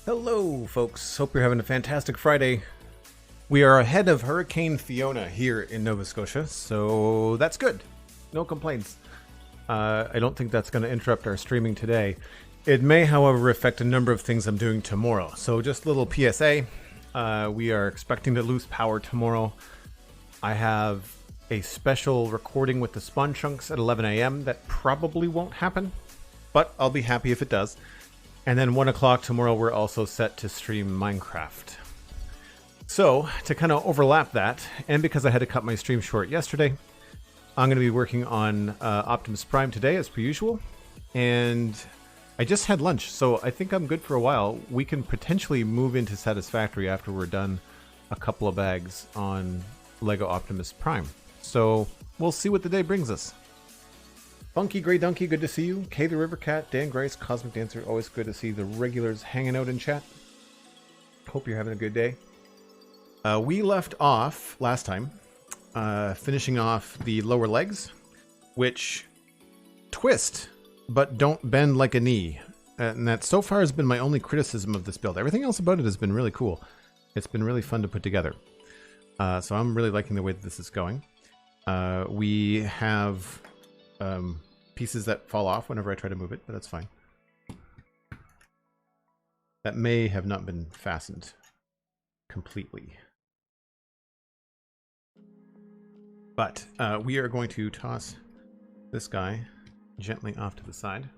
Hello, folks. Hope you're having a fantastic Friday. We are ahead of Hurricane Fiona here in Nova Scotia, so that's good. No complaints. I don't think that's going to interrupt our streaming today. It may, however, affect a number of things I'm doing tomorrow. So just a little PSA. We are expecting to lose power tomorrow. I have a special recording with the Spawn Chunks at 11 a.m. that probably won't happen, but I'll be happy if it does. And then 1 o'clock tomorrow, we're also set to stream Minecraft. So, to kind of overlap that, and because I had to cut my stream short yesterday, I'm going to be working on Optimus Prime today, as per usual. And I just had lunch, so I think I'm good for a while. We can potentially move into Satisfactory after we're done a couple of bags on Lego Optimus Prime. So, we'll see what the day brings us. Funky Grey Donkey, good to see you. Kay the River Cat, Dan Grace, Cosmic Dancer, always good to see the regulars hanging out in chat. Hope you're having a good day. We left off last time, finishing off the lower legs, which twist, but don't bend like a knee. And that so far has been my only criticism of this build. Everything else about it has been really cool. It's been really fun to put together. So I'm really liking the way that this is going. We have pieces that fall off whenever I try to move it, but that's fine. That may have not been fastened completely. But we are going to toss this guy gently off to the side.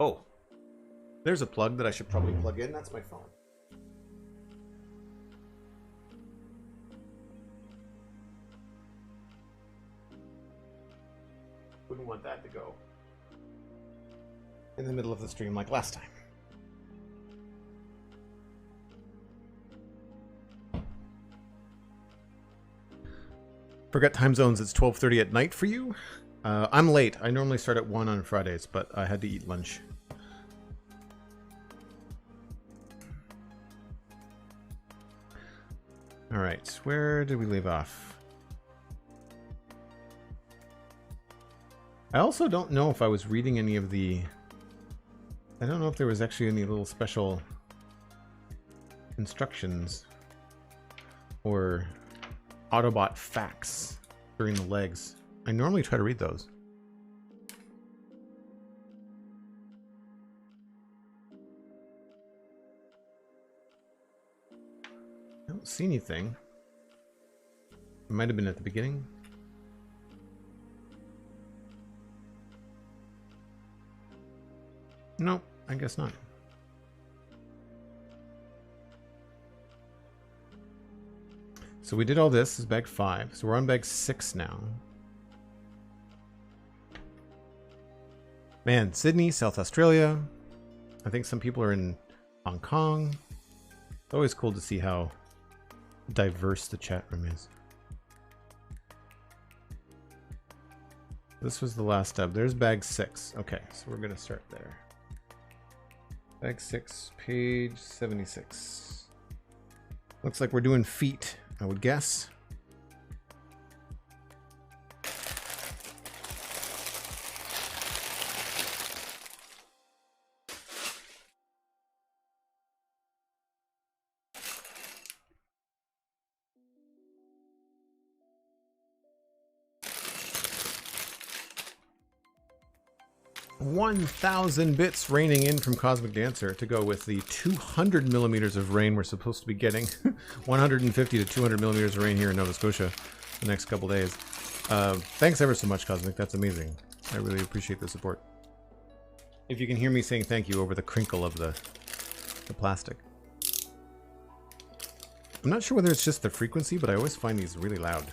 Oh, there's a plug that I should probably plug in. That's my phone. Wouldn't want that to go in the middle of the stream like last time. Forgot time zones, it's 12:30 at night for you. I'm late. I normally start at 1 on Fridays, but I had to eat lunch. Alright, where did we leave off? I also don't know if I was reading any of the... I don't know if there was actually any little special instructions or Autobot facts during the legs. I normally try to read those. I don't see anything. It might have been at the beginning. No, I guess not. So we did all this. This is bag 5. So we're on bag 6 now. Man, Sydney, South Australia. I think some people are in Hong Kong. It's always cool to see how diverse the chat room is. This was the last step. There's bag 6. Okay, so we're going to start there. Bag 6, page 76. Looks like we're doing feet, I would guess. $1,000 bits raining in from Cosmic Dancer to go with the 200 millimeters of rain we're supposed to be getting. 150 to 200 millimeters of rain here in Nova Scotia the next couple days. Thanks ever so much, Cosmic. That's amazing. I really appreciate the support. If you can hear me saying thank you over the crinkle of the plastic. I'm not sure whether it's just the frequency, but I always find these really loud.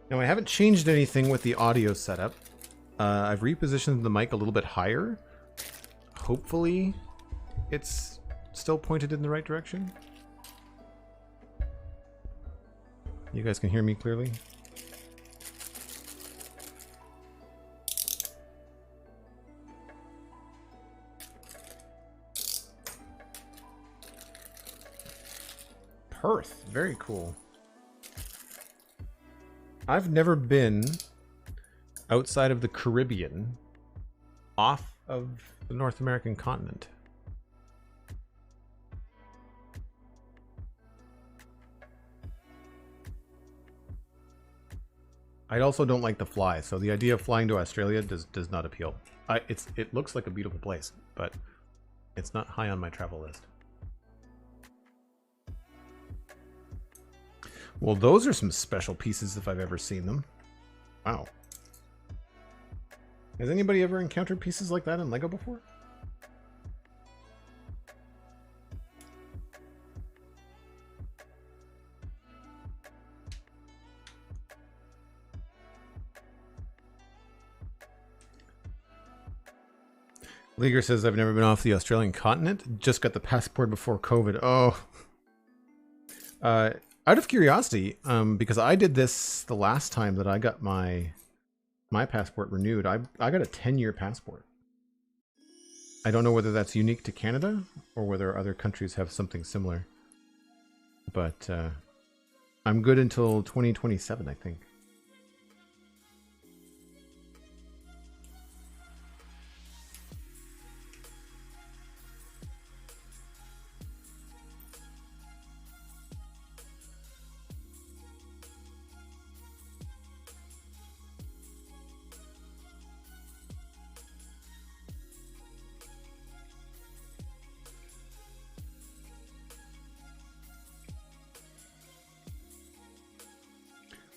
Now, I haven't changed anything with the audio setup. I've repositioned the mic a little bit higher. Hopefully, it's still pointed in the right direction. You guys can hear me clearly? Perth, very cool. I've never been outside of the Caribbean, off of the North American continent. I also don't like the fly, so the idea of flying to Australia does not appeal. It looks like a beautiful place, but it's not high on my travel list. Well, those are some special pieces if I've ever seen them. Wow. Has anybody ever encountered pieces like that in LEGO before? Leiger says, I've never been off the Australian continent. Just got the passport before COVID. Oh. Out of curiosity, because I did this the last time that I got my passport renewed. I got a 10-year passport. I don't know whether that's unique to Canada or whether other countries have something similar. But I'm good until 2027, I think.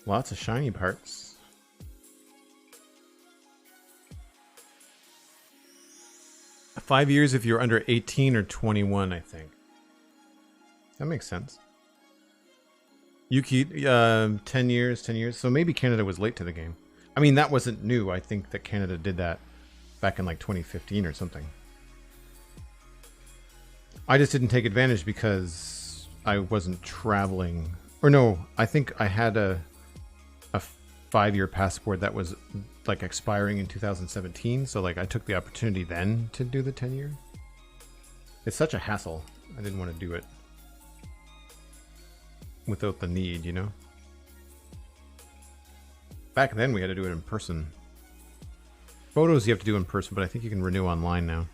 Lots of shiny parts. $5 years if you're under 18 or 21, I think. That makes sense. Yuki, 10 years. So maybe Canada was late to the game. I mean, that wasn't new. I think that Canada did that back in like 2015 or something. I just didn't take advantage because I wasn't traveling. Or no, I think I had a 5-year passport that was like expiring in 2017, so like I took the opportunity then to do the 10-year. It's such a hassle. I didn't want to do it without the need, you know. Back then we had to do it in person. Photos you have to do in person, but I think you can renew online now.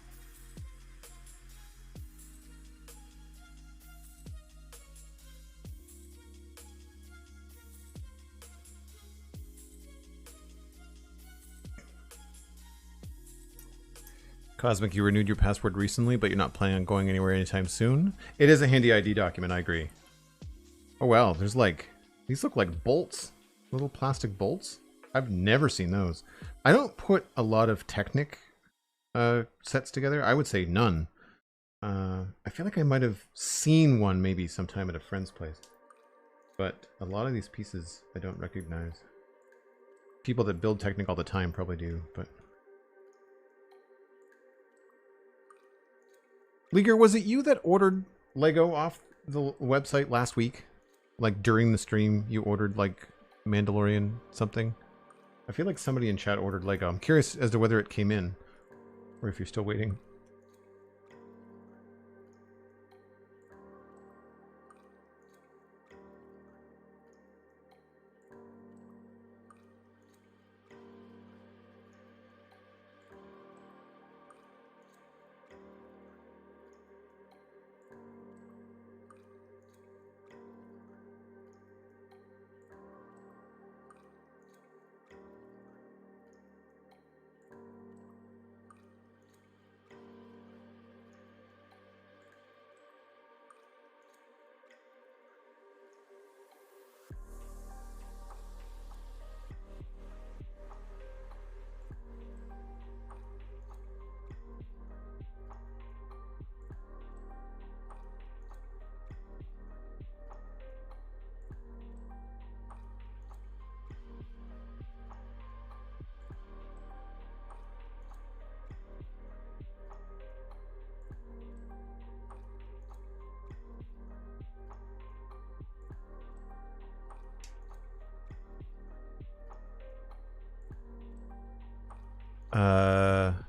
Cosmic, you renewed your passport recently, but you're not planning on going anywhere anytime soon. It is a handy ID document, I agree. Oh wow, there's like, these look like bolts. Little plastic bolts. I've never seen those. I don't put a lot of Technic sets together. I would say none. I feel like I might have seen one maybe sometime at a friend's place. But a lot of these pieces I don't recognize. People that build Technic all the time probably do, but... Leaguer, was it you that ordered Lego off the website last week? Like during the stream, you ordered like Mandalorian something? I feel like somebody in chat ordered Lego. I'm curious as to whether it came in or if you're still waiting.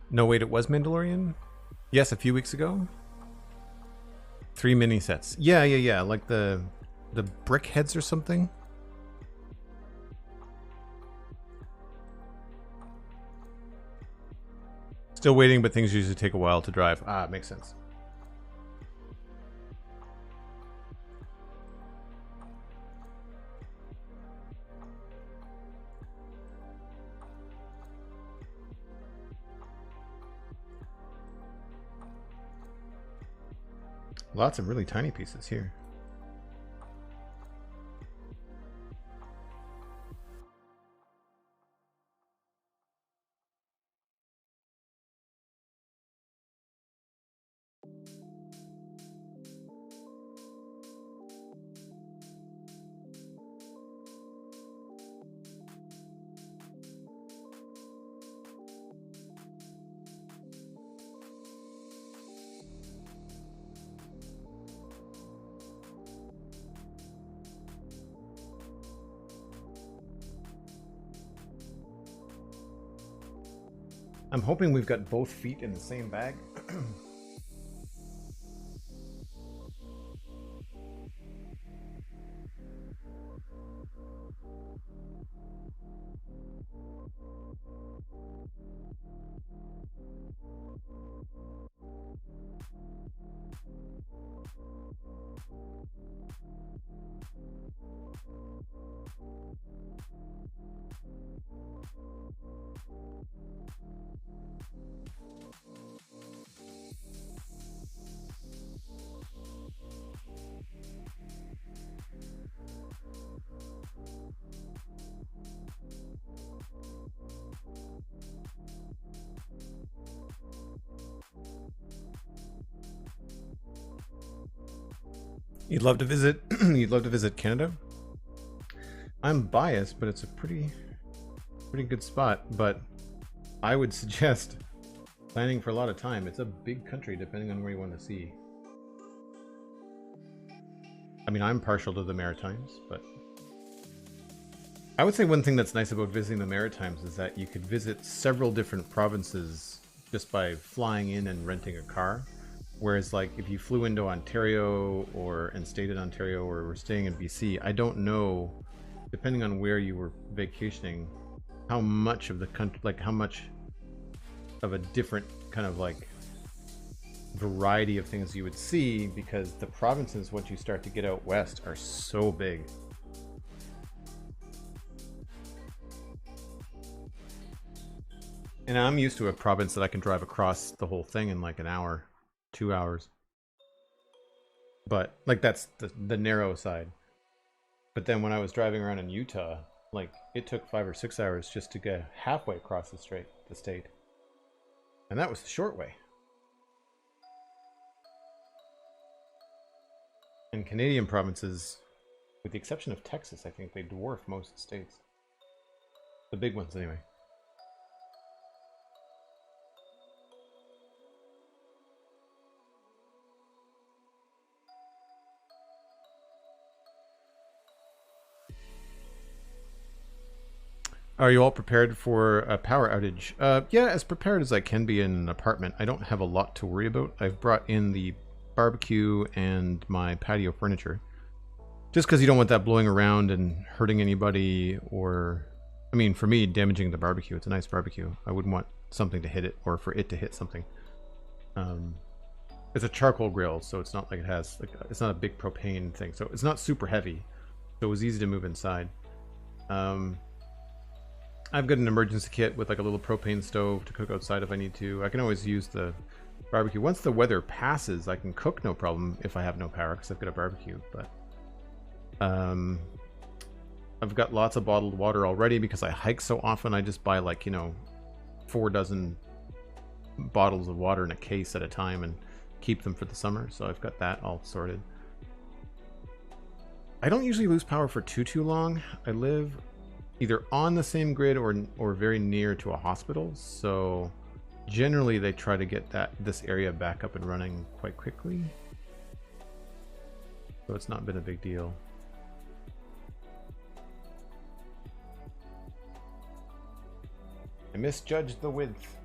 No, wait, it was Mandalorian? Yes, a few weeks ago. 3 mini sets. Yeah. Like the brick heads or something. Still waiting, but things usually take a while to drive. Ah, makes sense. Lots of really tiny pieces here. I'm hoping we've got both feet in the same bag. You'd love to visit. You'd love to visit Canada. I'm biased, but it's a pretty good spot. But I would suggest planning for a lot of time. It's a big country, depending on where you want to see. I mean, I'm partial to the Maritimes, but I would say one thing that's nice about visiting the Maritimes is that you could visit several different provinces just by flying in and renting a car. Whereas, like, if you flew into Ontario and stayed in Ontario or were staying in BC, I don't know, depending on where you were vacationing, how much of the country, like how much of a different kind of like variety of things you would see, because the provinces, once you start to get out west, are so big. And I'm used to a province that I can drive across the whole thing in like an hour. 2 hours, but like that's the narrow side. But then when I was driving around in Utah, like it took 5 or 6 hours just to get halfway across the state, and that was the short way. And Canadian provinces, with the exception of Texas, I think they dwarf most states, the big ones anyway. Are you all prepared for a power outage? Yeah, as prepared as I can be in an apartment. I don't have a lot to worry about. I've brought in the barbecue and my patio furniture. Just because you don't want that blowing around and hurting anybody, or, I mean, for me, damaging the barbecue. It's a nice barbecue. I wouldn't want something to hit it, or for it to hit something. It's a charcoal grill, so it's not like it has, like, it's not a big propane thing. So it's not super heavy. So it was easy to move inside. I've got an emergency kit with like a little propane stove to cook outside if I need to. I can always use the barbecue. Once the weather passes, I can cook no problem if I have no power, because I've got a barbecue. But I've got lots of bottled water already because I hike so often. I just buy like, 4 dozen bottles of water in a case at a time and keep them for the summer. So I've got that all sorted. I don't usually lose power for too long. I live either on the same grid or very near to a hospital, so generally they try to get this area back up and running quite quickly, so it's not been a big deal. I misjudged the width.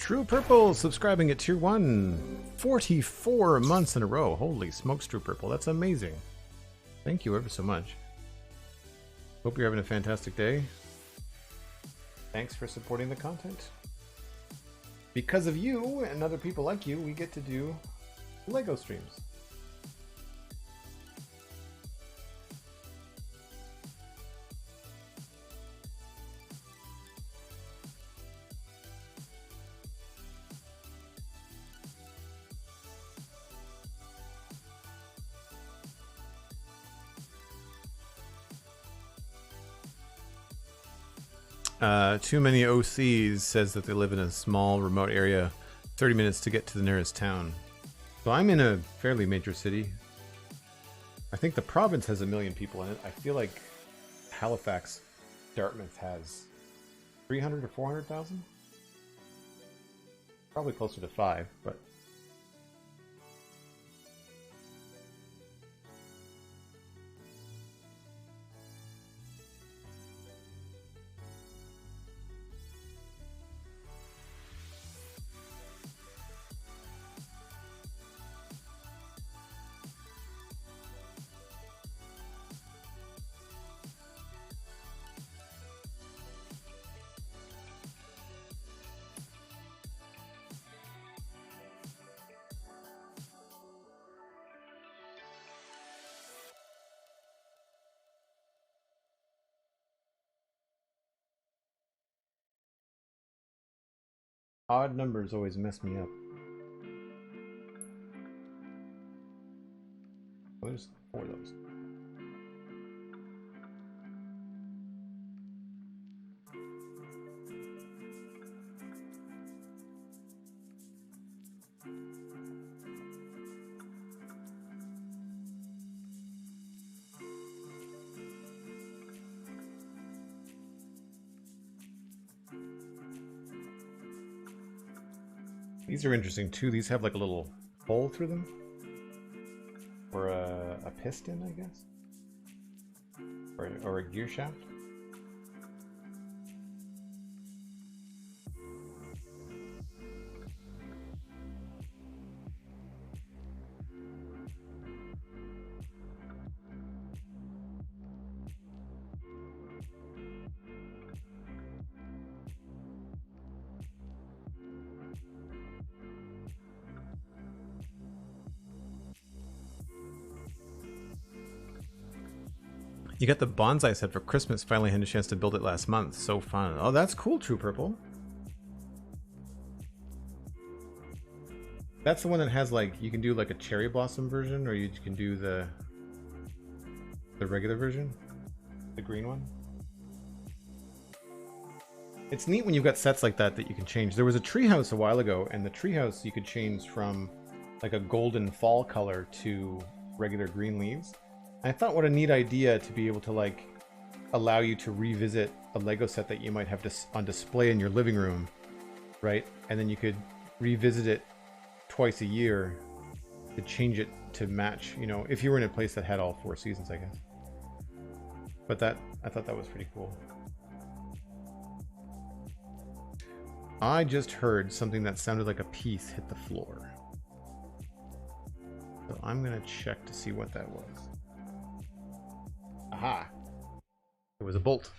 True Purple subscribing at tier 1. 44 months in a row. Holy smokes, True Purple. That's amazing. Thank you ever so much. Hope you're having a fantastic day. Thanks for supporting the content. Because of you and other people like you, we get to do Lego streams. Too many OCs says that they live in a small remote area, 30 minutes to get to the nearest town. So I'm in a fairly major city. I think the province has 1 million people in it. I feel like Halifax, Dartmouth has 300 or 400,000? Probably closer to 5, but... Odd numbers always mess me up. Oh, there's 4 of those. These are interesting too. These have like a little hole through them. Or a piston, I guess. Or a gear shaft. You got the bonsai set for Christmas. Finally had a chance to build it last month. So fun. Oh, that's cool, True Purple. That's the one that has like, you can do like a cherry blossom version, or you can do the regular version, the green one. It's neat when you've got sets like that that you can change. There was a treehouse a while ago, and the treehouse you could change from like a golden fall color to regular green leaves. I thought what a neat idea to be able to like allow you to revisit a Lego set that you might have on display in your living room, right? And then you could revisit it twice a year to change it to match, you know, if you were in a place that had all 4 seasons, I guess. But I thought that was pretty cool. I just heard something that sounded like a piece hit the floor. So I'm gonna check to see what that was. Aha! It was a bolt.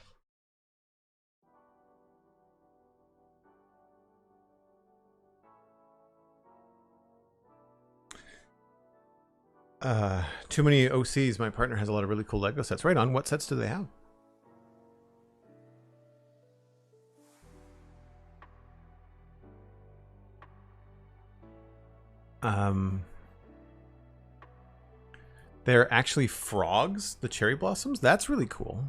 Too many OCs. My partner has a lot of really cool Lego sets. Right on. What sets do they have? They're actually frogs, the cherry blossoms. That's really cool.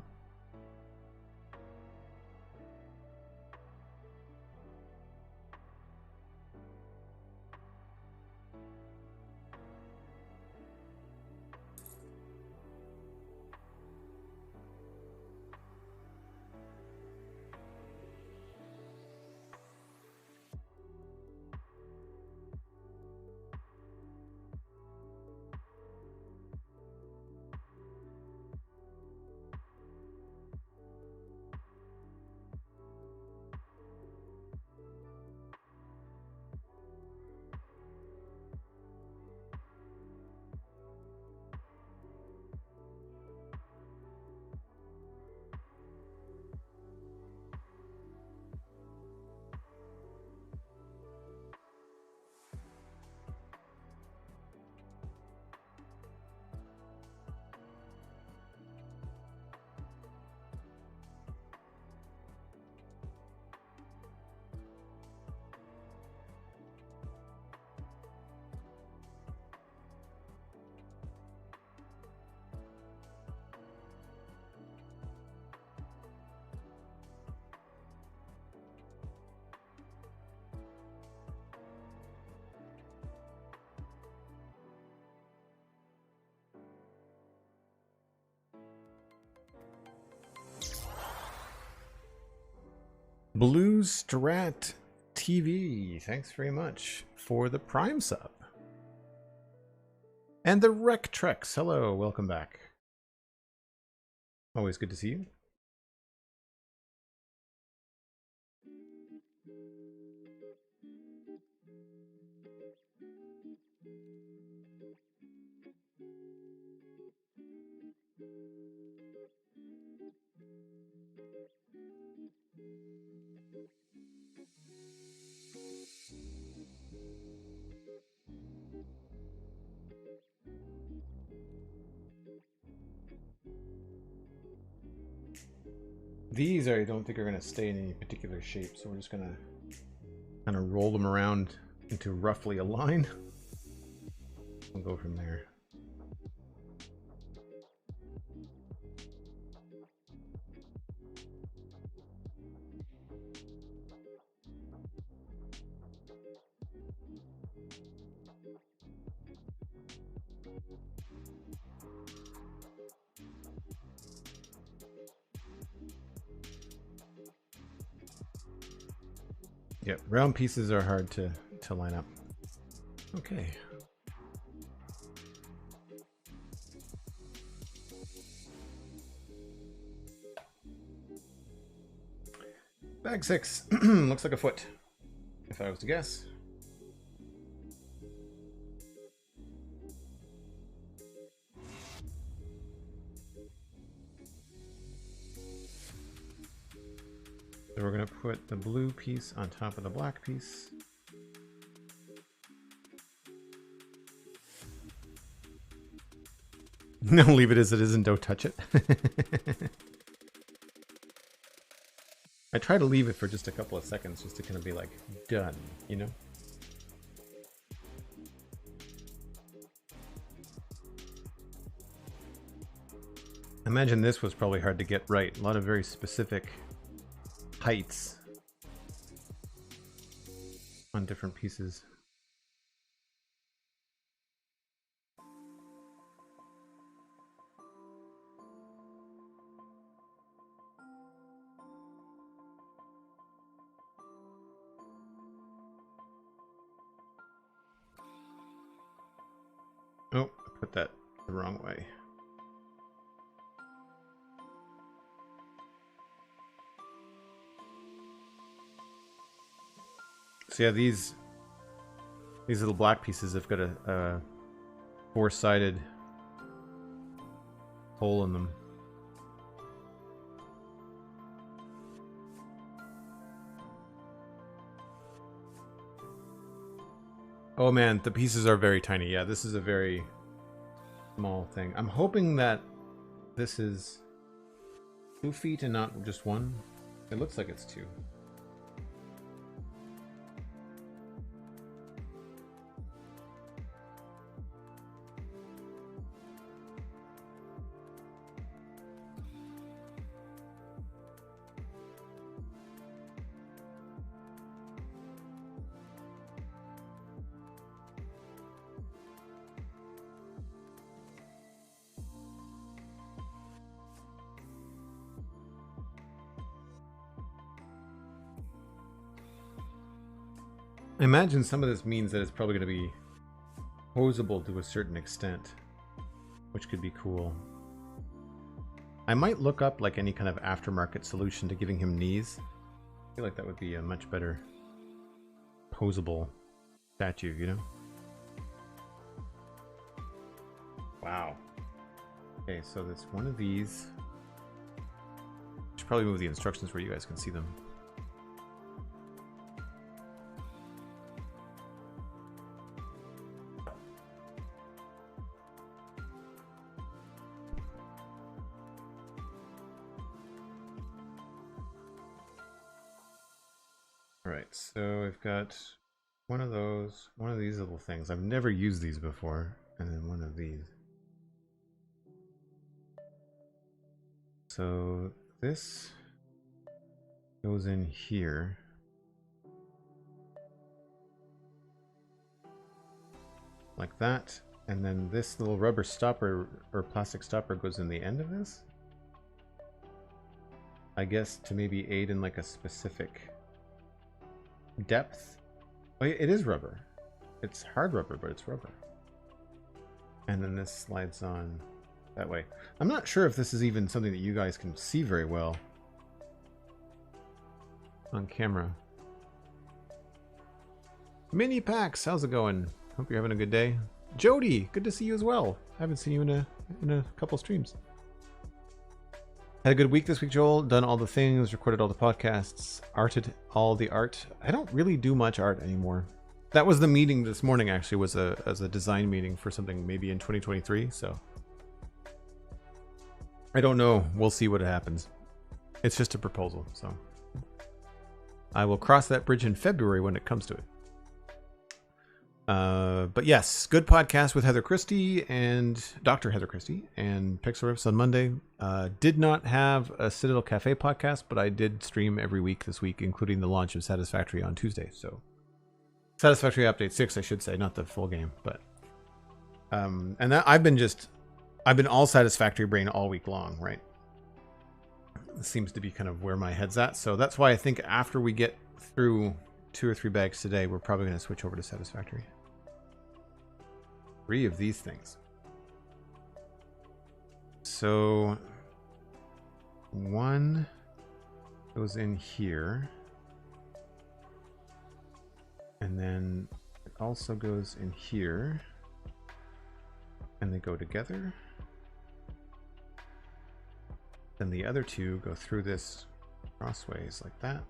Blue Strat TV, thanks very much for the Prime sub. And the Rec Trex, hello, welcome back. Always good to see you. These I don't think are going to stay in any particular shape, so we're just going to kind of roll them around into roughly a line. We'll go from there. Yep, round pieces are hard to line up. Okay. Bag 6. Looks like a foot, if I was to guess. So we're going to put the blue piece on top of the black piece. No, leave it as it is and don't touch it. I try to leave it for just a couple of seconds just to kind of be like, done, you know? Imagine this was probably hard to get right. A lot of very specific heights on different pieces. Oh, I put that the wrong way. So yeah, these little black pieces have got a four-sided hole in them. Oh man, the pieces are very tiny. Yeah, this is a very small thing. I'm hoping that this is 2 feet and not just 1. It looks like it's 2. I imagine some of this means that it's probably going to be posable to a certain extent, which could be cool. I might look up like any kind of aftermarket solution to giving him knees. I feel like that would be a much better posable statue, you know? Wow. Okay, so that's one of these. I should probably move the instructions where you guys can see them. Alright, so we've got one of those, one of these little things. I've never used these before, and then one of these. So this goes in here. Like that, and then this little rubber stopper or plastic stopper goes in the end of this. I guess to maybe aid in like a specific depth. Oh, it is rubber. It's hard rubber, but it's rubber. And then this slides on that way. I'm not sure if this is even something that you guys can see very well on camera. Mini Pax, how's it going? Hope you're having a good day. Jody, good to see you as well. I haven't seen you in a couple streams. Had a good week this week, Joel. Done all the things, recorded all the podcasts, arted all the art. I don't really do much art anymore. That was the meeting this morning, actually, was as a design meeting for something maybe in 2023, so I don't know. We'll see what happens. It's just a proposal, so I will cross that bridge in February when it comes to it. But yes, good podcast with Heather Christie and Dr. Heather Christie and Pixel Riffs on Monday. Did not have a Citadel Cafe podcast, but I did stream every week this week, including the launch of Satisfactory on Tuesday. So Satisfactory Update 6, I should say, not the full game, but and that I've been all Satisfactory brain all week long, right? It seems to be kind of where my head's at. So that's why I think after we get through 2 or 3 bags today, we're probably going to switch over to Satisfactory. 3 of these things. So 1 goes in here, and then it also goes in here, and they go together. Then the other 2 go through this crossways like that.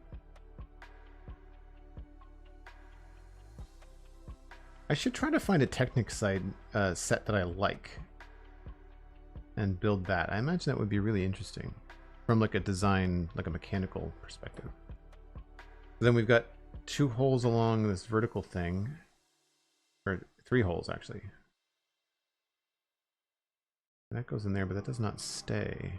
I should try to find a Technic side set that I like and build that. I imagine that would be really interesting from like a design, like a mechanical perspective. Then we've got 2 holes along this vertical thing, or 3 holes actually. That goes in there, but that does not stay.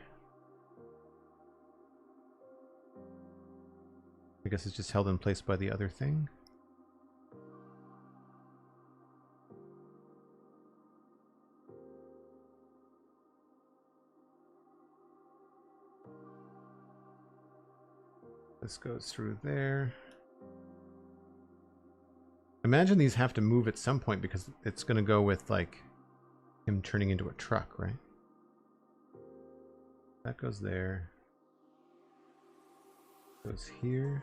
I guess it's just held in place by the other thing. This goes through there. Imagine these have to move at some point because it's going to go with like him turning into a truck, right? That goes there. Goes here.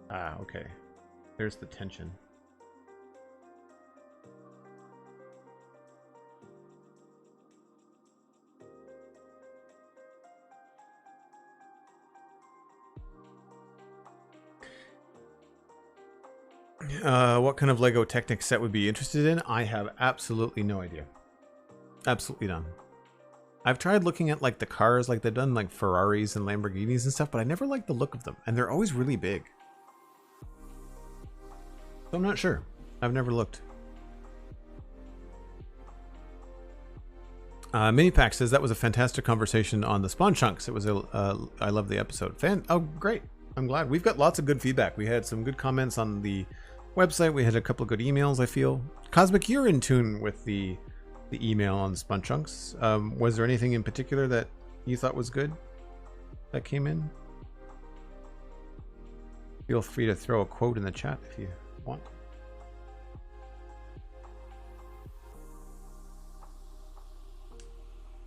Ah, okay. There's the tension. What kind of Lego Technic set would be interested in? I have absolutely no idea. Absolutely none. I've tried looking at like the cars, like they've done like Ferraris and Lamborghinis and stuff, but I never liked the look of them, and they're always really big. So I'm not sure. I've never looked. Minipack says that was a fantastic conversation on the Spawn Chunks. It was I love the episode. Oh, great. I'm glad. We've got lots of good feedback. We had some good comments on the website. We had a couple of good emails, I feel. Cosmic, you're in tune with the email on Spawn Chunks. Was there anything in particular that you thought was good that came in? Feel free to throw a quote in the chat if you want.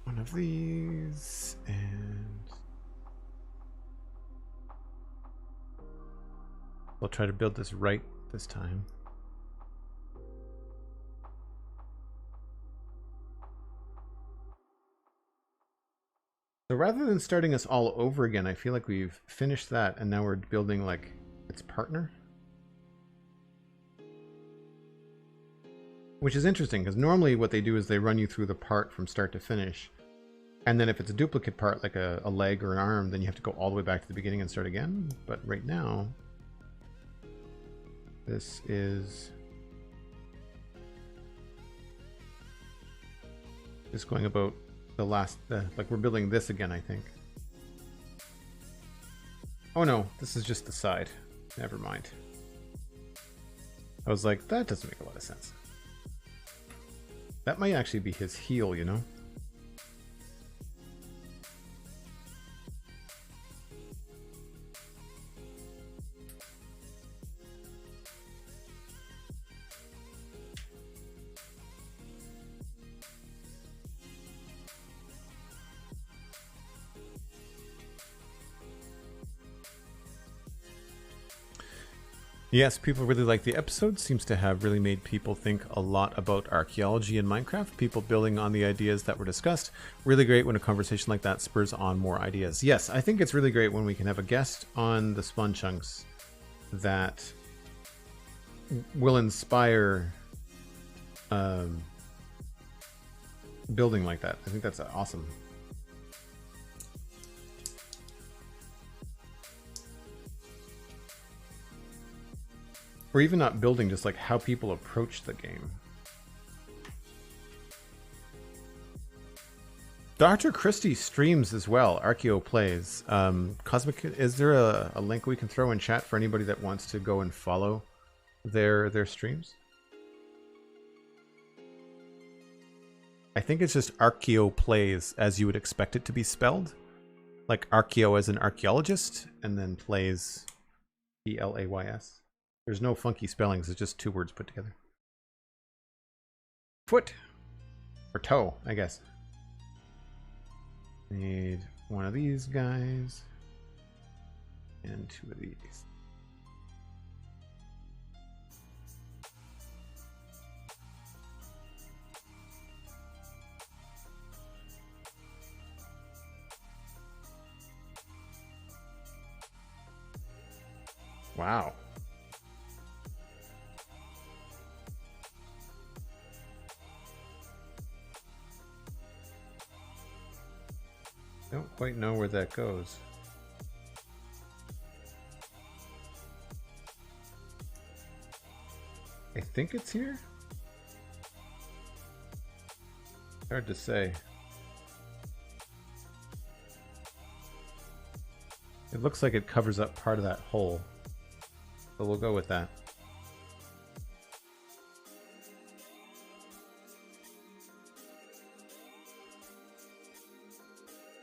One of these, and we'll try to build this right this time. So rather than starting us all over again, I feel like we've finished that and now we're building like its partner. Which is interesting because normally what they do is they run you through the part from start to finish. And then if it's a duplicate part, like a leg or an arm, then you have to go all the way back to the beginning and start again. But right now, this is just going about the last, like we're building this again, I think. Oh no, this is just the side. Never mind. I was like, that doesn't make a lot of sense. That might actually be his heel, you know? Yes, people really like the episode. Seems to have really made people think a lot about archaeology in Minecraft. People building on the ideas that were discussed. Really great when a conversation like that spurs on more ideas. Yes, I think it's really great when we can have a guest on the Spawn Chunks that will inspire building like that. I think that's awesome. Or even not building, just like how people approach the game. Dr. Christie streams as well. Archeo plays. Cosmic, is there a link we can throw in chat for anybody that wants to go and follow their streams? I think it's just Archeo plays as you would expect it to be spelled. Like Archeo as an archaeologist, and then plays P-L-A-Y-S. There's no funky spellings, it's just two words put together. Foot. Or toe, I guess. Need one of these guys. And two of these. Wow. Don't quite know where that goes. I think it's here. Hard to say. It looks like it covers up part of that hole, so we'll go with that.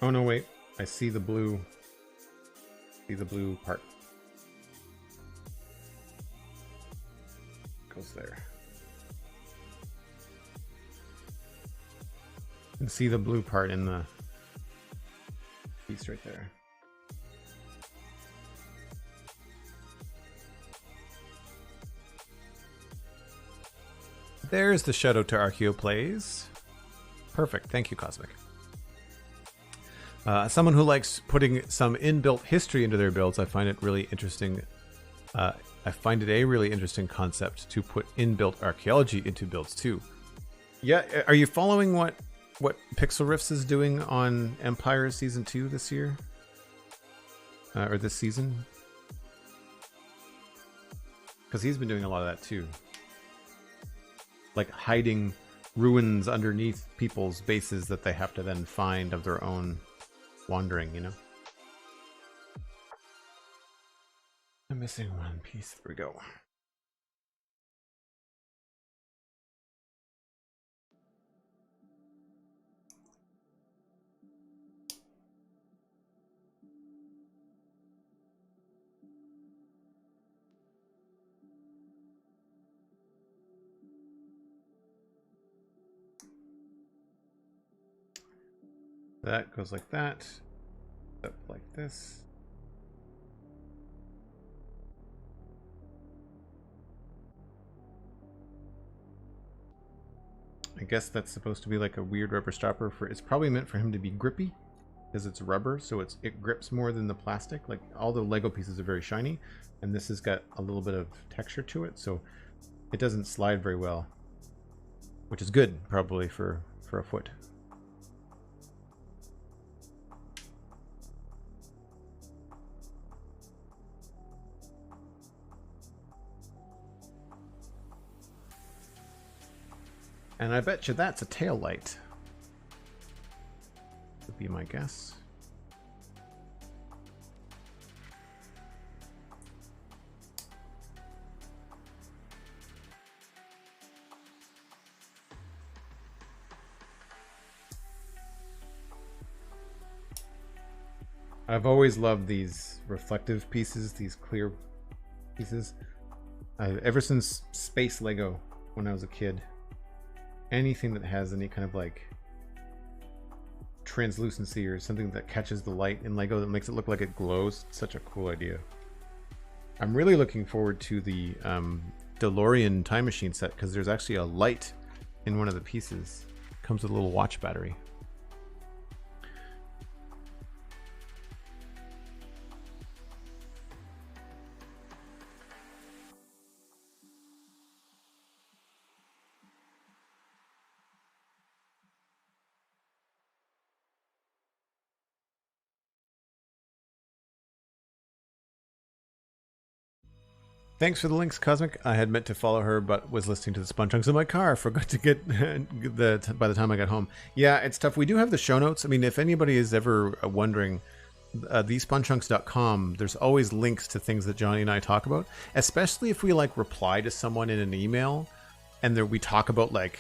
Oh no, wait. I see the blue. See the blue part. Goes there. You can see the blue part in the piece right there. There's the shout out to Archeo Plays. Perfect. Thank you, Cosmic. Someone who likes putting some inbuilt history into their builds, I find it really interesting. I find it a really interesting concept to put inbuilt archaeology into builds too. Yeah, are you following what Pixel Riffs is doing on Empire Season 2 this year? Or this season? Because he's been doing a lot of that too. Like hiding ruins underneath people's bases that they have to then find of their own wandering, you know? I'm missing one piece. There we go. That goes like that, up like this. I guess that's supposed to be like a weird rubber stopper for, it's probably meant for him to be grippy because it's rubber, so it grips more than the plastic. Like all the Lego pieces are very shiny, and this has got a little bit of texture to it, so it doesn't slide very well, which is good probably for a foot. And I bet you that's a tail light. Would be my guess. I've always loved these reflective pieces, these clear pieces. Ever since Space Lego when I was a kid. Anything that has any kind of like translucency or something that catches the light in Lego that makes it look like it glows, it's such a cool idea. I'm really looking forward to the DeLorean time machine set because there's actually a light in one of the pieces. Comes with a little watch battery. Thanks for the links, Cosmic. I had meant to follow her, but was listening to the Spun Chunks in my car. Forgot to get by the time I got home. Yeah, it's tough. We do have the show notes. I mean, if anybody is ever wondering, thespunchunks.com, there's always links to things that Johnny and I talk about, especially if we like reply to someone in an email and there we talk about like,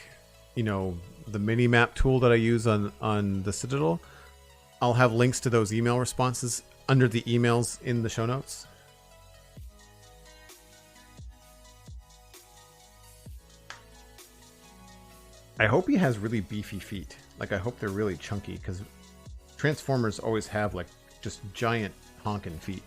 you know, the mini map tool that I use on the Citadel. I'll have links to those email responses under the emails in the show notes. I hope he has really beefy feet. Like, I hope they're really chunky, because Transformers always have, like, just giant honking feet.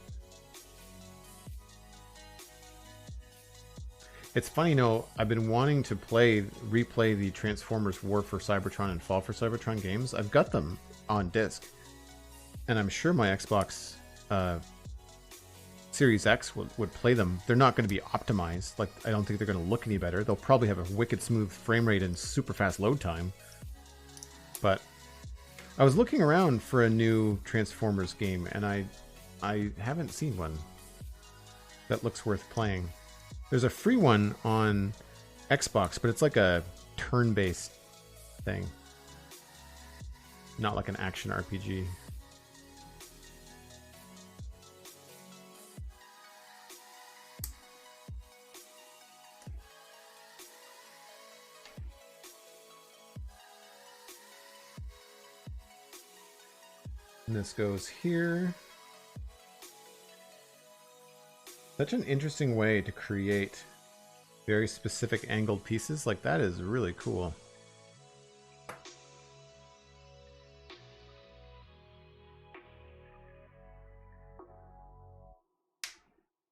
It's funny, you know, I've been wanting to replay the Transformers War for Cybertron and Fall for Cybertron games. I've got them on disc. And I'm sure my Xbox Series X would play them. They're not going to be optimized. Like, I don't think they're going to look any better. They'll probably have a wicked smooth frame rate and super fast load time. But I was looking around for a new Transformers game, and I haven't seen one that looks worth playing. There's a free one on Xbox, but it's like a turn-based thing. Not like an action RPG. And this goes here. Such an interesting way to create very specific angled pieces. Like, that is really cool.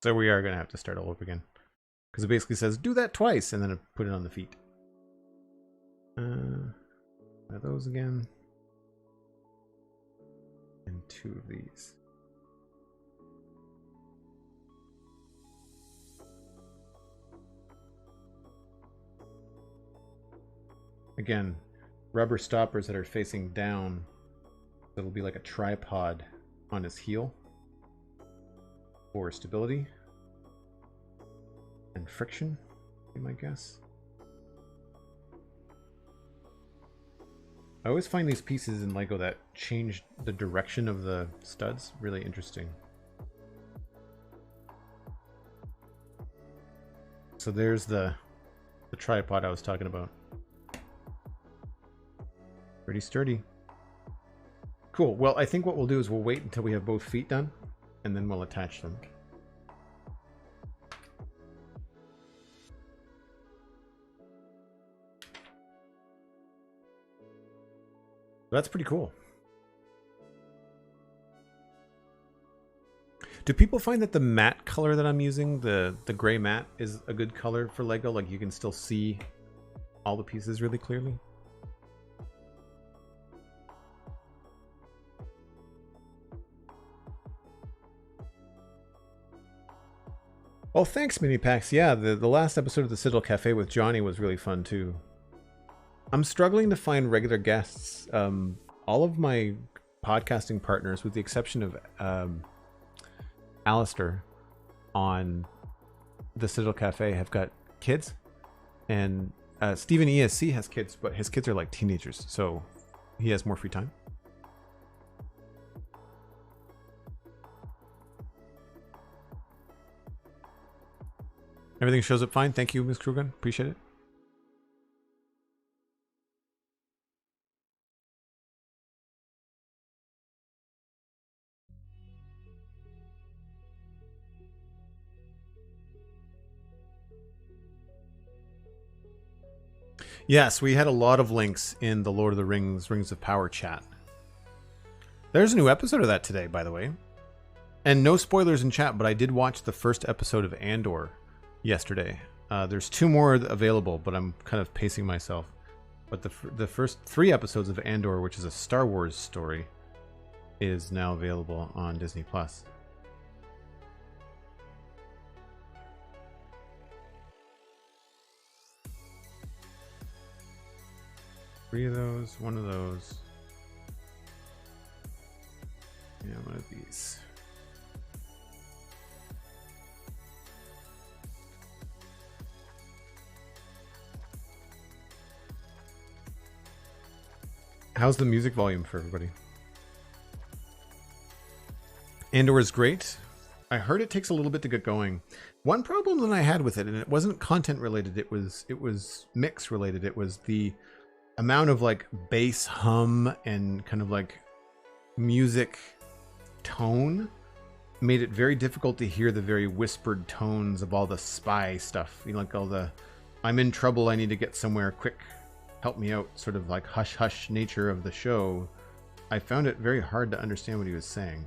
So we are going to have to start all over again. Because it basically says, do that twice, and then put it on the feet. Are those again? And 2 of these. Again, rubber stoppers that are facing down. It'll be like a tripod on his heel for stability and friction, you might guess. I always find these pieces in LEGO that change the direction of the studs really interesting. So there's the tripod I was talking about. Pretty sturdy. Cool. Well, I think what we'll do is we'll wait until we have both feet done, and then we'll attach them. That's pretty cool. Do people find that the matte color that I'm using, the gray matte, is a good color for LEGO? Like, you can still see all the pieces really clearly? Oh, thanks, Minipax. Yeah, the last episode of the Citadel Cafe with Johnny was really fun, too. I'm struggling to find regular guests. All of my podcasting partners, with the exception of Alistair on the Citadel Cafe, have got kids. And Steven ESC has kids, but his kids are like teenagers, so he has more free time. Everything shows up fine. Thank you, McScrewgunn. Appreciate it. Yes, we had a lot of links in the Lord of the Rings, Rings of Power chat. There's a new episode of that today, by the way. And no spoilers in chat, but I did watch the first episode of Andor yesterday. There's 2 more available, but I'm kind of pacing myself. But the first 3 episodes of Andor, which is a Star Wars story, is now available on Disney+. 3 of those, 1 of those. Yeah, 1 of these. How's the music volume for everybody? Andor is great. I heard it takes a little bit to get going. One problem that I had with it, and it wasn't content related, it was mix related. It was the amount of like bass hum and kind of like music tone made it very difficult to hear the very whispered tones of all the spy stuff. You know, like all the I'm in trouble, I need to get somewhere quick, help me out, sort of like hush hush nature of the show. I found it very hard to understand what he was saying.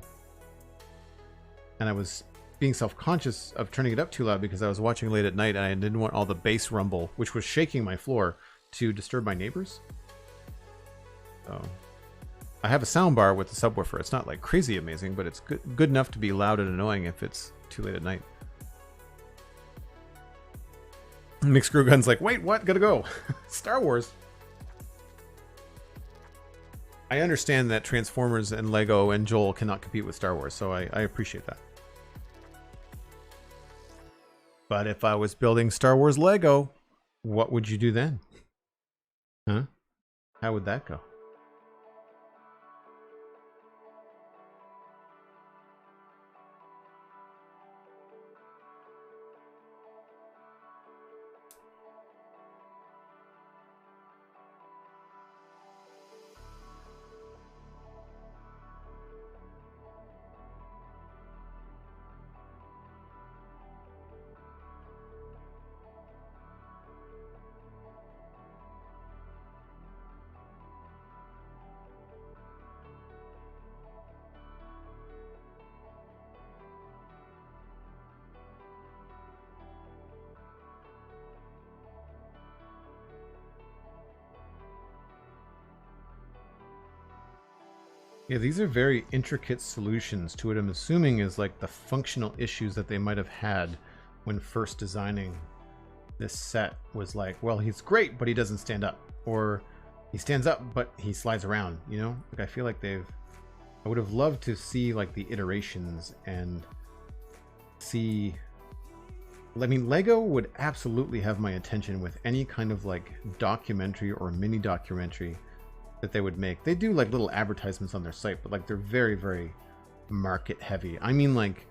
And I was being self-conscious of turning it up too loud because I was watching late at night and I didn't want all the bass rumble, which was shaking my floor, to disturb my neighbors. So I have a soundbar with the subwoofer. It's not like crazy amazing, but it's good enough to be loud and annoying if it's too late at night. McScrewgunn's like, wait, what? Gotta go. Star Wars. I understand that Transformers and Lego and Joel cannot compete with Star Wars, so I appreciate that. But if I was building Star Wars Lego, what would you do then? Huh? How would that go? Yeah, these are very intricate solutions to what I'm assuming is like the functional issues that they might have had when first designing this set. Was like, well, he's great, but he doesn't stand up. Or he stands up, but he slides around, you know? Like, I feel like I would have loved to see like the iterations and see... I mean, Lego would absolutely have my attention with any kind of like documentary or mini documentary that they would make. They do like little advertisements on their site, but like they're very, very market heavy. I mean, like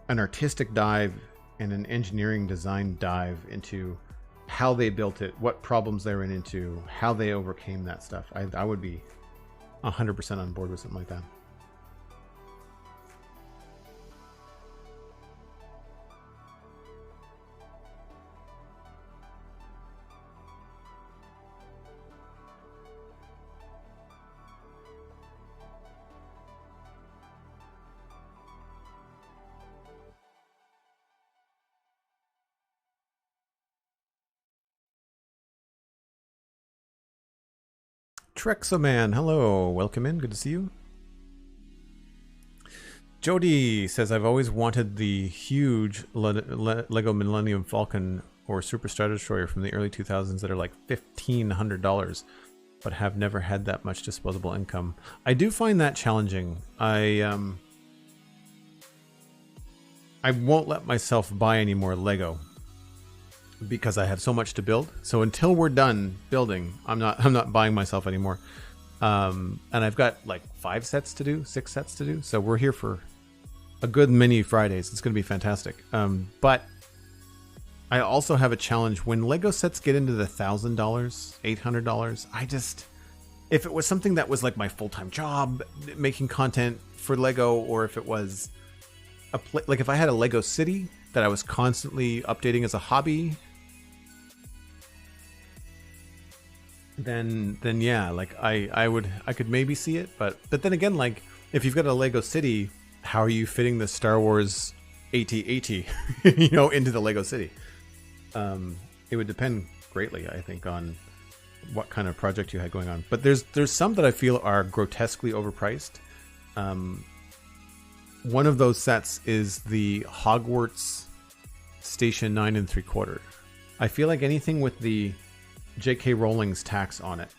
an artistic dive and an engineering design dive into how they built it, what problems they ran into, how they overcame that stuff. I would be 100% on board with something like that. Trexoman, hello, welcome in, good to see you. Jody says, I've always wanted the huge Lego Millennium Falcon or Super Star Destroyer from the early 2000s that are like $1,500, but have never had that much disposable income. I do find that challenging. I won't let myself buy any more Lego because I have so much to build. So until we're done building, I'm not buying myself anymore. And I've got like 5 sets to do, 6 sets to do. So we're here for a good many Fridays. It's going to be fantastic. But I also have a challenge when Lego sets get into the $1,000, $800. If it was something that was like my full-time job, making content for Lego, or if it was like if I had a Lego city that I was constantly updating as a hobby, then yeah, like I could maybe see it, but then again, like if you've got a Lego city how are you fitting the Star Wars AT-AT, you know, into the Lego City? It would depend greatly, I think, on what kind of project you had going on. But there's some that I feel are grotesquely overpriced. One of those sets is the Hogwarts Station 9 3/4. I feel like anything with the J.K. Rowling's tax on it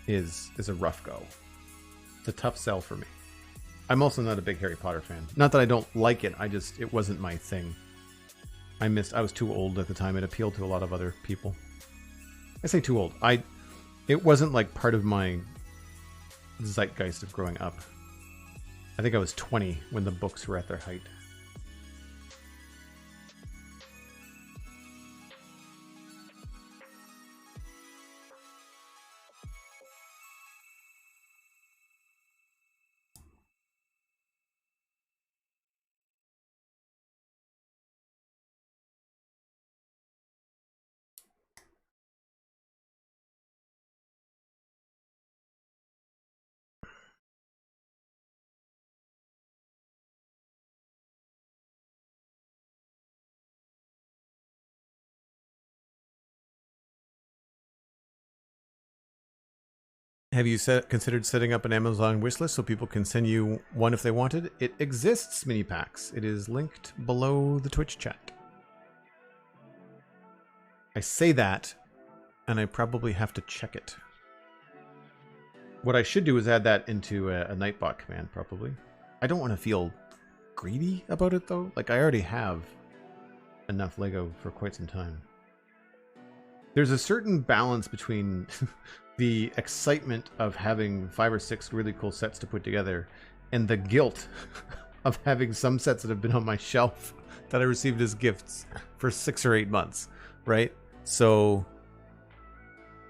is a rough go. It's a tough sell for me. I'm also not a big Harry Potter fan. Not that I don't like it, it wasn't my thing. I was too old at the time. It appealed to a lot of other people. I say too old. It wasn't like part of my zeitgeist of growing up. I think I was 20 when the books were at their height. Have you considered setting up an Amazon wishlist so people can send you one if they wanted? It exists, mini packs. It is linked below the Twitch chat. I say that, and I probably have to check it. What I should do is add that into a Nightbot command, probably. I don't want to feel greedy about it, though. Like, I already have enough Lego for quite some time. There's a certain balance between the excitement of having 5 or 6 really cool sets to put together and the guilt of having some sets that have been on my shelf that I received as gifts for 6 or 8 months, right? So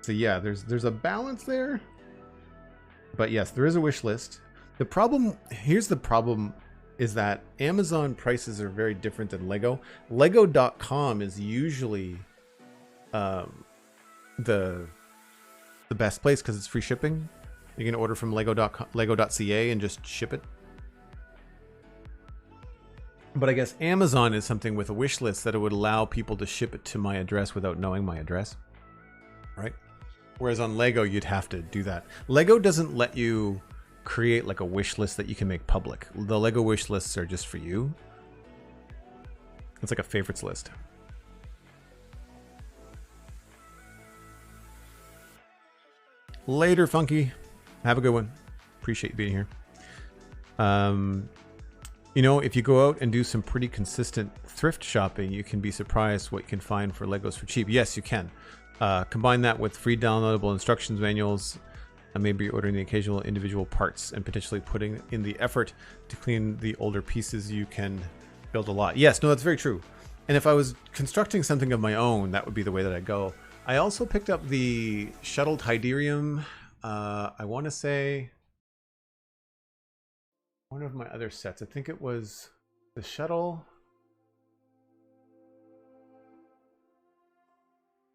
yeah, there's a balance there. But yes, there is a wish list. Here's the problem, is that Amazon prices are very different than Lego. Lego.com is usually the best place because it's free shipping. You can order from lego.ca and just ship it. But I guess Amazon is something with a wish list that it would allow people to ship it to my address without knowing my address, right? Whereas on Lego, you'd have to do that. Lego doesn't let you create like a wish list that you can make public. The Lego wish lists are just for you. It's like a favorites list. Later, Funky. Have a good one. Appreciate you being here. You know, if you go out and do some pretty consistent thrift shopping, you can be surprised what you can find for Legos for cheap. Yes, you can. Combine that with free downloadable instructions manuals, and maybe ordering the occasional individual parts and potentially putting in the effort to clean the older pieces, you can build a lot. Yes, no, that's very true. And if I was constructing something of my own, that would be the way that I'd go. I also picked up the shuttle Tidarium. I want to say one of my other sets. I think it was the shuttle.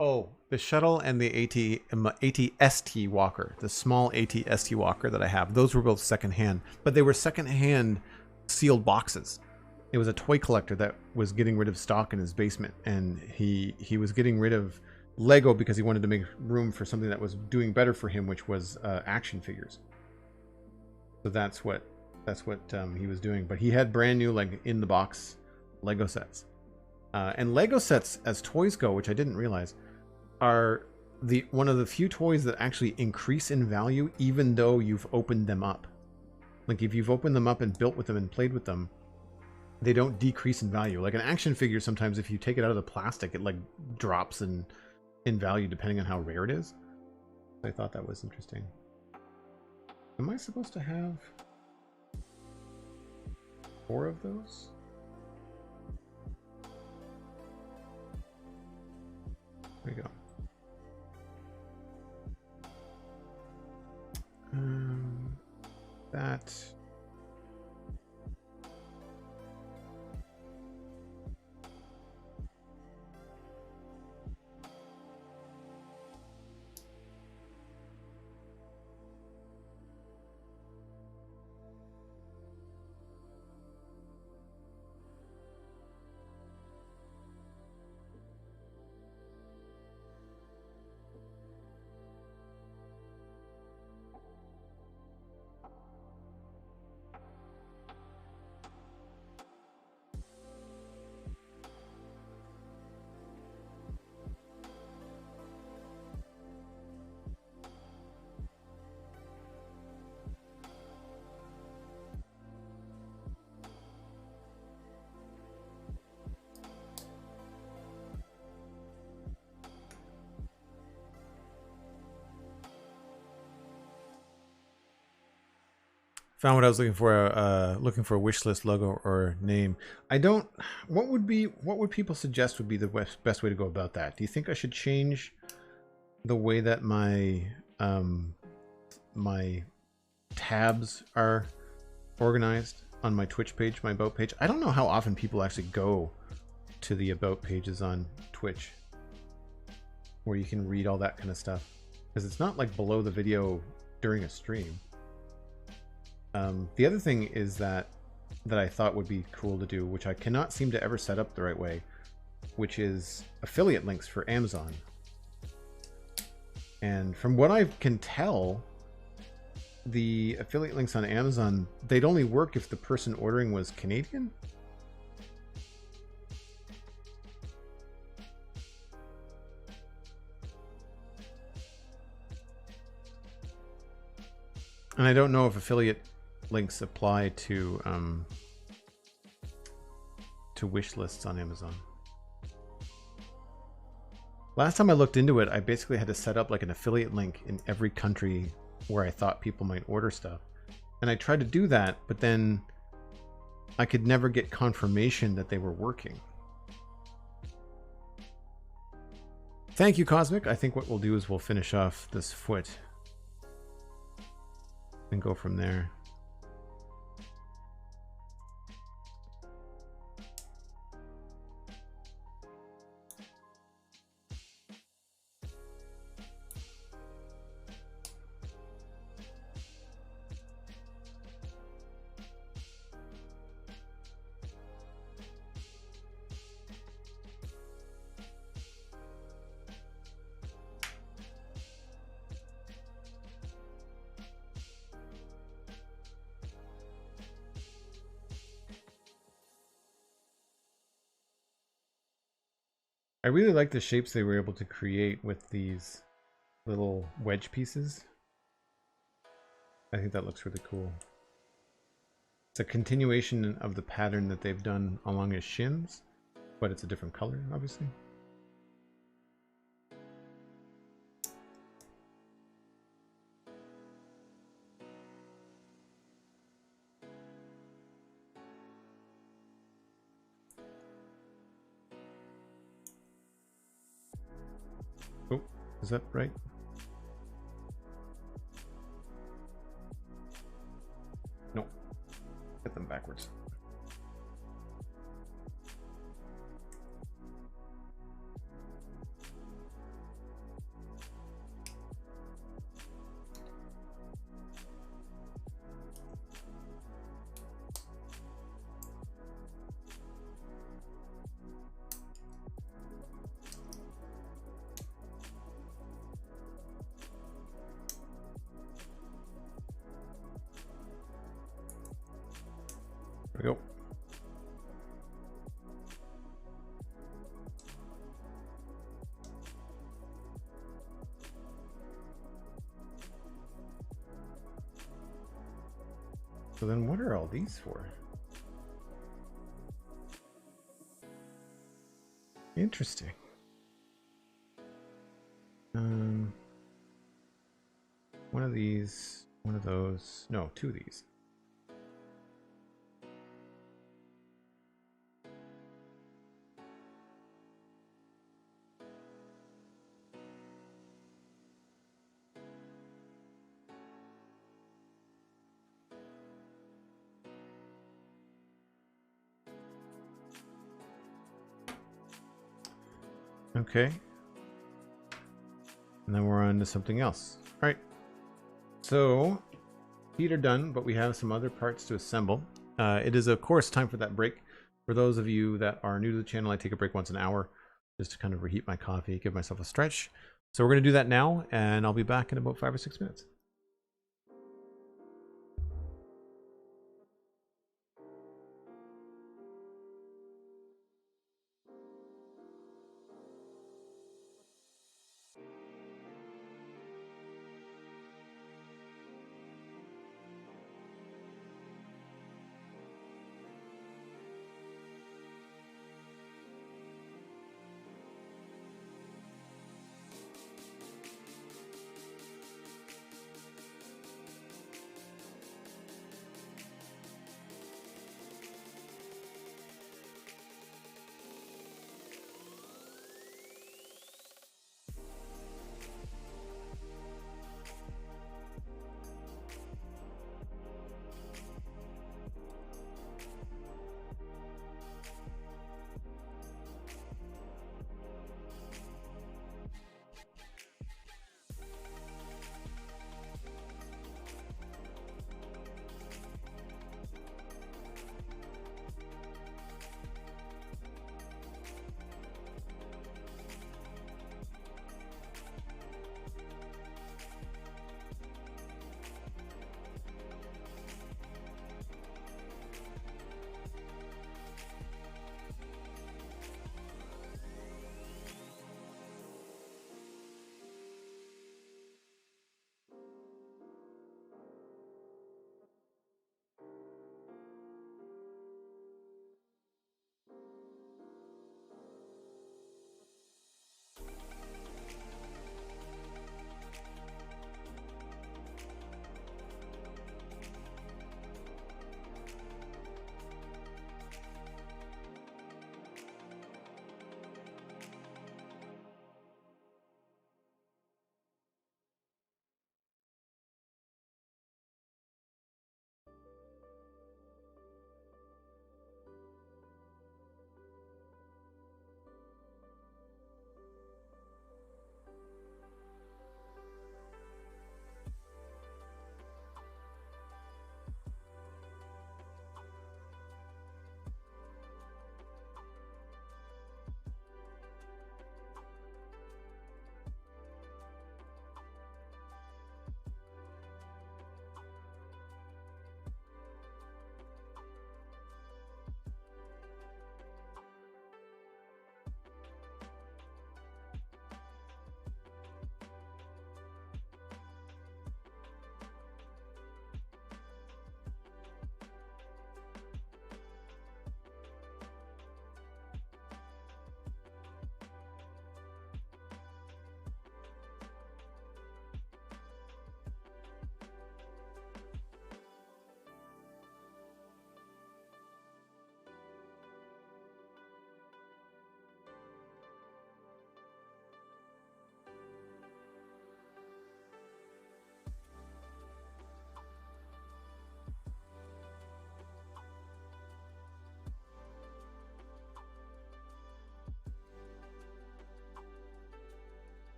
Oh, the shuttle and the AT-ST walker, the small AT-ST walker that I have. Those were both secondhand, but they were secondhand sealed boxes. It was a toy collector that was getting rid of stock in his basement, and he was getting rid of Lego because he wanted to make room for something that was doing better for him, which was action figures. So that's what he was doing. But he had brand new, like, in the box Lego sets, and Lego sets as toys go, which I didn't realize, are one of the few toys that actually increase in value even though you've opened them up. Like, if you've opened them up and built with them and played with them, they don't decrease in value. Like an action figure, sometimes if you take it out of the plastic, it like drops in value depending on how rare it is. I thought that was interesting. Am I supposed to have 4 of those? There we go. That. Found what I was looking for. Looking for a wish list logo or name. I don't. What would people suggest would be the best way to go about that? Do you think I should change the way that my my tabs are organized on my Twitch page, my about page? I don't know how often people actually go to the about pages on Twitch, where you can read all that kind of stuff, because it's not like below the video during a stream. The other thing is that I thought would be cool to do, which I cannot seem to ever set up the right way, which is affiliate links for Amazon. And from what I can tell, the affiliate links on Amazon, they'd only work if the person ordering was Canadian. And I don't know if affiliate links apply to wish lists on Amazon. Last time I looked into it, I basically had to set up like an affiliate link in every country where I thought people might order stuff. And I tried to do that, but then I could never get confirmation that they were working. Thank you, Cosmic. I think what we'll do is we'll finish off this foot and go from there. I really like the shapes they were able to create with these little wedge pieces. I think that looks really cool. It's a continuation of the pattern that they've done along his shins, but it's a different color, obviously. Oh, is that right? No. Get them backwards. There we go. So then what are all these for? Interesting. One of these, one of those, no, two of these. Okay. And then we're on to something else. All right. So, feet are done, but we have some other parts to assemble. It is, of course, time for that break. For those of you that are new to the channel, I take a break once an hour just to kind of reheat my coffee, give myself a stretch. So we're going to do that now, and I'll be back in about 5 or 6 minutes.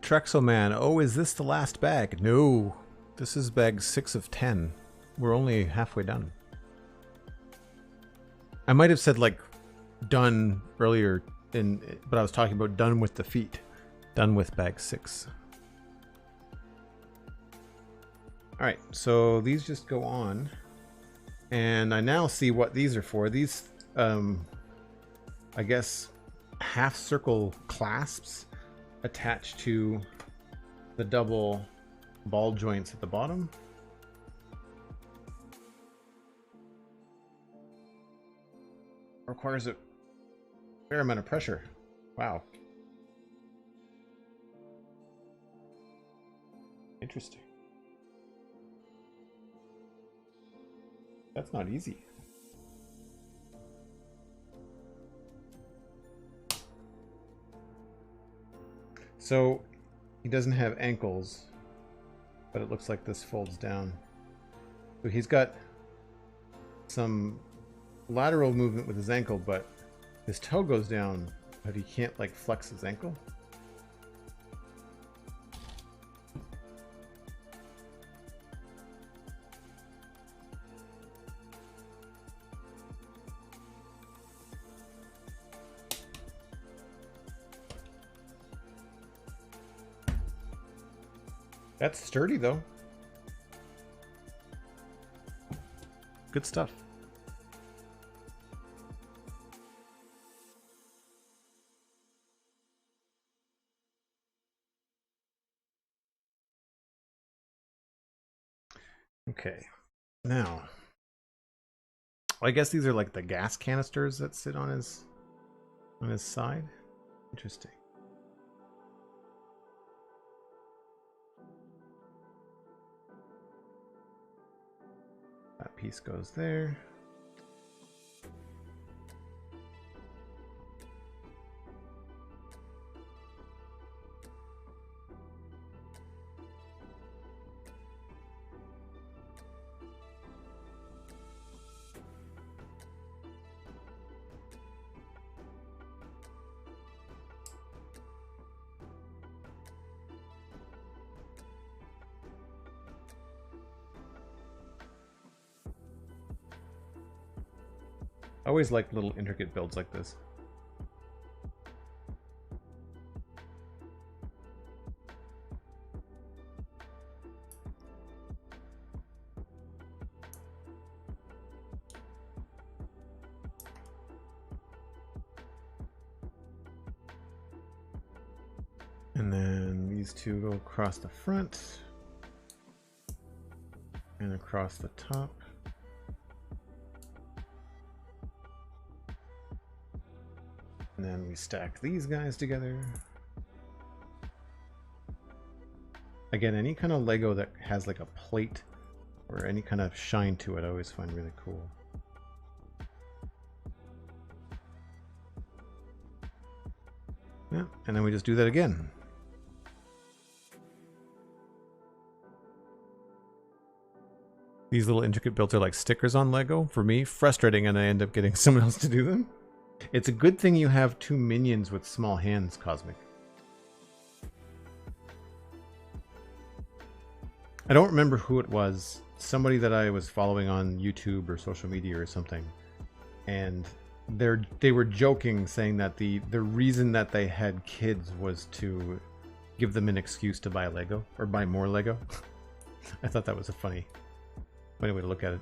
Trexoman. Oh, is this the last bag? No. This is bag 6 of 10. We're only halfway done. I might have said like done earlier, but I was talking about done with the feet. Done with bag 6. Alright, so these just go on. And I now see what these are for. These, I guess, half circle clasps attached to the double ball joints at the bottom. Requires a fair amount of pressure. Wow. Interesting. That's not easy. So he doesn't have ankles, but it looks like this folds down. So he's got some lateral movement with his ankle, but his toe goes down, but he can't like flex his ankle. That's sturdy though. Good stuff. Okay, now I guess these are like the gas canisters that sit on his side. Interesting. That piece goes there. I always like little intricate builds like this. And then these two go across the front and across the top. And then we stack these guys together. Again, any kind of Lego that has like a plate or any kind of shine to it, I always find really cool. Yeah, and then we just do that again. These little intricate builds are like stickers on Lego. For me, frustrating, and I end up getting someone else to do them. It's a good thing you have two minions with small hands, Cosmic. I don't remember who it was. Somebody that I was following on YouTube or social media or something. And they were joking, saying that the reason that they had kids was to give them an excuse to buy Lego or buy more Lego. I thought that was a funny way to look at it.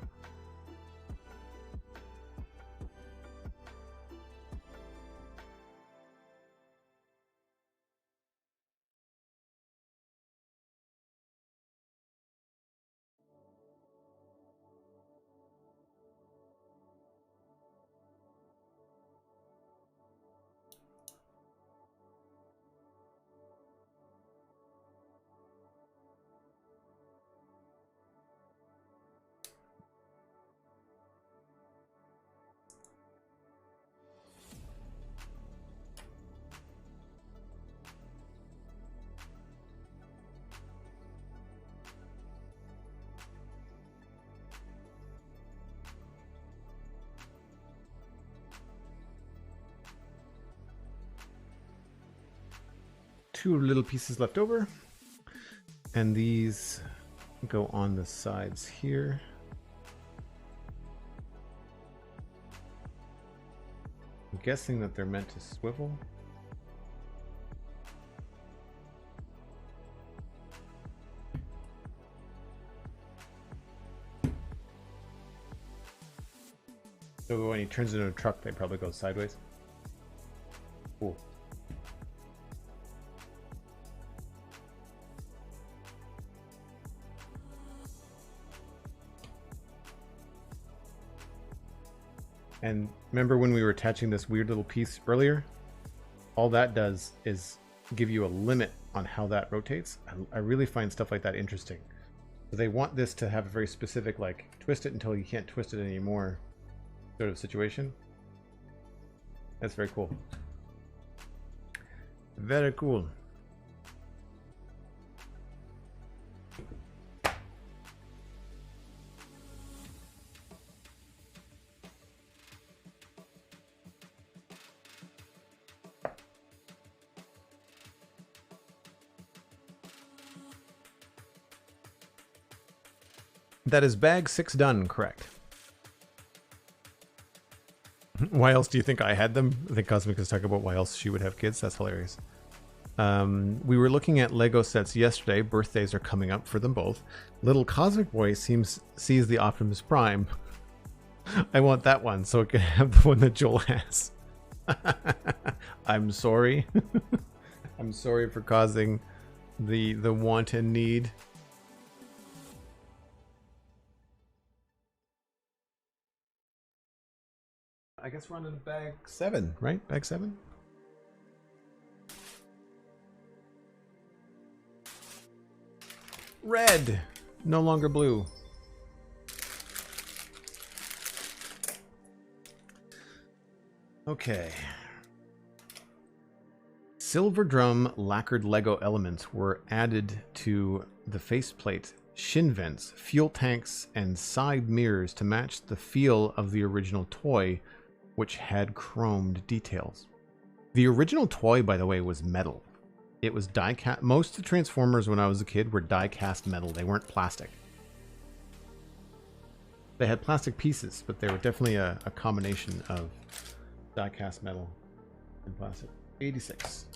2 little pieces left over. And these go on the sides here. I'm guessing that they're meant to swivel. So when he turns into a truck, they probably go sideways. Cool. And remember when we were attaching this weird little piece earlier? All that does is give you a limit on how that rotates. I really find stuff like that interesting. So they want this to have a very specific, like, twist it until you can't twist it anymore sort of situation. That's very cool. Very cool. That is bag 6 done, correct. Why else do you think I had them? I think Cosmic is talking about why else she would have kids. That's hilarious. We were looking at Lego sets yesterday. Birthdays are coming up for them both. Little Cosmic Boy sees the Optimus Prime. I want that one so it can have the one that Joel has. I'm sorry. I'm sorry for causing the want and need. I guess we're on to bag 7, right? Bag 7? Red! No longer blue. Okay. Silver drum lacquered Lego elements were added to the faceplate, shin vents, fuel tanks, and side mirrors to match the feel of the original toy, which had chromed details. The original toy, by the way, was metal. It was die-cast. Most of the Transformers when I was a kid were die-cast metal. They weren't plastic. They had plastic pieces, but they were definitely a combination of die-cast metal and plastic. 86.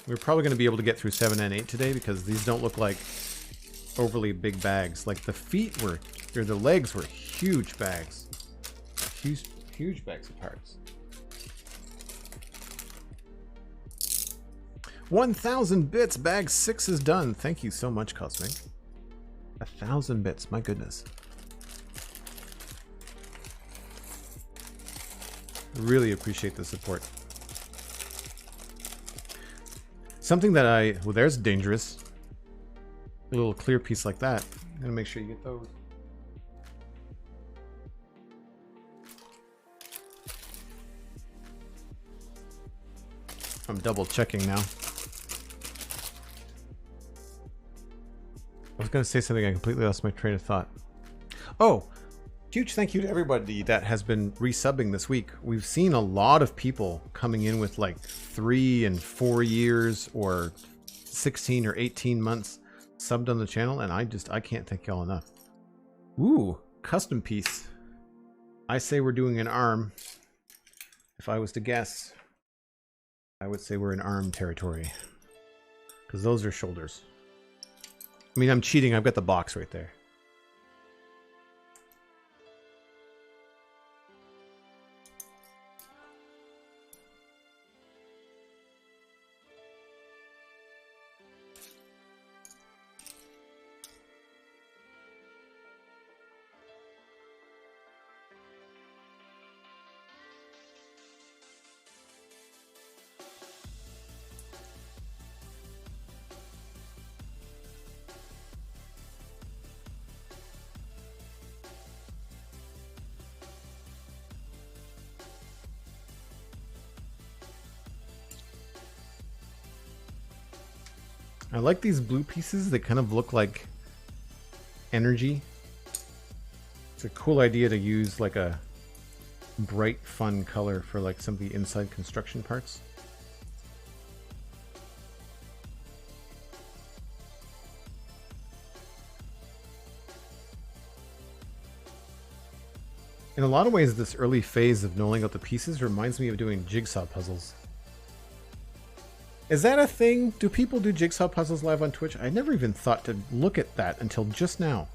We're probably going to be able to get through 7 and 8 today because these don't look like overly big bags. Like the feet were, or the legs were huge bags. Huge bags of parts. 1,000 bits. Bag 6 is done. Thank you so much, Cosmic. 1,000 bits. My goodness. Really appreciate the support. Something that well, there's dangerous. A little clear piece like that. I'm gonna make sure you get those. I'm double checking now. I was gonna say something, I completely lost my train of thought. Oh, huge thank you to everybody that has been resubbing this week. We've seen a lot of people coming in with like 3 and 4 years or 16 or 18 months subbed on the channel, and I can't thank y'all enough. Ooh, custom piece. I say we're doing an arm. If I was to guess, I would say we're in arm territory. Because those are shoulders. I mean, I'm cheating. I've got the box right there. I like these blue pieces. They kind of look like energy. It's a cool idea to use like a bright, fun color for like some of the inside construction parts. In a lot of ways, this early phase of knowing out the pieces reminds me of doing jigsaw puzzles. Is that a thing? Do people do jigsaw puzzles live on Twitch? I never even thought to look at that until just now.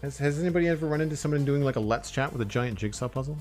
Has anybody ever run into someone doing like a Let's Chat with a giant jigsaw puzzle?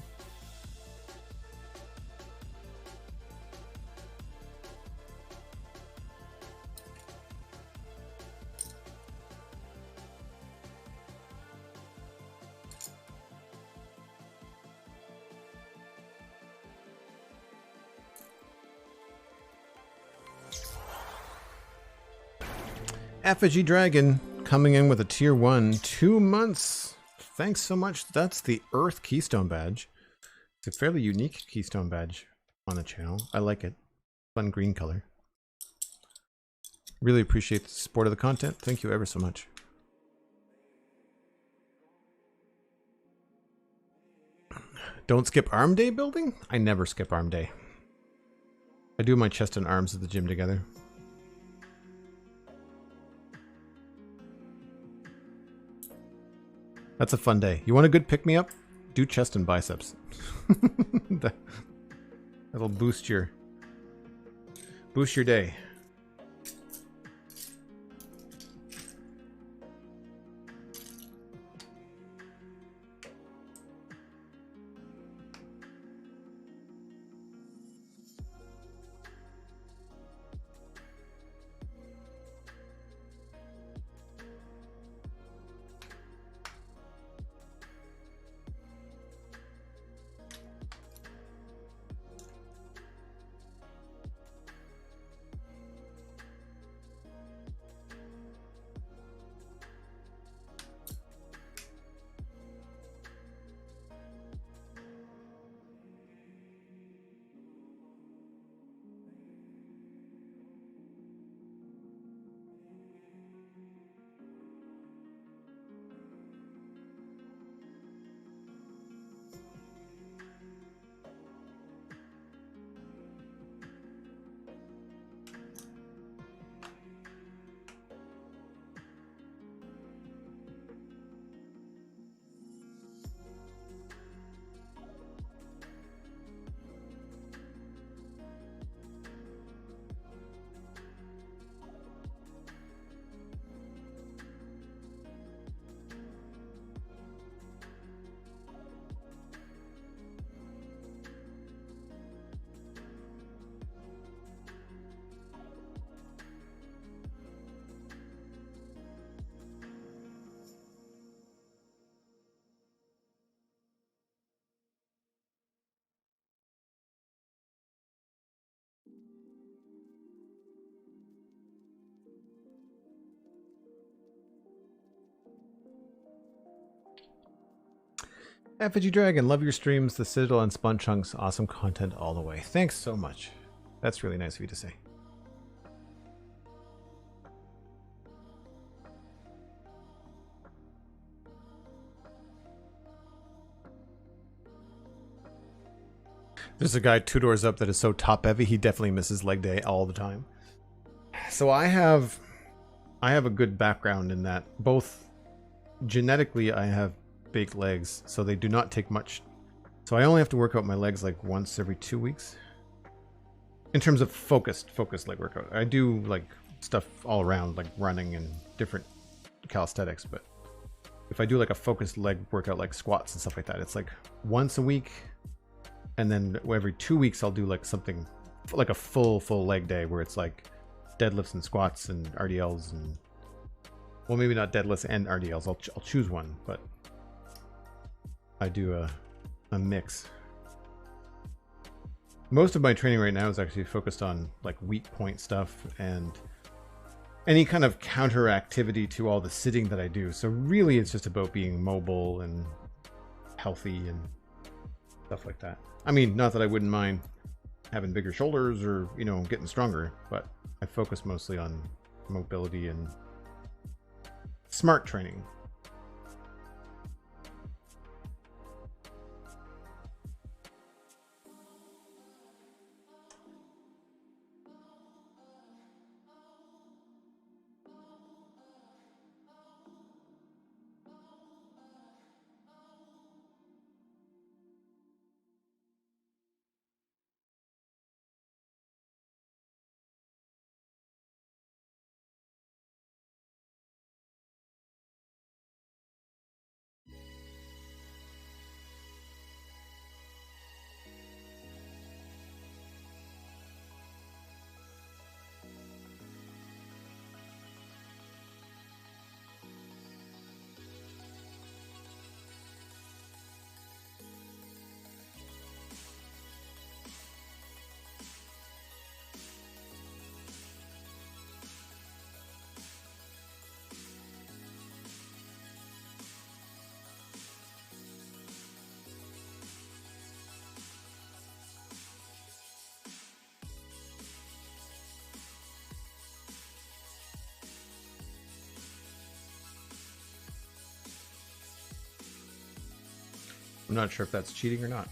Effigy Dragon coming in with a tier 1, 2 months. Thanks so much. That's the Earth Keystone badge. It's a fairly unique Keystone badge on the channel. I like it. Fun green color. Really appreciate the support of the content. Thank you ever so much. Don't skip arm day building? I never skip arm day. I do my chest and arms at the gym together. That's a fun day. You want a good pick-me-up? Do chest and biceps. That'll boost your day. Effigy Dragon, love your streams, the Citadel and Spun Chunks, awesome content all the way. Thanks so much. That's really nice of you to say. There's a guy 2 doors up that is so top heavy, he definitely misses leg day all the time. So I have a good background in that. Both genetically, I have big legs, so they do not take much. So I only have to work out my legs like once every 2 weeks. In terms of focused leg workout. I do like stuff all around, like running and different calisthenics, but if I do like a focused leg workout like squats and stuff like that, it's like once a week, and then every 2 weeks I'll do like something like a full leg day where it's like deadlifts and squats and RDLs and, well, maybe not deadlifts and RDLs. I'll choose one, but I do a mix. Most of my training right now is actually focused on like weak point stuff and any kind of counter activity to all the sitting that I do. So really it's just about being mobile and healthy and stuff like that. I mean, not that I wouldn't mind having bigger shoulders or, you know, getting stronger, but I focus mostly on mobility and smart training. I'm not sure if that's cheating or not.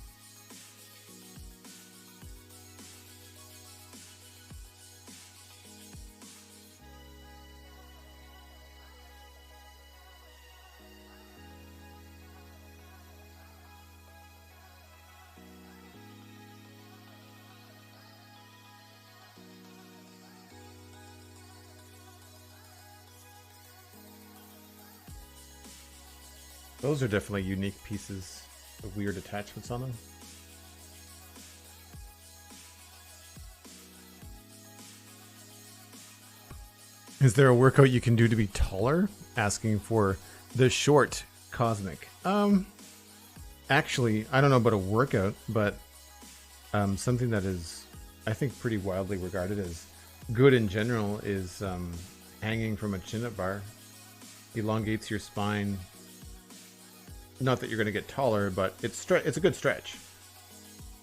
Those are definitely unique pieces of weird attachments on them. Is there a workout you can do to be taller? Asking for the short Cosmic. Actually, I don't know about a workout, but something that is, I think, pretty widely regarded as good in general is hanging from a chin-up bar. Elongates your spine. Not that you're going to get taller, but it's a good stretch.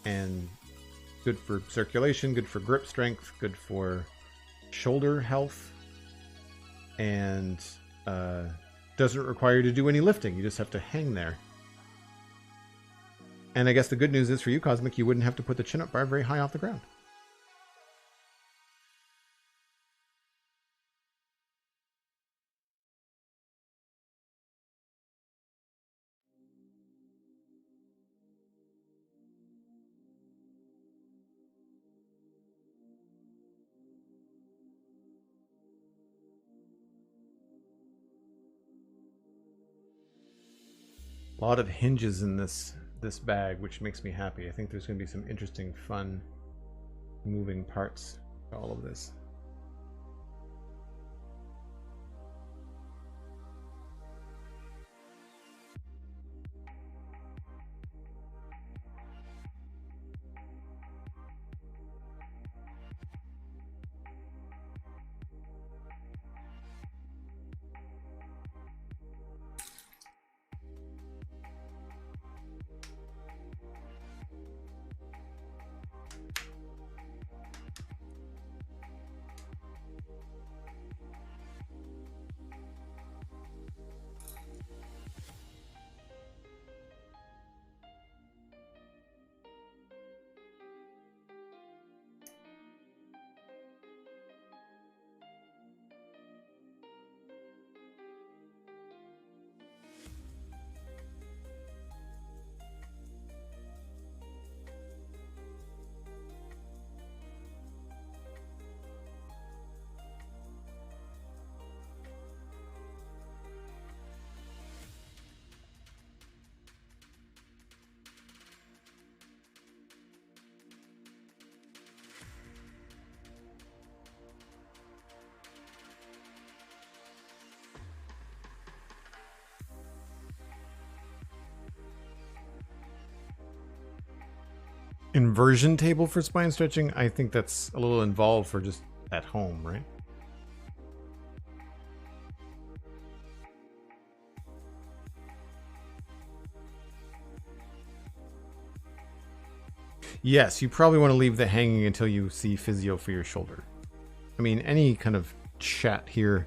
And good for circulation, good for grip strength, good for shoulder health. And doesn't require you to do any lifting. You just have to hang there. And I guess the good news is for you, Cosmic, you wouldn't have to put the chin-up bar very high off the ground. A lot of hinges in this bag, which makes me happy. I think there's going to be some interesting, fun, moving parts to all of this. Inversion table for spine stretching, I think that's a little involved for just at home, right? Yes, you probably want to leave the hanging until you see physio for your shoulder. I mean, any kind of chat here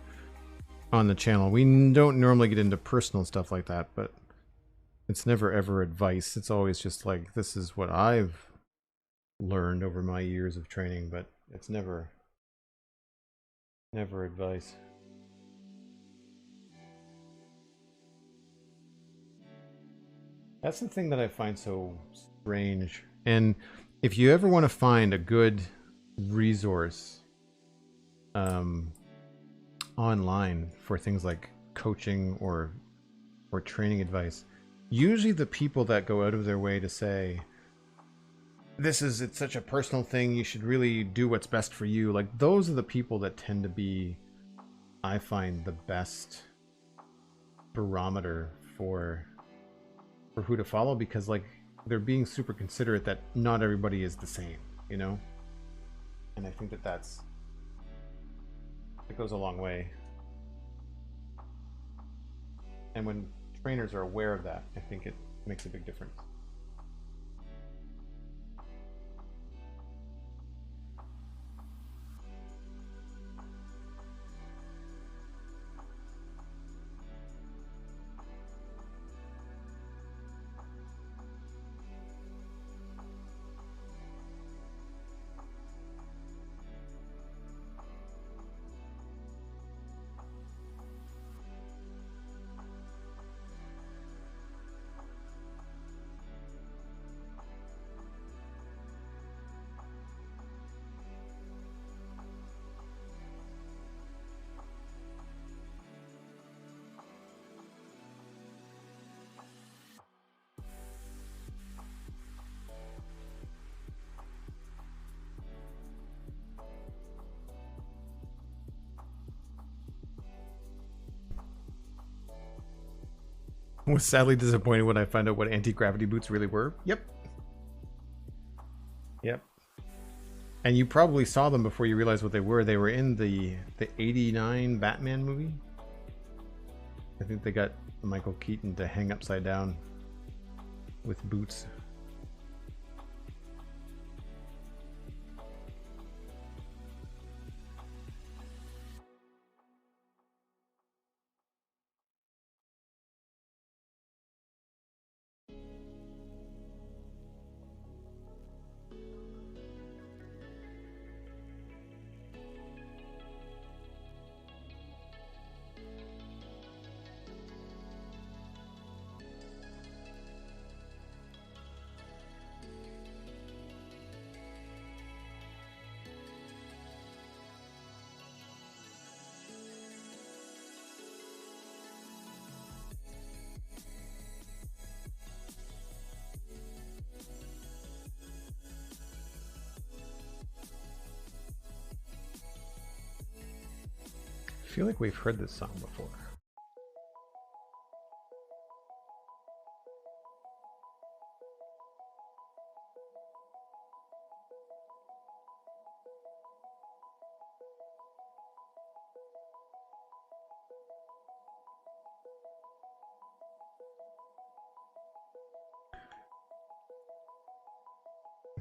on the channel, we don't normally get into personal stuff like that, but it's never ever advice. It's always just like, this is what I've learned over my years of training, but it's never advice. That's the thing that I find so strange. And if you ever want to find a good resource online for things like coaching or training advice, usually the people that go out of their way to say, it's such a personal thing, you should really do what's best for you, like those are the people that tend to be, I find, the best barometer for who to follow, because like they're being super considerate that not everybody is the same, you know? And I think that it goes a long way. And when trainers are aware of that, I think it makes a big difference. Was sadly disappointed when I found out what anti-gravity boots really were. Yep. Yep. And you probably saw them before you realized what they were. They were in the 89 Batman movie. I think they got Michael Keaton to hang upside down with boots. I feel like we've heard this song before.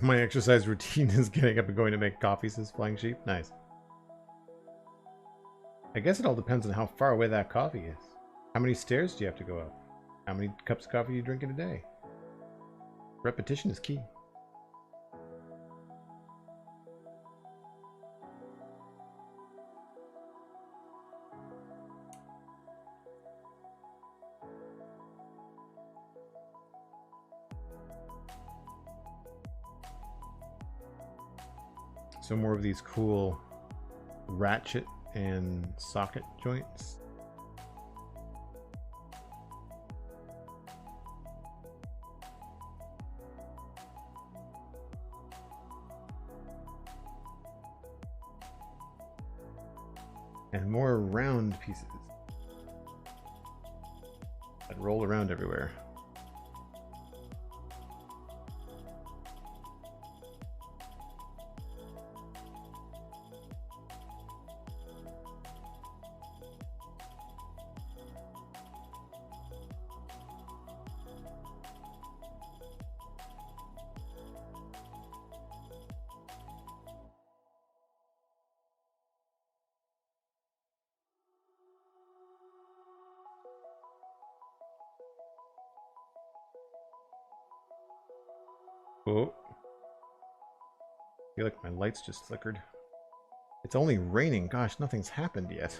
My exercise routine is getting up and going to make coffee, says Flying Sheep. Nice. I guess it all depends on how far away that coffee is. How many stairs do you have to go up? How many cups of coffee do you drink in a day? Repetition is key. So more of these cool ratchet and socket joints. And more round pieces that roll around everywhere. Oh. I feel like my lights just flickered. It's only raining. Gosh, nothing's happened yet.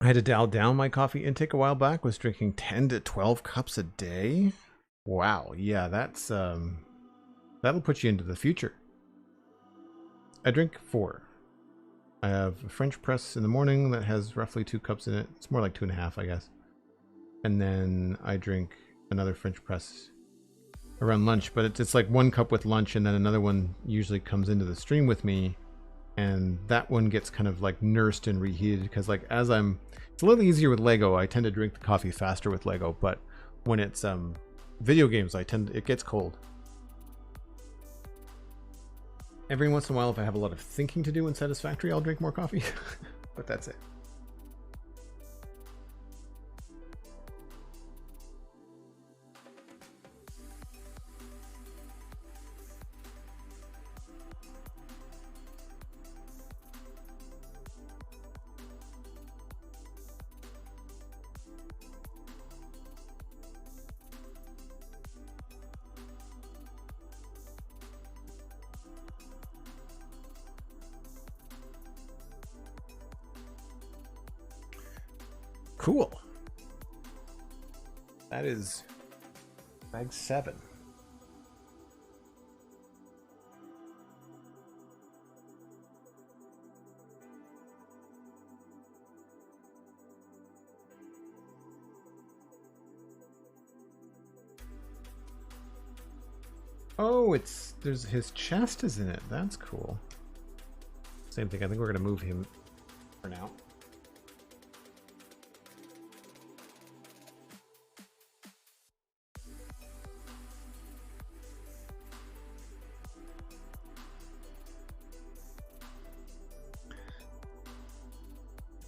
I had to dial down my coffee intake a while back. Was drinking 10 to 12 cups a day. Wow, yeah, that's that'll put you into the future. I drink 4. I have a French press in the morning that has roughly 2 cups in it. It's more like 2.5, I guess. And then I drink another French press around lunch, but it's like 1 cup with lunch, and then another one usually comes into the stream with me, and that one gets kind of like nursed and reheated because like it's a little easier with Lego. I tend to drink the coffee faster with Lego, but when it's video games, it gets cold. Every once in a while, if I have a lot of thinking to do in Satisfactory, I'll drink more coffee, but that's it. Cool. That is bag 7. Oh, there's his chest is in it. That's cool. Same thing. I think we're gonna move him for now.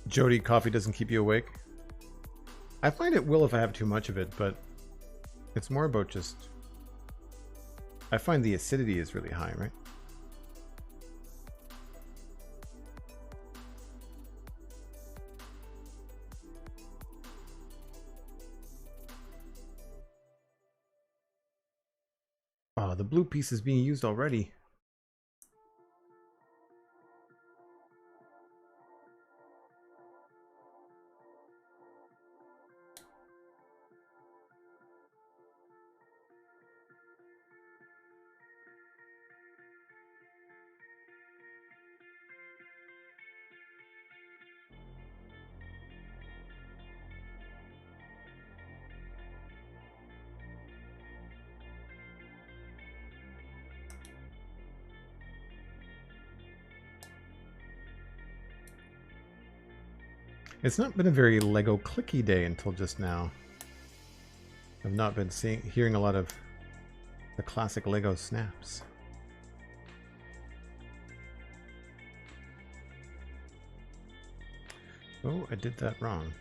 Jody, coffee doesn't keep you awake. I find it will if I have too much of it, but it's more about just... I find the acidity is really high, right? Oh, the blue piece is being used already. It's not been a very Lego clicky day until just now. I've not been hearing a lot of the classic Lego snaps. Oh, I did that wrong.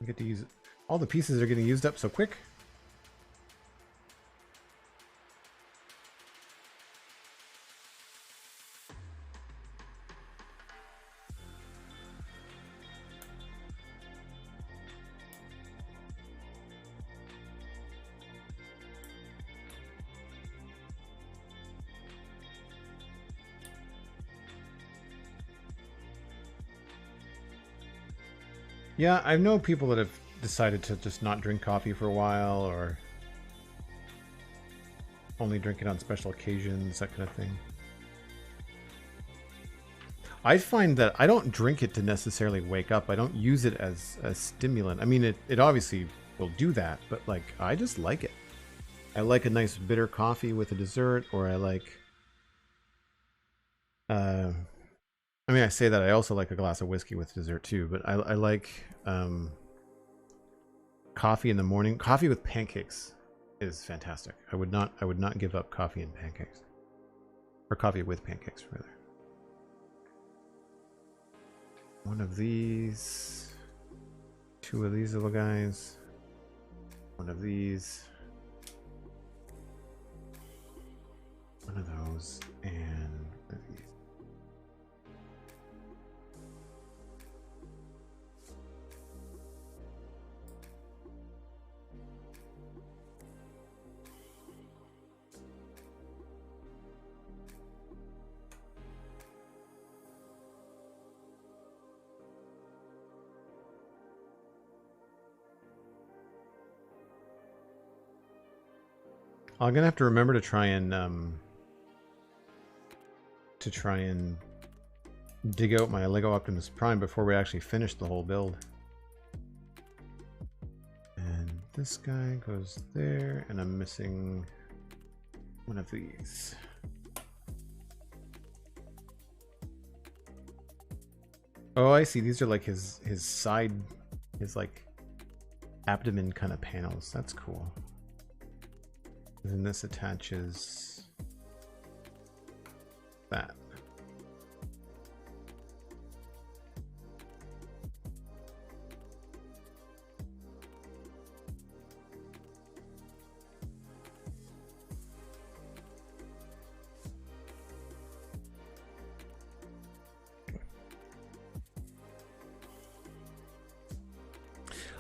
I get to use all the pieces are getting used up so quick. Yeah, I know people that have decided to just not drink coffee for a while, or only drink it on special occasions, that kind of thing. I find that I don't drink it to necessarily wake up. I don't use it as a stimulant. I mean, it obviously will do that, but like, I just like it. I like a nice bitter coffee with a dessert, or I like... I mean, I say that I also like a glass of whiskey with dessert too, but I like coffee in the morning. Coffee with pancakes is fantastic. I would not give up coffee and pancakes, or coffee with pancakes rather. One of these, two of these little guys, one of these, one of those, and one of these. I'm gonna have to remember to try and dig out my Lego Optimus Prime before we actually finish the whole build. And this guy goes there, and I'm missing one of these. Oh, I see. These are like his side, his like abdomen kind of panels. That's cool. And then this attaches that.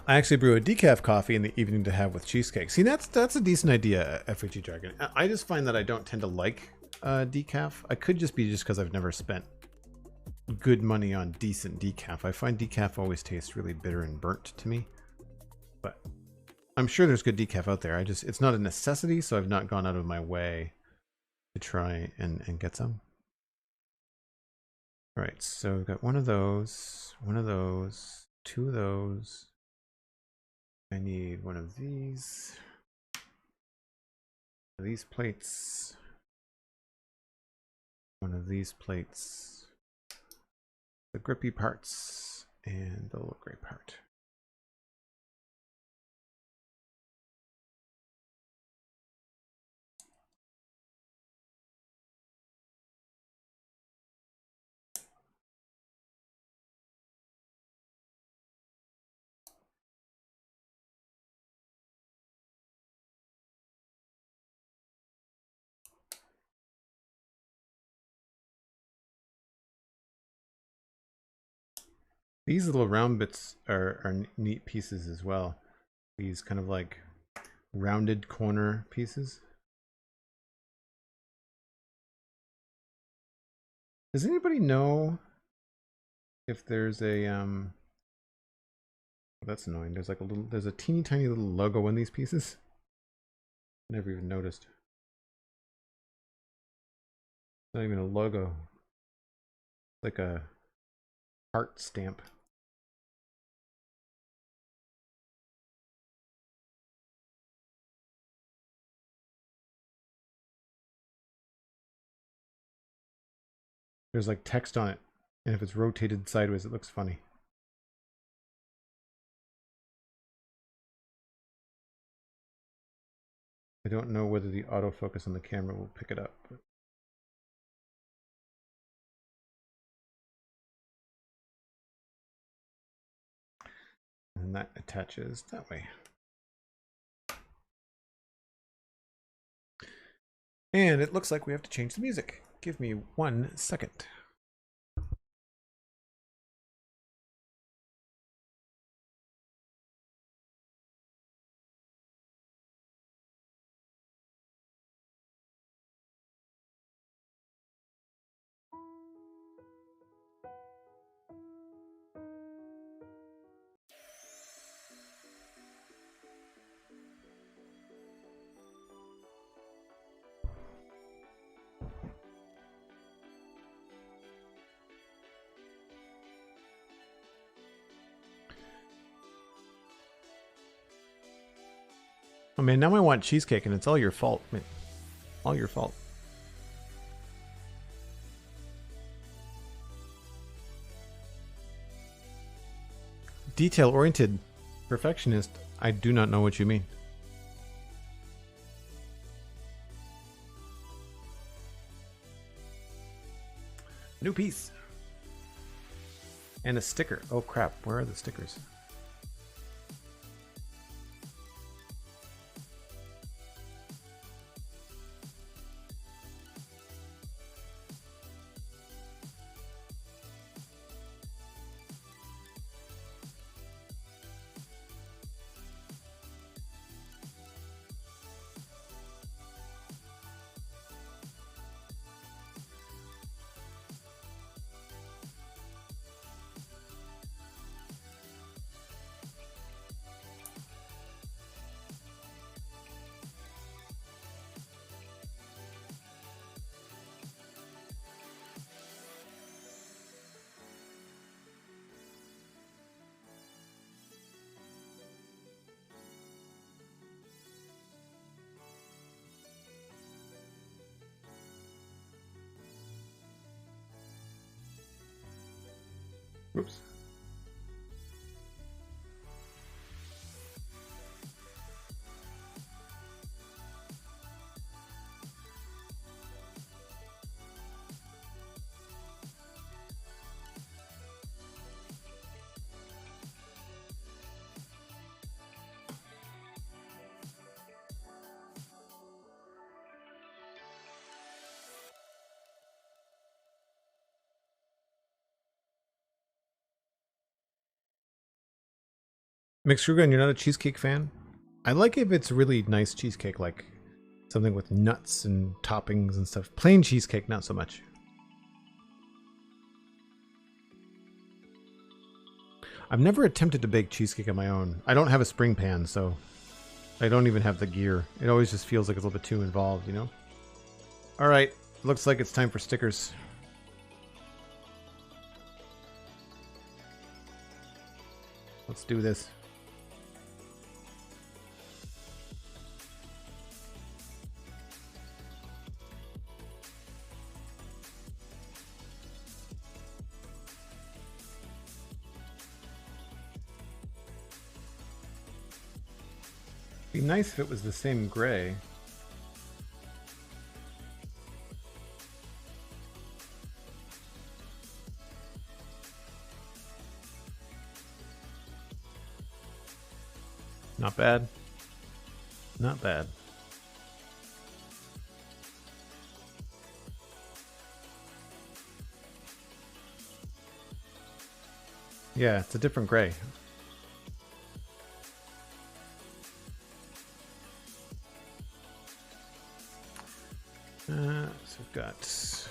I actually brew a decaf coffee in the evening to have with cheesecake. See, that's a decent idea, FHG Jargon. I just find that I don't tend to like decaf. I could just be because I've never spent good money on decent decaf. I find decaf always tastes really bitter and burnt to me. But I'm sure there's good decaf out there. It's not a necessity, so I've not gone out of my way to try and get some. All right, so we've got one of those, two of those. I need one of these plates, one of these plates, the grippy parts, and the little gray part. These little round bits are neat pieces as well. These kind of like rounded corner pieces. Does anybody know if there's a oh, that's annoying. There's like there's a teeny tiny little logo in these pieces. Never even noticed. Not even a logo. Like a heart stamp. There's like text on it, and if it's rotated sideways, it looks funny. I don't know whether the autofocus on the camera will pick it up. But... and that attaches that way. And it looks like we have to change the music. Give me 1 second. Oh man, now I want cheesecake and it's all your fault. Man, all your fault. Detail-oriented perfectionist. I do not know what you mean. New piece. And a sticker. Oh crap, where are the stickers? Whoops. McScrewgunn, you're not a cheesecake fan? I like if it's really nice cheesecake, like something with nuts and toppings and stuff. Plain cheesecake, not so much. I've never attempted to bake cheesecake on my own. I don't have a spring pan, so I don't even have the gear. It always just feels like it's a little bit too involved, you know? All right, looks like it's time for stickers. Let's do this. Be nice if it was the same gray. Not bad. Not bad. Yeah, it's a different gray. So we've got this.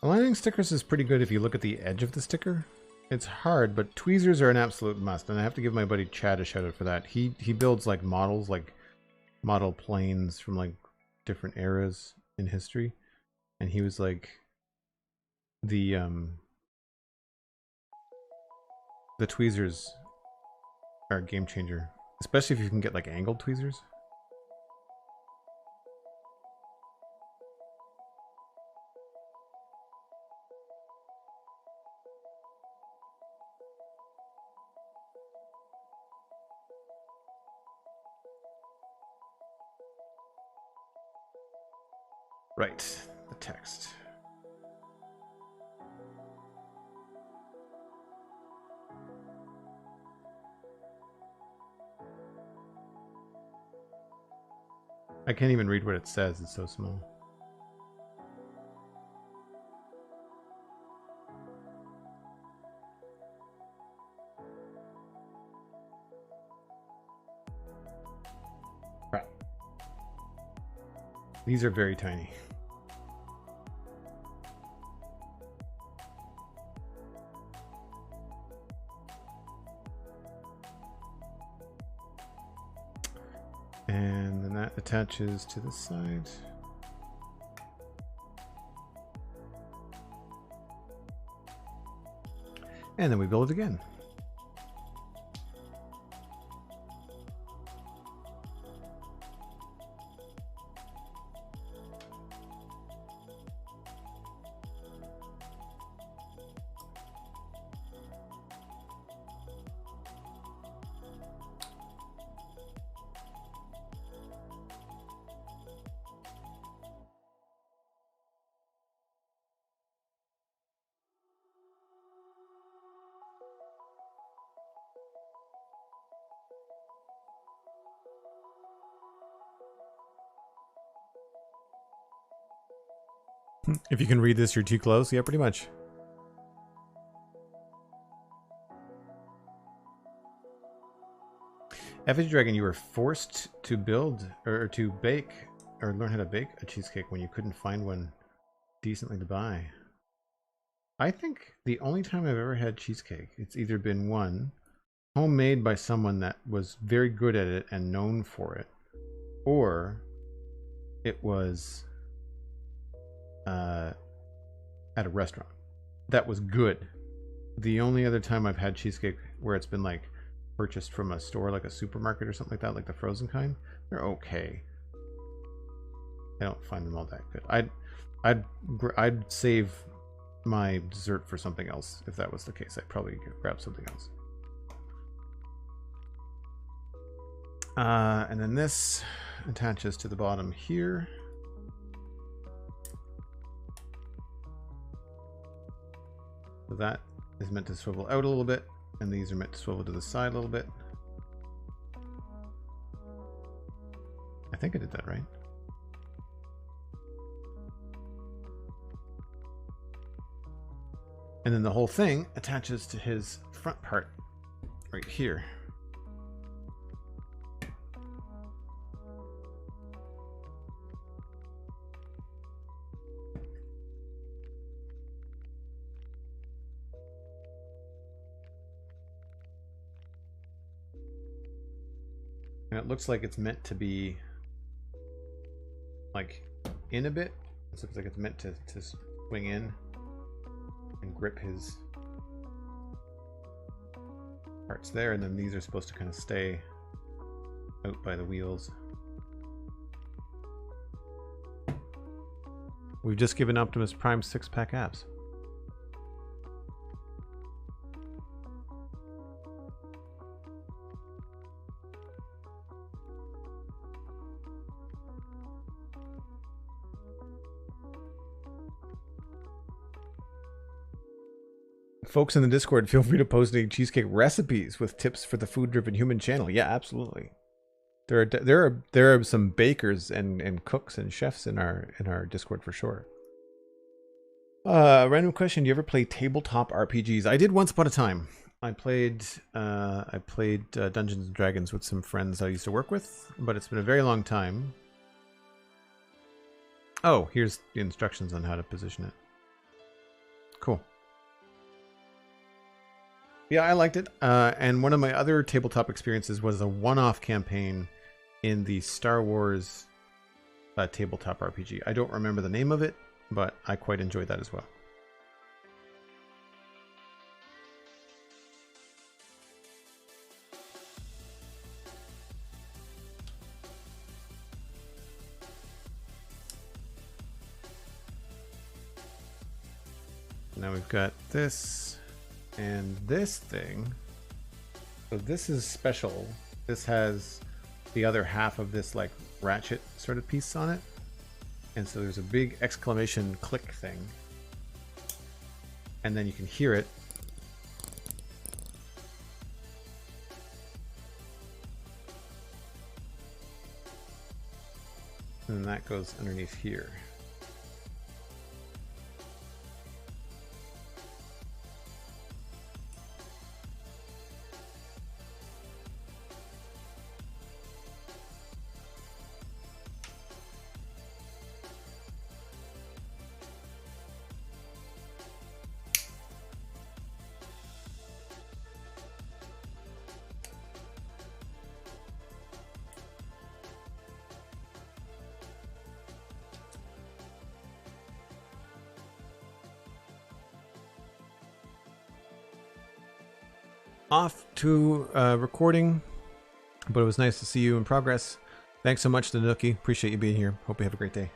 Aligning stickers is pretty good if you look at the edge of the sticker. It's hard, but tweezers are an absolute must, and I have to give my buddy Chad a shout out for that. He builds like models, like model planes from like different eras in history, and he was like the tweezers are a game changer, especially if you can get like angled tweezers. Right, the text. I can't even read what it says, it's so small. Right. These are very tiny. And then that attaches to the side. And then we build it again. If you can read this, you're too close. Yeah, pretty much. Effigy Dragon, you were forced to build or to bake or learn how to bake a cheesecake when you couldn't find one decently to buy. I think the only time I've ever had cheesecake, it's either been one homemade by someone that was very good at it and known for it, or it was at a restaurant that was good. The only other time I've had cheesecake where it's been like purchased from a store, like a supermarket or something like that, like the frozen kind, they're okay. I don't find them all that good. I'd save my dessert for something else if that was the case. I'd probably grab something else. And then this attaches to the bottom here. So that is meant to swivel out a little bit, and these are meant to swivel to the side a little bit. I think I did that right. And then the whole thing attaches to his front part right here. And it looks like it's meant to be like in a bit. It looks like it's meant to swing in and grip his parts there, and then these are supposed to kind of stay out by the wheels. We've just given Optimus Prime 6-pack abs. Folks in the Discord, feel free to post any cheesecake recipes with tips for the food-driven human channel. Yeah, absolutely. There are some bakers and cooks and chefs in our Discord for sure. Random question: do you ever play tabletop RPGs? I did once upon a time. I played Dungeons and Dragons with some friends I used to work with, but it's been a very long time. Oh, here's the instructions on how to position it. Cool. Yeah, I liked it. And one of my other tabletop experiences was a one-off campaign in the Star Wars tabletop RPG. I don't remember the name of it, but I quite enjoyed that as well. Now we've got this and this thing. So this is special. This has the other half of this like ratchet sort of piece on it. And so there's a big exclamation click thing. And then you can hear it. And then that goes underneath here. Off to recording, but it was nice to see you in progress. Thanks so much to Nookie. Appreciate you being here. Hope you have a great day.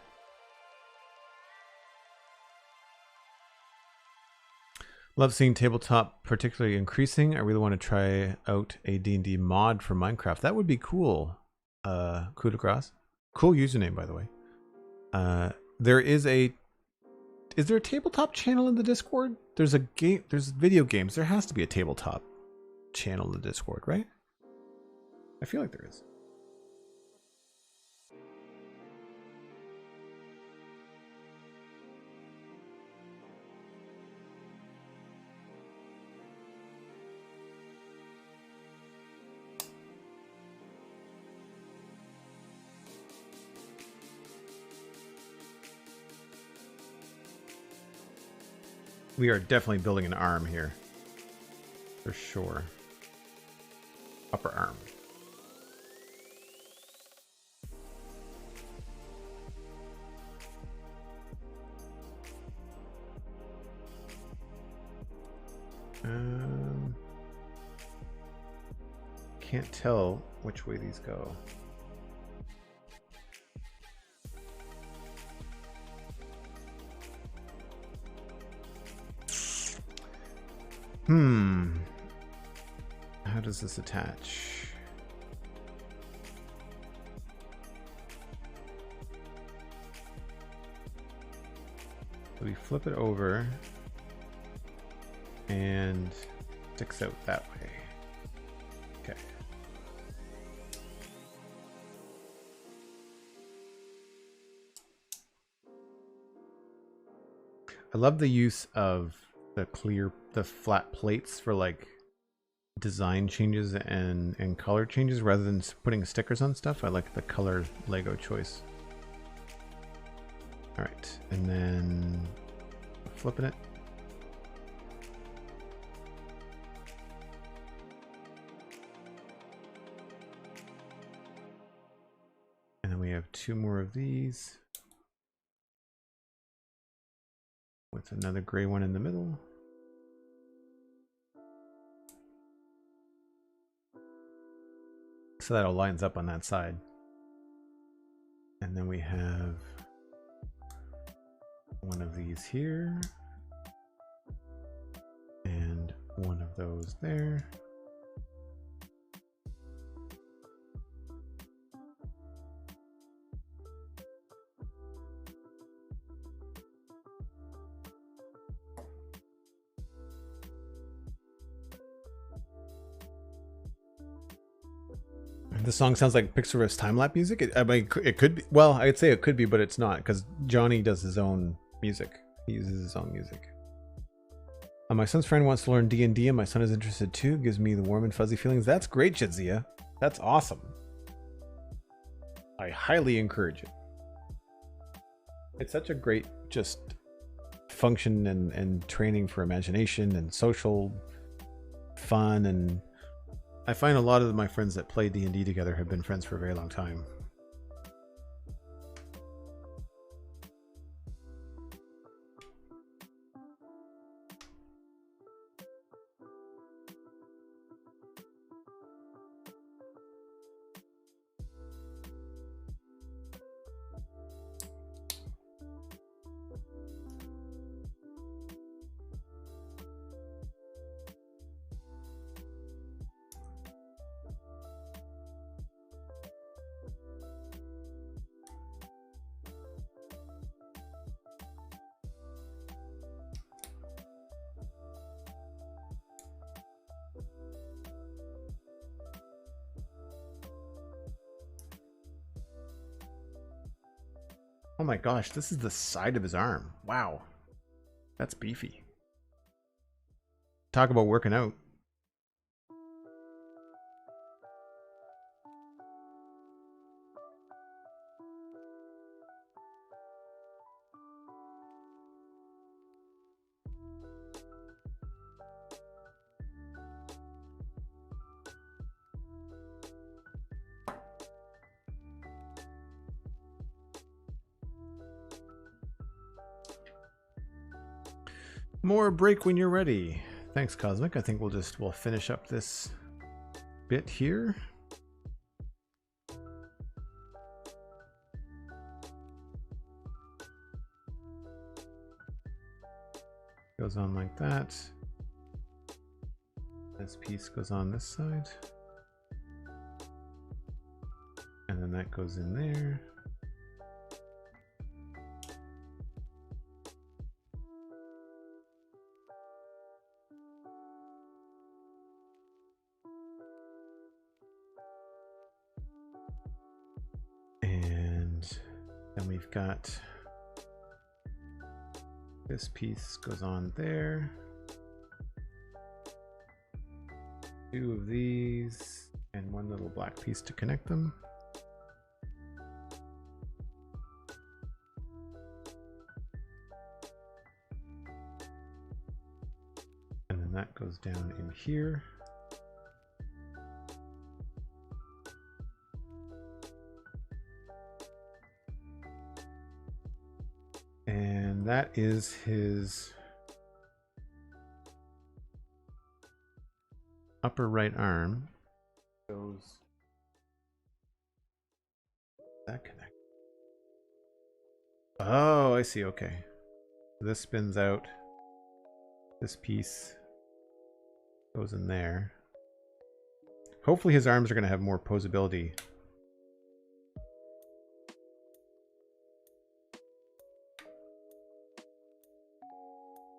Love seeing tabletop particularly increasing. I really want to try out a D&D mod for Minecraft. That would be cool. Coup de grace. Cool username, by the way. Is there a tabletop channel in the Discord? There's a game. There's video games. There has to be a tabletop channel in the Discord, right? I feel like there is. We are definitely building an arm here. For sure. Upper arm. Can't tell which way these go. How does this attach? So we flip it over and sticks out that way. Okay. I love the use of the flat plates for like design changes and color changes rather than putting stickers on stuff. I like the color Lego choice. All right, and then flipping it. And then we have 2 more of these with another gray one in the middle. So that all lines up on that side. And then we have one of these here and one of those there. The song sounds like Pixar's time-lapse music. I mean, it could be. Well, I'd say it could be, but it's not, because Johnny does his own music. He uses his own music. My son's friend wants to learn D&D, and my son is interested too. Gives me the warm and fuzzy feelings. That's great, Jadzia. That's awesome. I highly encourage it. It's such a great just function and training for imagination and social fun, and I find a lot of my friends that play D&D together have been friends for a very long time. Oh my gosh, this is the side of his arm. Wow. That's beefy. Talk about working out. More break when you're ready. Thanks, Cosmic. I think we'll finish up this bit here. Goes on like that. This piece goes on this side. And then that goes in there. Then we've got this piece goes on there. 2 of these and 1 little black piece to connect them. And then that goes down in here. And that is his upper right arm. Goes that connect? Oh, I see. Okay. This spins out. This piece goes in there. Hopefully his arms are going to have more posability.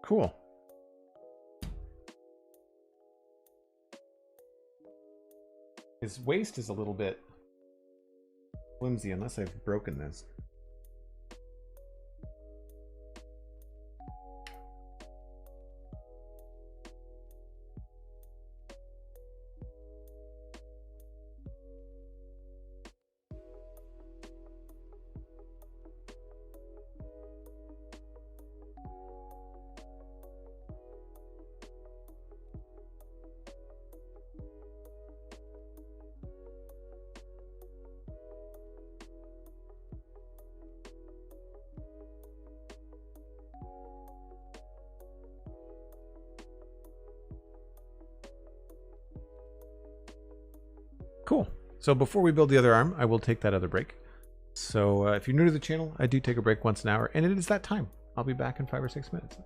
Cool. His waist is a little bit flimsy unless I've broken this. Cool. So before we build the other arm, I will take that other break. So if you're new to the channel, I do take a break once an hour, and it is that time. I'll be back in 5 or 6 minutes.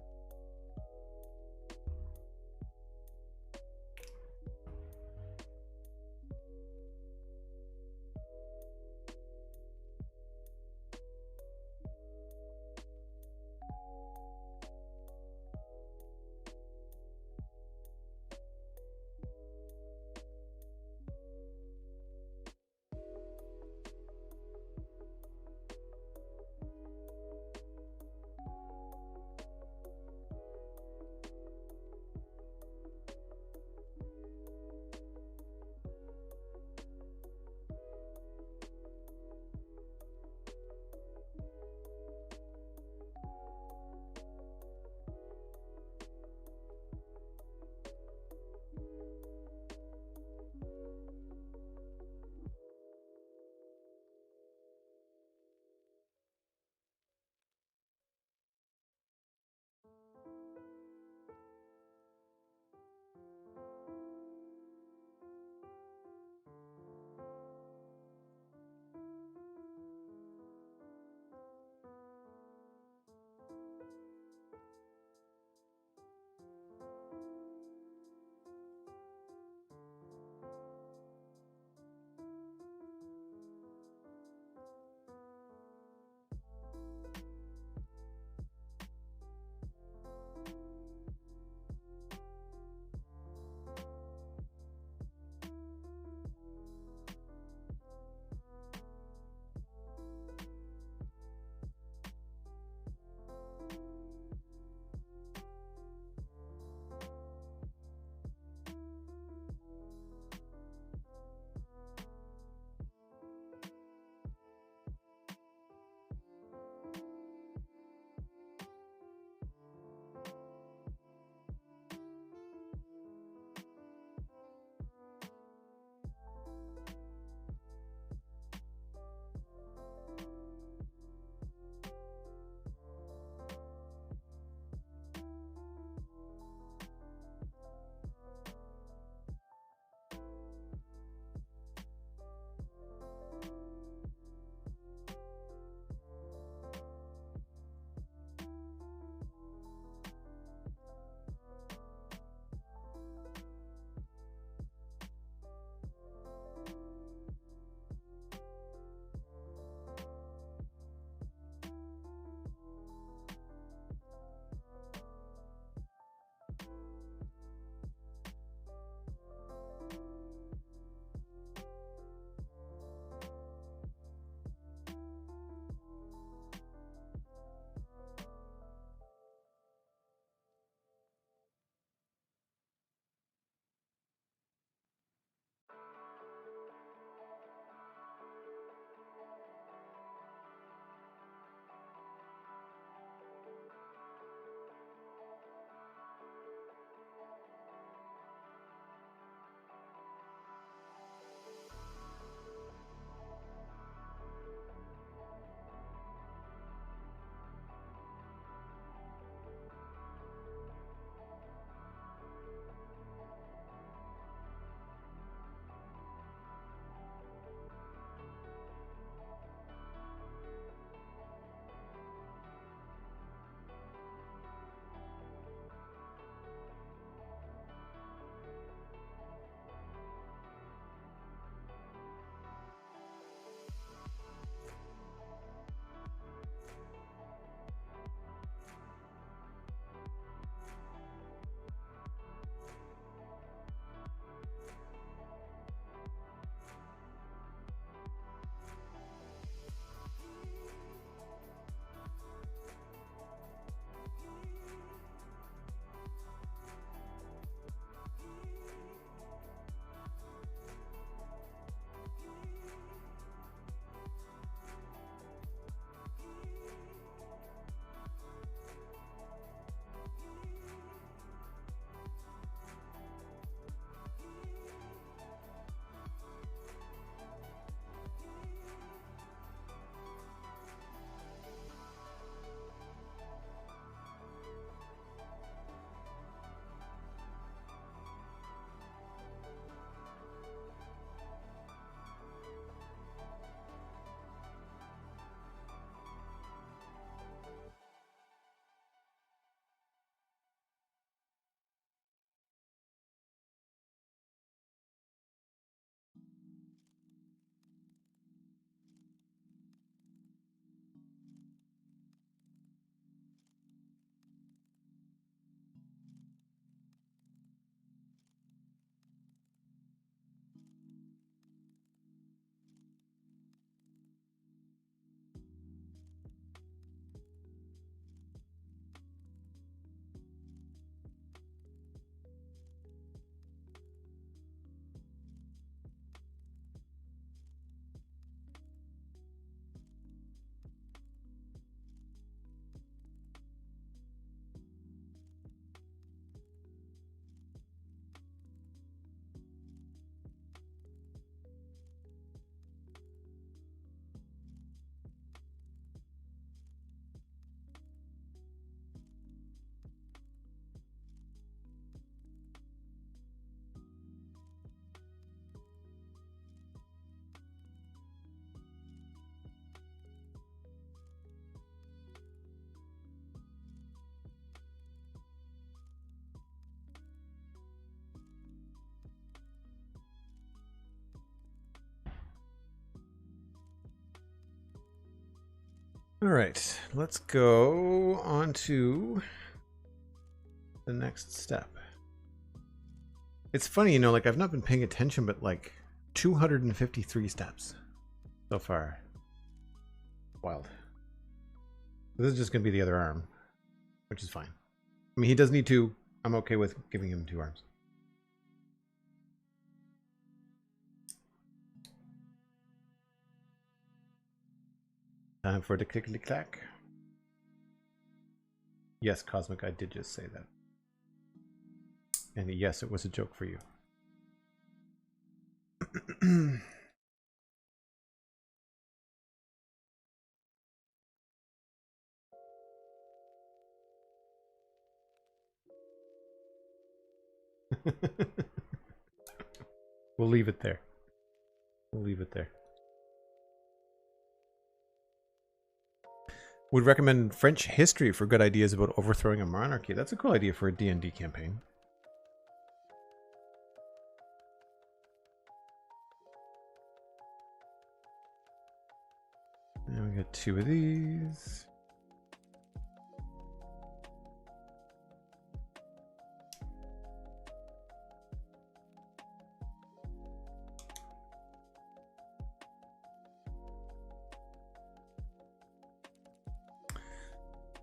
All right, let's go on to the next step. It's funny, you know, like I've not been paying attention, but like 253 steps so far. Wild. This is just going to be the other arm, which is fine. I mean, he does need two. I'm okay with giving him 2 arms. Time for the clickety-clack. Yes, Cosmic, I did just say that. And yes, it was a joke for you. We'll leave it there. We'll leave it there. Would recommend French history for good ideas about overthrowing a monarchy. That's a cool idea for a D&D campaign. And we got 2 of these.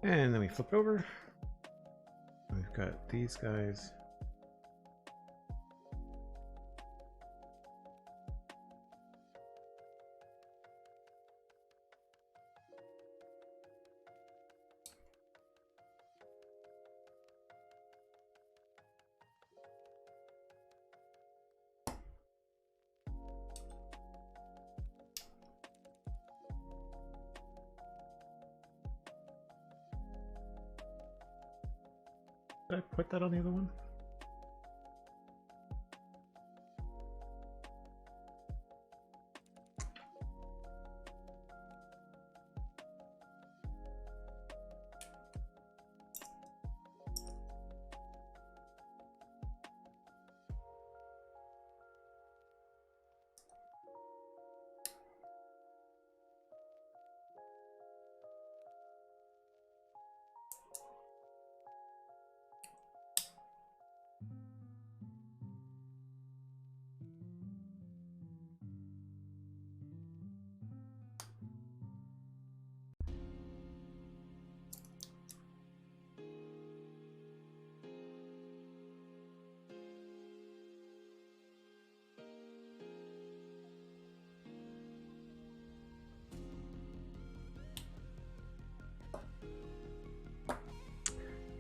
And then we flip it over. We've got these guys. Did I put that on the other one?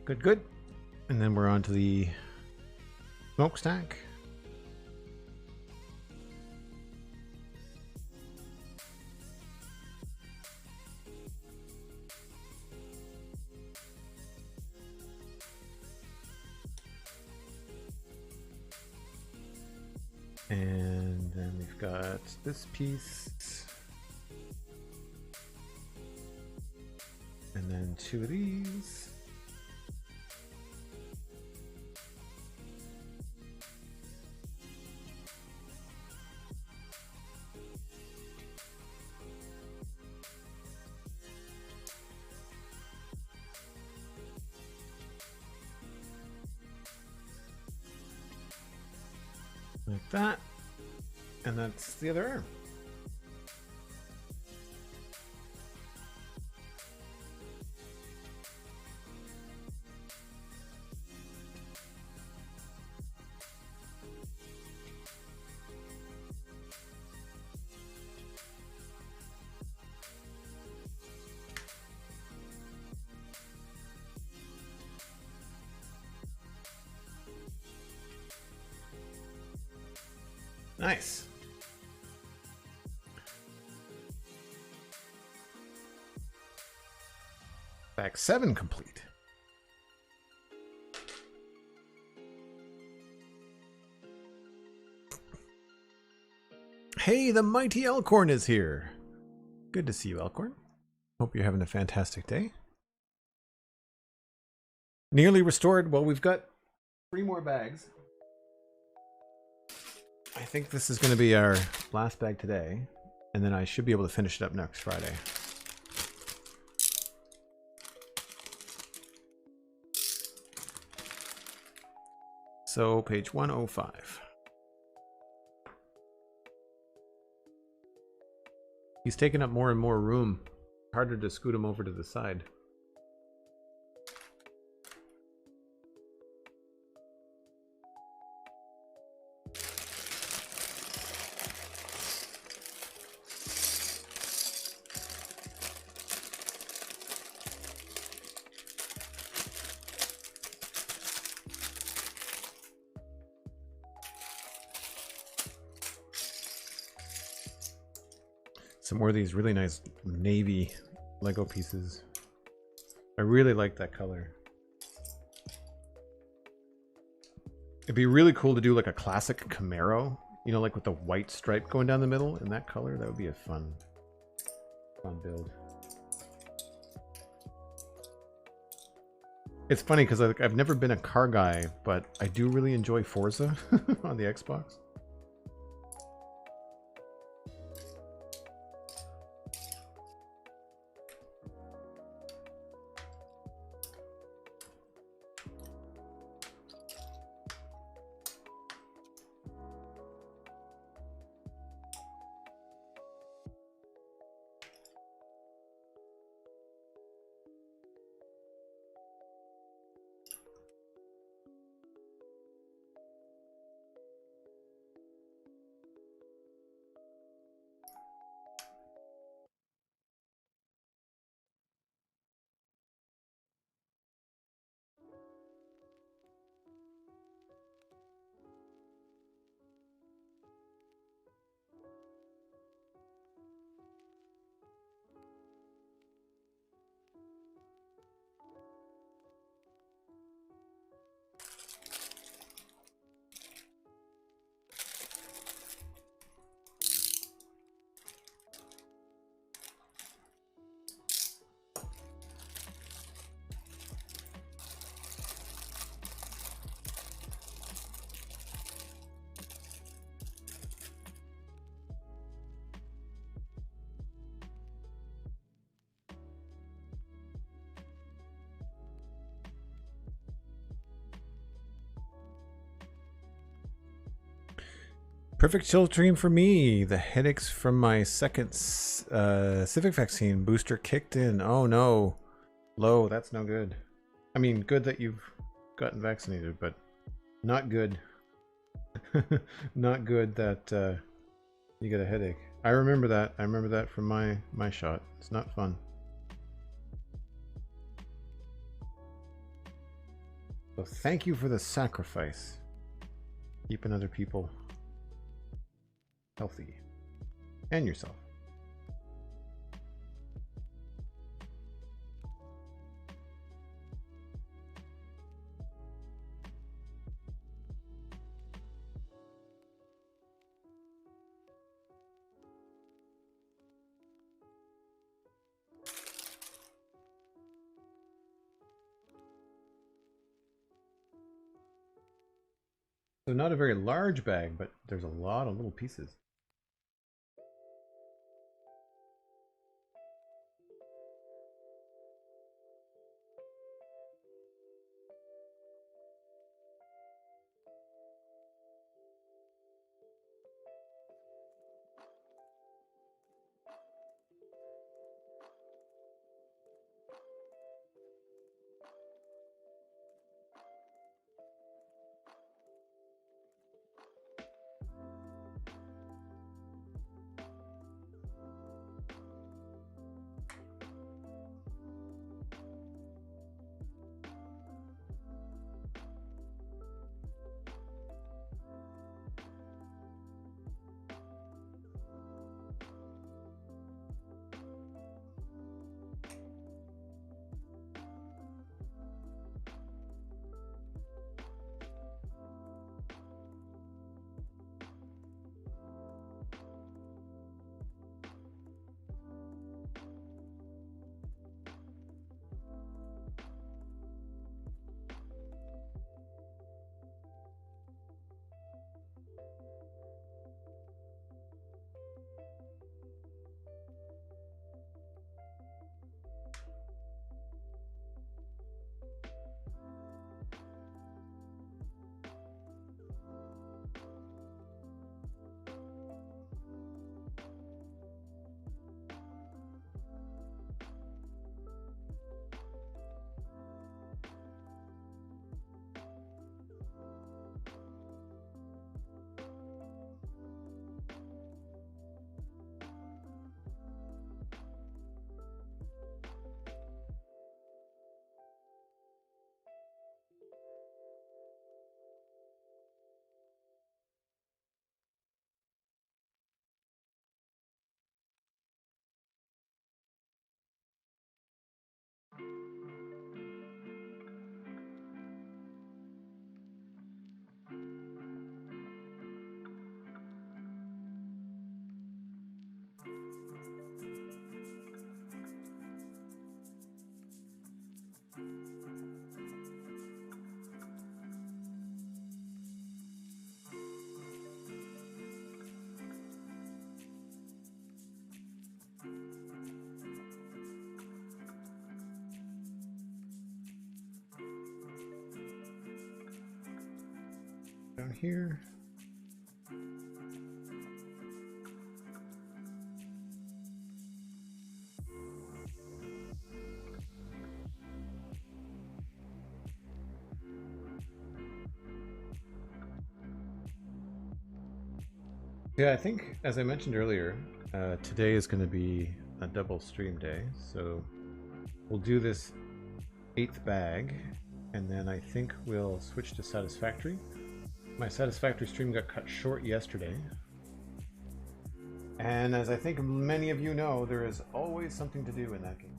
Good, good. And then we're on to the smokestack. And then we've got this piece. And then 2 of these. Like that, and that's the other arm. Nice. Back 7 complete. Hey, the mighty Elkhorn is here. Good to see you, Elkhorn. Hope you're having a fantastic day. Nearly restored. Well, we've got 3 more bags. I think this is going to be our last bag today, and then I should be able to finish it up next Friday. So page 105. He's taking up more and more room. Harder to scoot him over to the side. Some more of these really nice navy Lego pieces. I really like that color. It'd be really cool to do like a classic Camaro, you know, like with the white stripe going down the middle in that color. That would be a fun build. It's funny because I've never been a car guy, but I do really enjoy Forza on the Xbox. Perfect chill stream for me. The headaches from my second Civic vaccine booster kicked in. Oh no. Low, that's no good. I mean, good that you've gotten vaccinated, but not good. Not good that you get a headache. I remember that. I remember that from my shot. It's not fun. So thank you for the sacrifice. Keeping other people healthy. And yourself. So not a very large bag, but there's a lot of little pieces. down here. Yeah, I think, as I mentioned earlier, today is going to be a double stream day, so we'll do this 8th bag, and then I think we'll switch to Satisfactory. My Satisfactory stream got cut short yesterday, and as I think many of you know, there is always something to do in that game.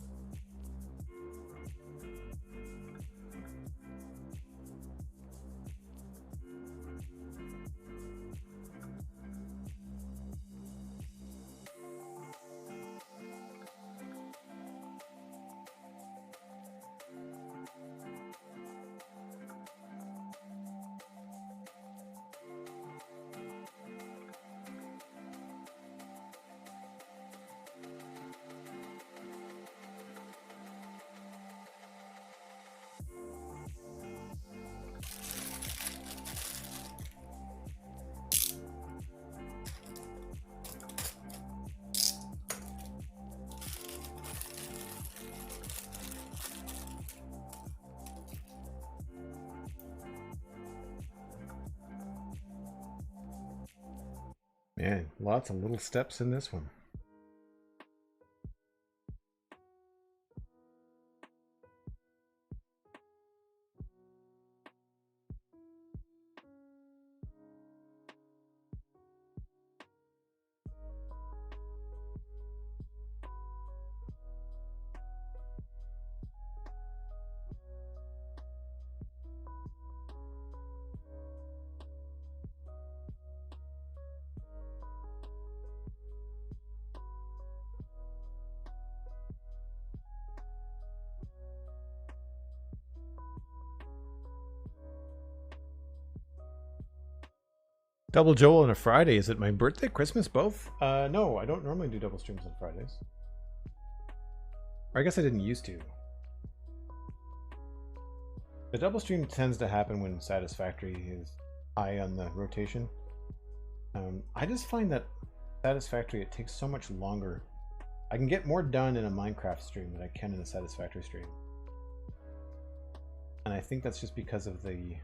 Man, lots of little steps in this one. Double Joel on a Friday. Is it my birthday, Christmas, both? No, I don't normally do double streams on Fridays. Or I guess I didn't used to. The double stream tends to happen when Satisfactory is high on the rotation. I just find that Satisfactory, it takes so much longer. I can get more done in a Minecraft stream than I can in a Satisfactory stream. And I think that's just because of the,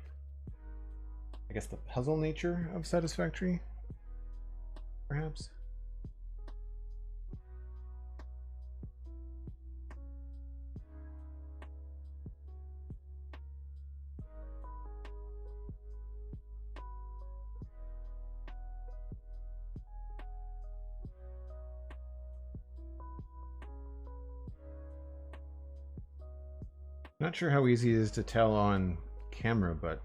I guess, the puzzle nature of Satisfactory, perhaps. Not sure how easy it is to tell on camera, but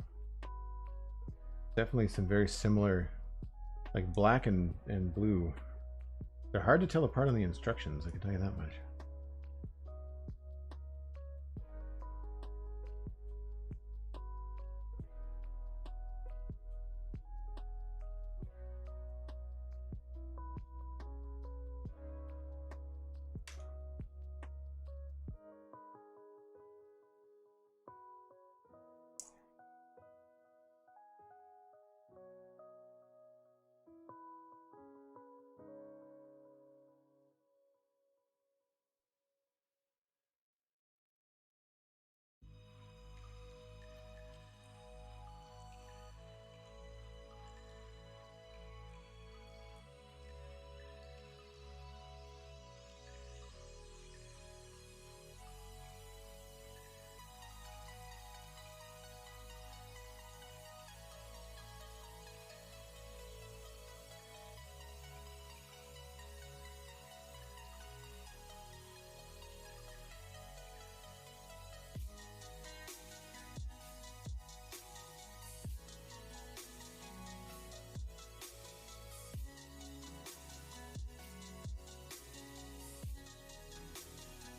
definitely some very similar, like black and blue. They're hard to tell apart on the instructions, I can tell you that much.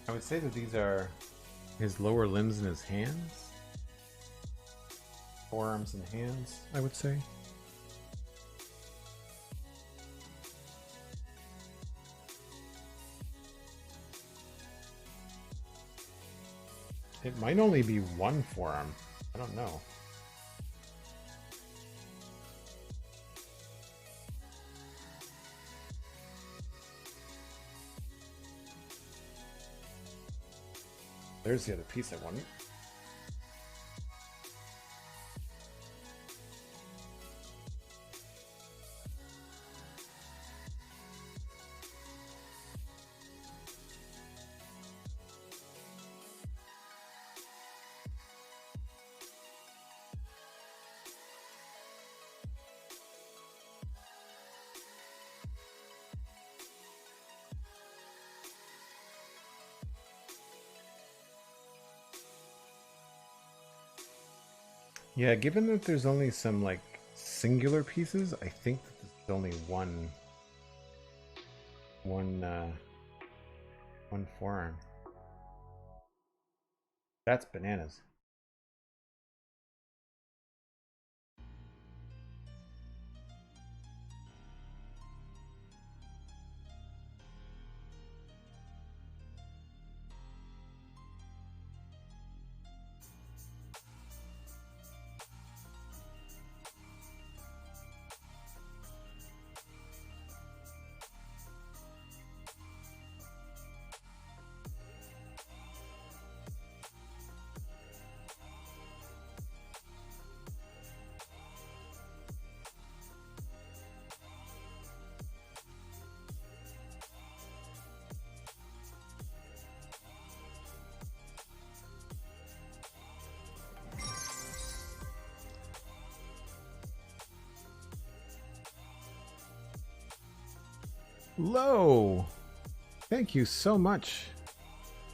I would say that these are his lower limbs and his hands. Forearms and hands, I would say. It might only be one forearm. I don't know. There's the other piece I wanted. Yeah, given that there's only some like singular pieces, I think that there's only one forearm. That's bananas. Lo, thank you so much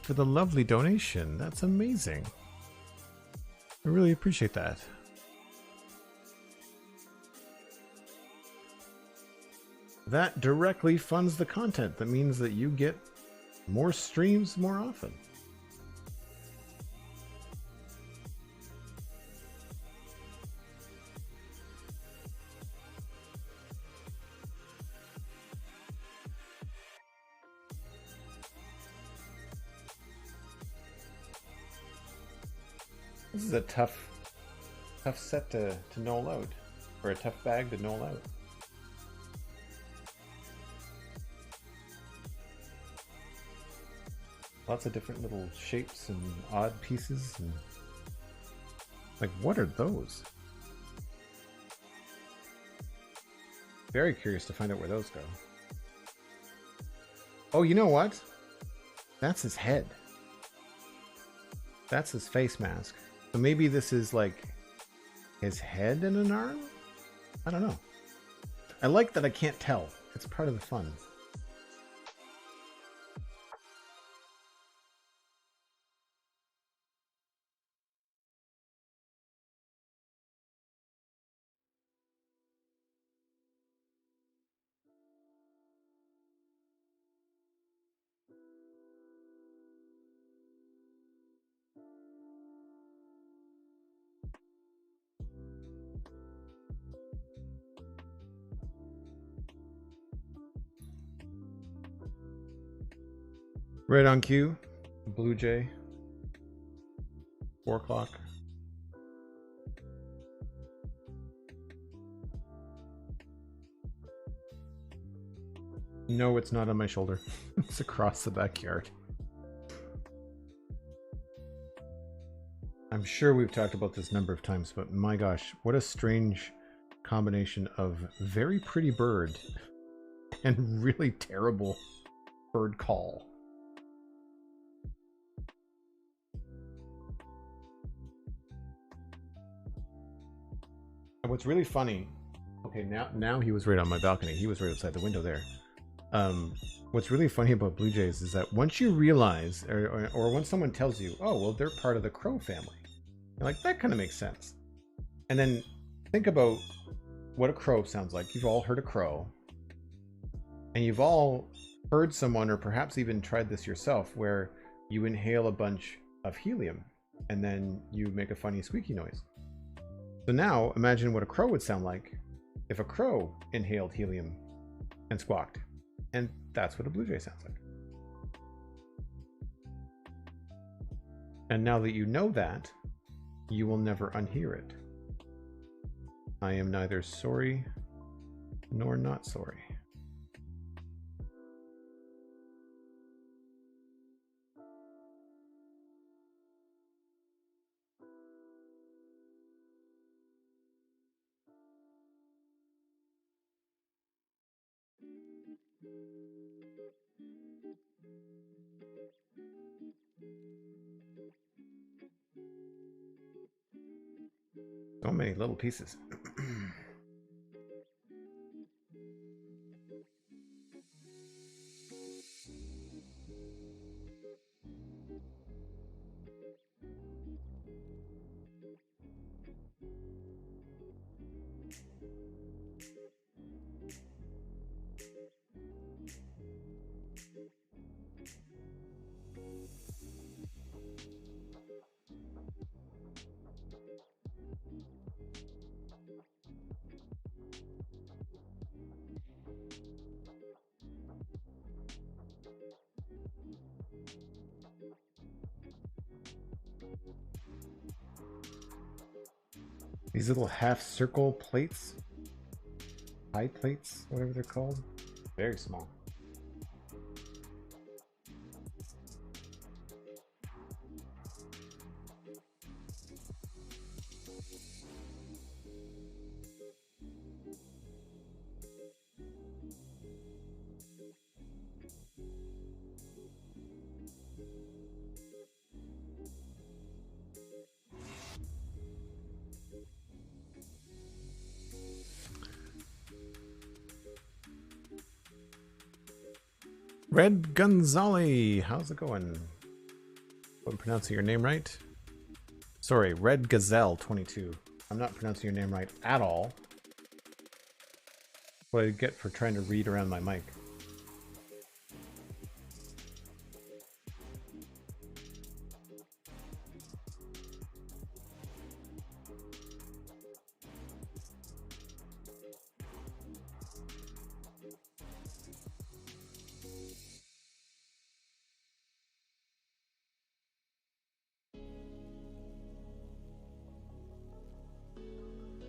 for the lovely donation. That's amazing. I really appreciate that. That directly funds the content. That means that you get more streams more often. This is a tough set to null out, or a tough bag to null out. Lots of different little shapes and odd pieces, and like, what are those? Very curious to find out where those go. Oh, you know what? That's his head. That's his face mask. So maybe this is like his head and an arm? I don't know. I like that I can't tell. It's part of the fun. Right on cue. Blue Jay. 4 o'clock. No, it's not on my shoulder. It's across the backyard. I'm sure we've talked about this a number of times, but my gosh, what a strange combination of very pretty bird and really terrible bird call. And what's really funny, okay, now he was right on my balcony. He was right outside the window there. What's really funny about blue jays is that once you realize, or when someone tells you, oh, well, they're part of the crow family, you're like, that kind of makes sense. And then think about what a crow sounds like. You've all heard a crow, and you've all heard someone, or perhaps even tried this yourself, where you inhale a bunch of helium and then you make a funny squeaky noise. So now imagine what a crow would sound like if a crow inhaled helium and squawked. And that's what a blue jay sounds like. And now that you know that, you will never unhear it. I am neither sorry nor not sorry. So many little pieces. These little half circle plates, pie plates, whatever they're called, very small. Red Gonzali, how's it going? I'm pronouncing your name right. Sorry, Red Gazelle 22. I'm not pronouncing your name right at all. What I get for trying to read around my mic.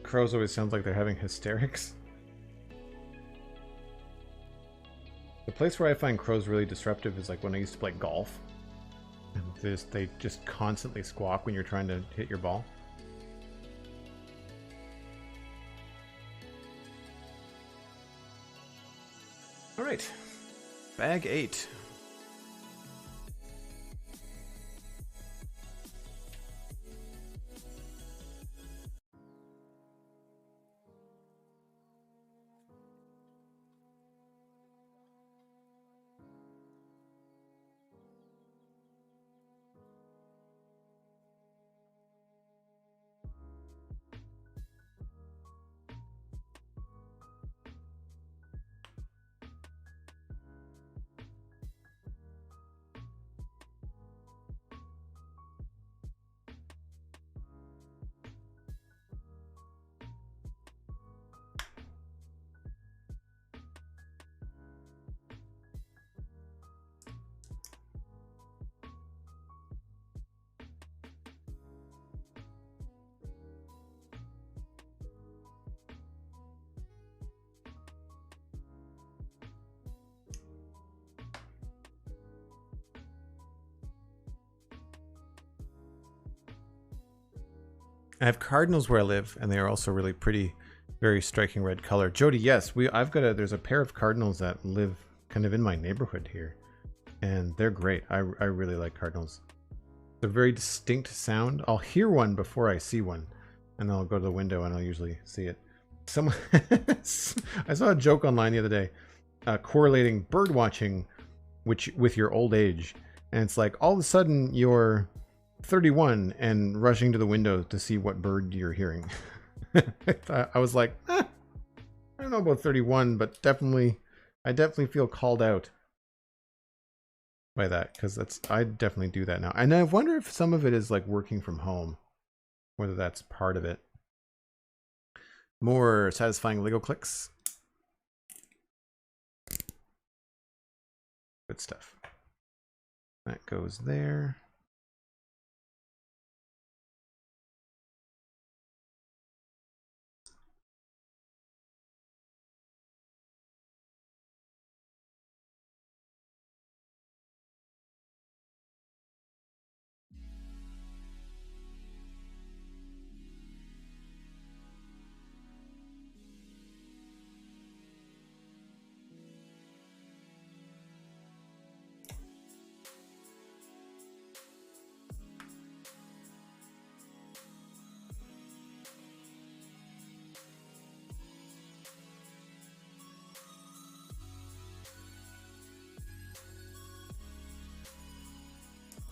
Crows always sound like they're having hysterics. The place where I find crows really disruptive is like when I used to play golf. And they just constantly squawk when you're trying to hit your ball. Alright. Bag 8. I have cardinals where I live, and they are also really pretty, very striking red color. Jody, yes, there's a pair of cardinals that live kind of in my neighborhood here, and they're great. I really like cardinals. They're a very distinct sound. I'll hear one before I see one, and I'll go to the window and I'll usually see it. Someone, I saw a joke online the other day, correlating bird watching, with your old age, and it's like all of a sudden you're 31 and rushing to the window to see what bird you're hearing. I was like, I don't know about 31, but I definitely feel called out by that, because I definitely do that now. And I wonder if some of it is like working from home, whether that's part of it. More satisfying Lego clicks. Good stuff. That goes there.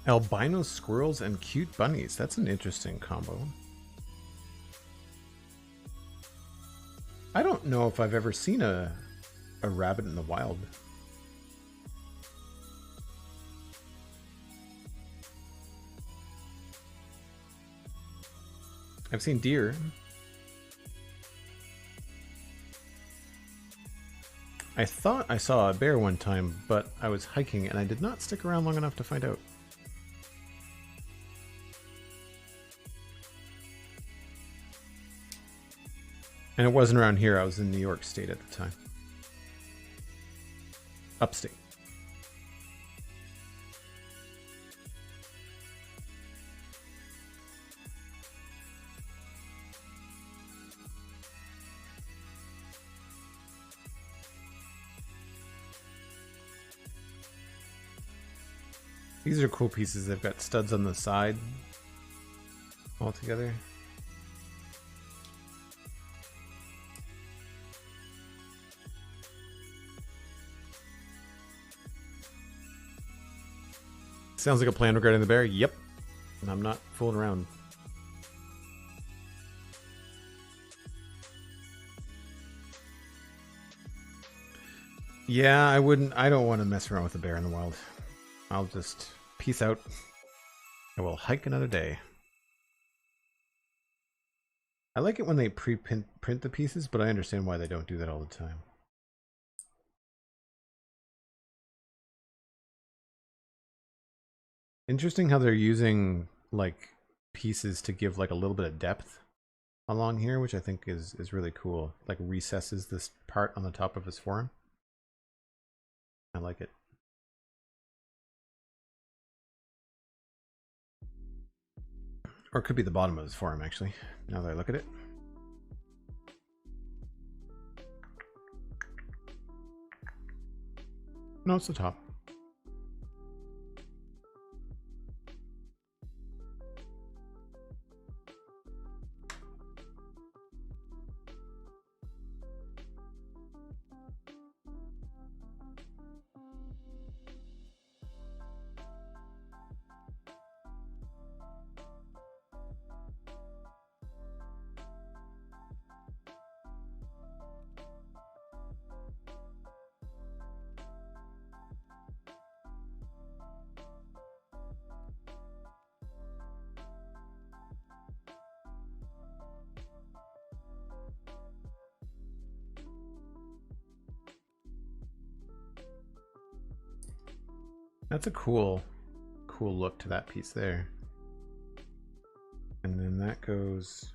Albino squirrels and cute bunnies. That's an interesting combo. I don't know if I've ever seen a rabbit in the wild. I've seen deer. I thought I saw a bear one time, but I was hiking and I did not stick around long enough to find out. And it wasn't around here. I was in New York State at the time. Upstate. These are cool pieces. They've got studs on the side all together. Sounds like a plan regarding the bear. Yep. And I'm not fooling around. Yeah, I don't want to mess around with a bear in the wild. I'll just peace out. I will hike another day. I like it when they print the pieces, but I understand why they don't do that all the time. Interesting how they're using like pieces to give like a little bit of depth along here, which I think is really cool. Like recesses this part on the top of his forearm. I like it. Or it could be the bottom of his forearm, actually, now that I look at it. No, it's the top. That's a cool look to that piece there. And then that goes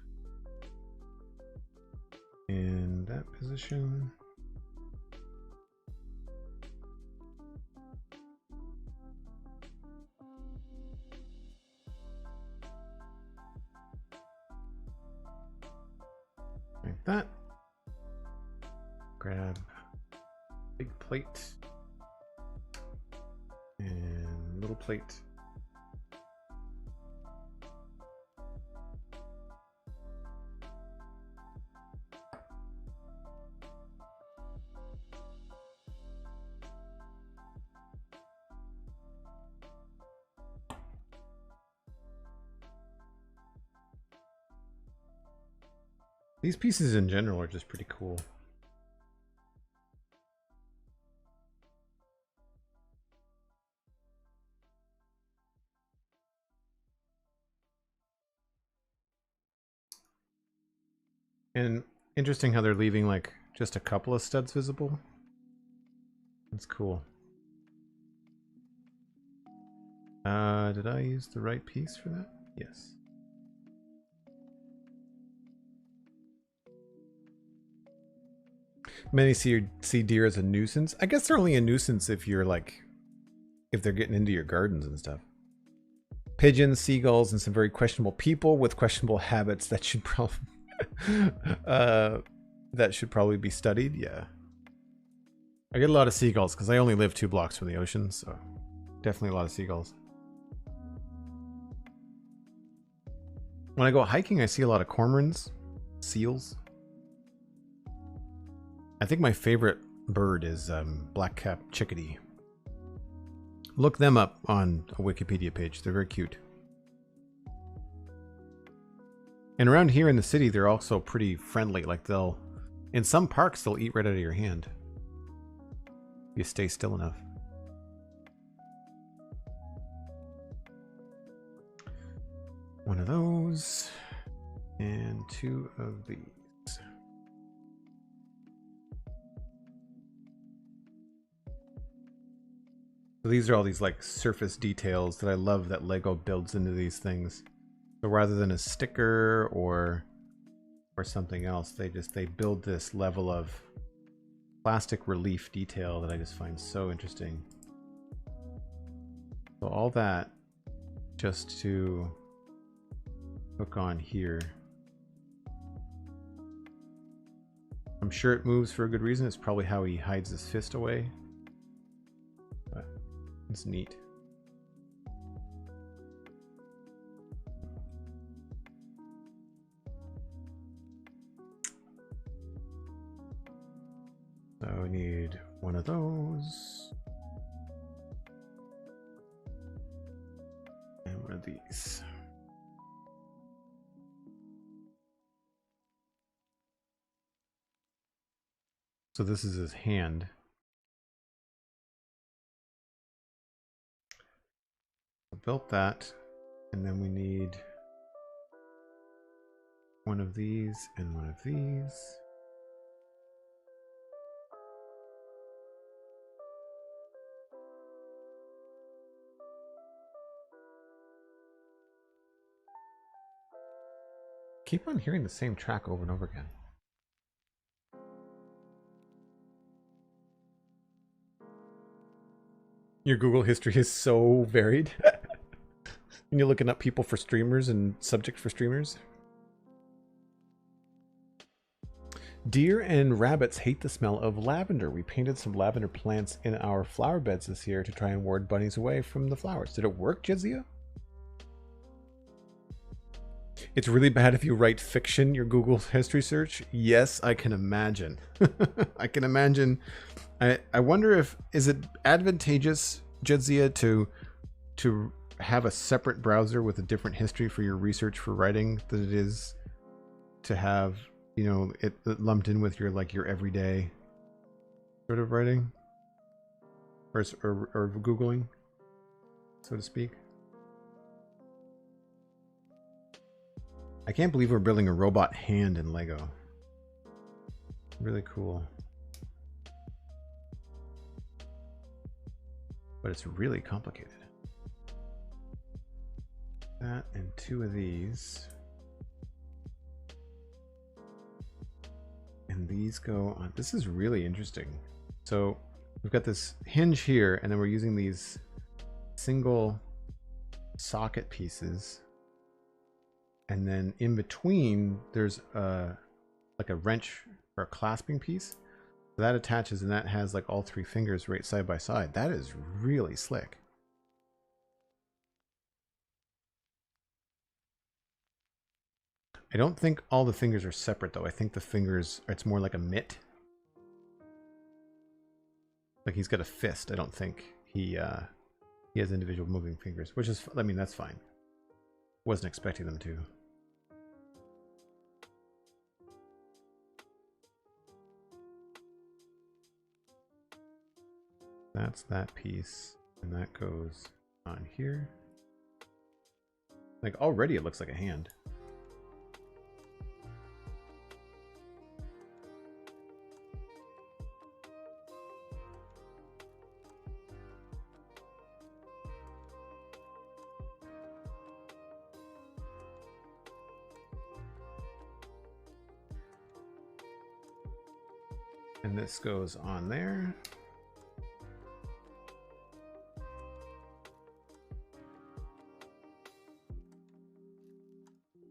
in that position. Like that. Grab big plate. And little plate. These pieces in general are just pretty cool. And interesting how they're leaving like just a couple of studs visible. That's cool. Did I use the right piece for that? Yes. Many see deer as a nuisance. I guess they're only a nuisance if you're like, if they're getting into your gardens and stuff. Pigeons, seagulls, and some very questionable people with questionable habits that should probably be studied. Yeah, I get a lot of seagulls because I only live 2 blocks from the ocean, so definitely a lot of seagulls. When I go hiking, I see a lot of cormorants, seals. I think my favorite bird is black-capped chickadee. Look them up on a Wikipedia page. They're very cute. And around here in the city, they're also pretty friendly. Like in some parks, they'll eat right out of your hand. If you stay still enough. One of those. And 2 of these. So these are all these like surface details that I love that Lego builds into these things. So rather than a sticker or something else, they build this level of plastic relief detail that I just find so interesting. So all that just to hook on here. I'm sure it moves for a good reason. It's probably how he hides his fist away. But it's neat. So we need one of those. And one of these. So this is his hand. I built that, and then we need one of these and one of these. Keep on hearing the same track over and over again. Your Google history is so varied. When you're looking up people for streamers and subjects for streamers. Deer and rabbits hate the smell of lavender. We painted some lavender plants in our flower beds this year to try and ward bunnies away from the flowers. Did it work, Jizia? It's really bad if you write fiction, your Google history search. Yes, I can imagine. I can imagine. I wonder if, is it advantageous, Jedzia, to have a separate browser with a different history for your research for writing than it is to have, you know, it lumped in with your like your everyday sort of writing or Googling, so to speak. I can't believe we're building a robot hand in Lego. Really cool. But it's really complicated. That and 2 of these. And these go on. This is really interesting. So we've got this hinge here, and then we're using these single socket pieces. And then in between, there's like a wrench or a clasping piece. So that attaches, and that has like all 3 fingers right side by side. That is really slick. I don't think all the fingers are separate though. I think the fingers, it's more like a mitt. Like he's got a fist. I don't think he has individual moving fingers, which is, I mean, that's fine. Wasn't expecting them to. That's that piece, and that goes on here. Like already it looks like a hand. And this goes on there.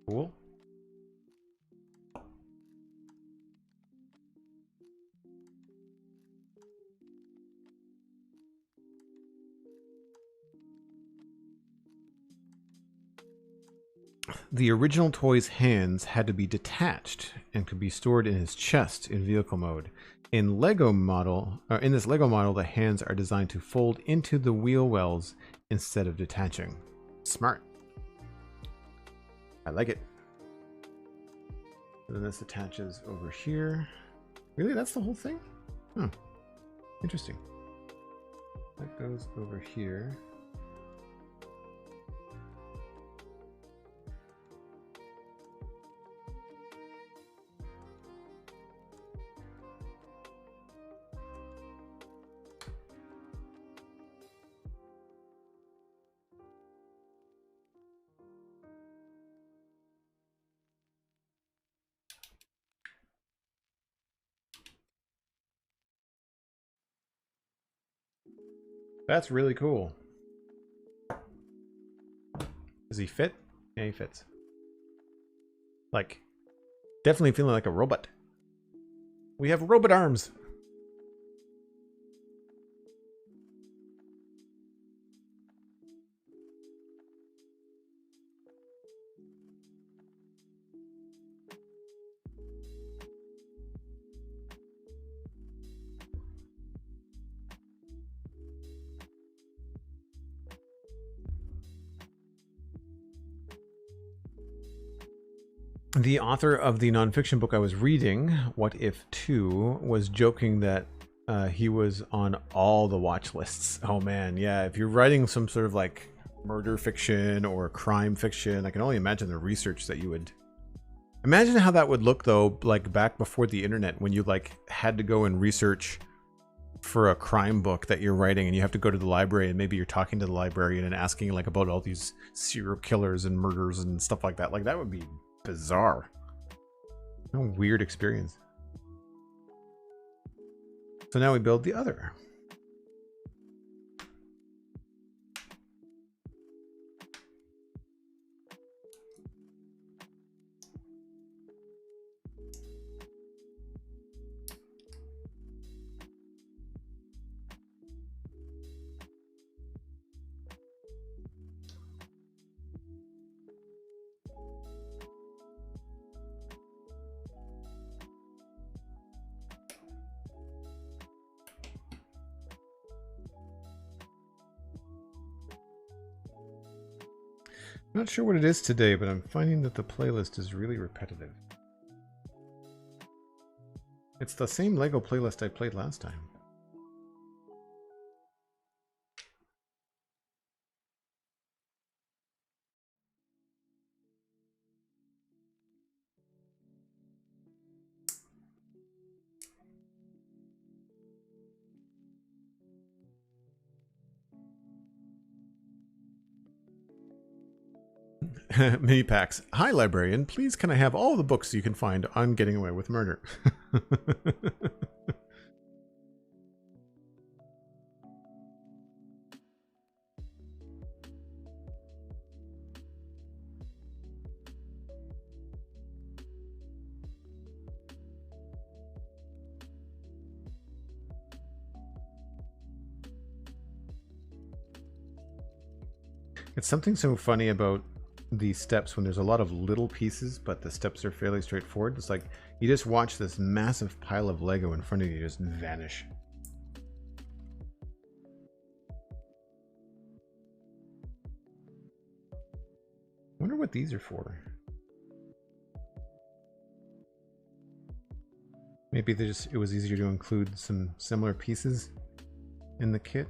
Cool. The original toy's hands had to be detached and could be stored in his chest in vehicle mode. In this Lego model, the hands are designed to fold into the wheel wells instead of detaching. Smart. I like it. And then this attaches over here. Really? That's the whole thing? Huh. Interesting. That goes over here. That's really cool. Does he fit? Yeah, he fits. Like, definitely feeling like a robot. We have robot arms. The author of the nonfiction book I was reading, What If 2, was joking that he was on all the watch lists. Oh man, yeah. If you're writing some sort of like murder fiction or crime fiction, I can only imagine the research that you would... Imagine how that would look though, like back before the internet, when you like had to go and research for a crime book that you're writing, and you have to go to the library, and maybe you're talking to the librarian and asking like about all these serial killers and murders and stuff like that. Like that would be bizarre. A weird experience. So now we build the other. I'm not sure what it is today, but I'm finding that the playlist is really repetitive. It's the same Lego playlist I played last time. Mini packs. Hi, librarian. Please, can I have all the books you can find on getting away with murder? It's something so funny about these steps when there's a lot of little pieces, but the steps are fairly straightforward. It's like you just watch this massive pile of Lego in front of you just vanish. I wonder what these are for. Maybe it was easier to include some similar pieces in the kit.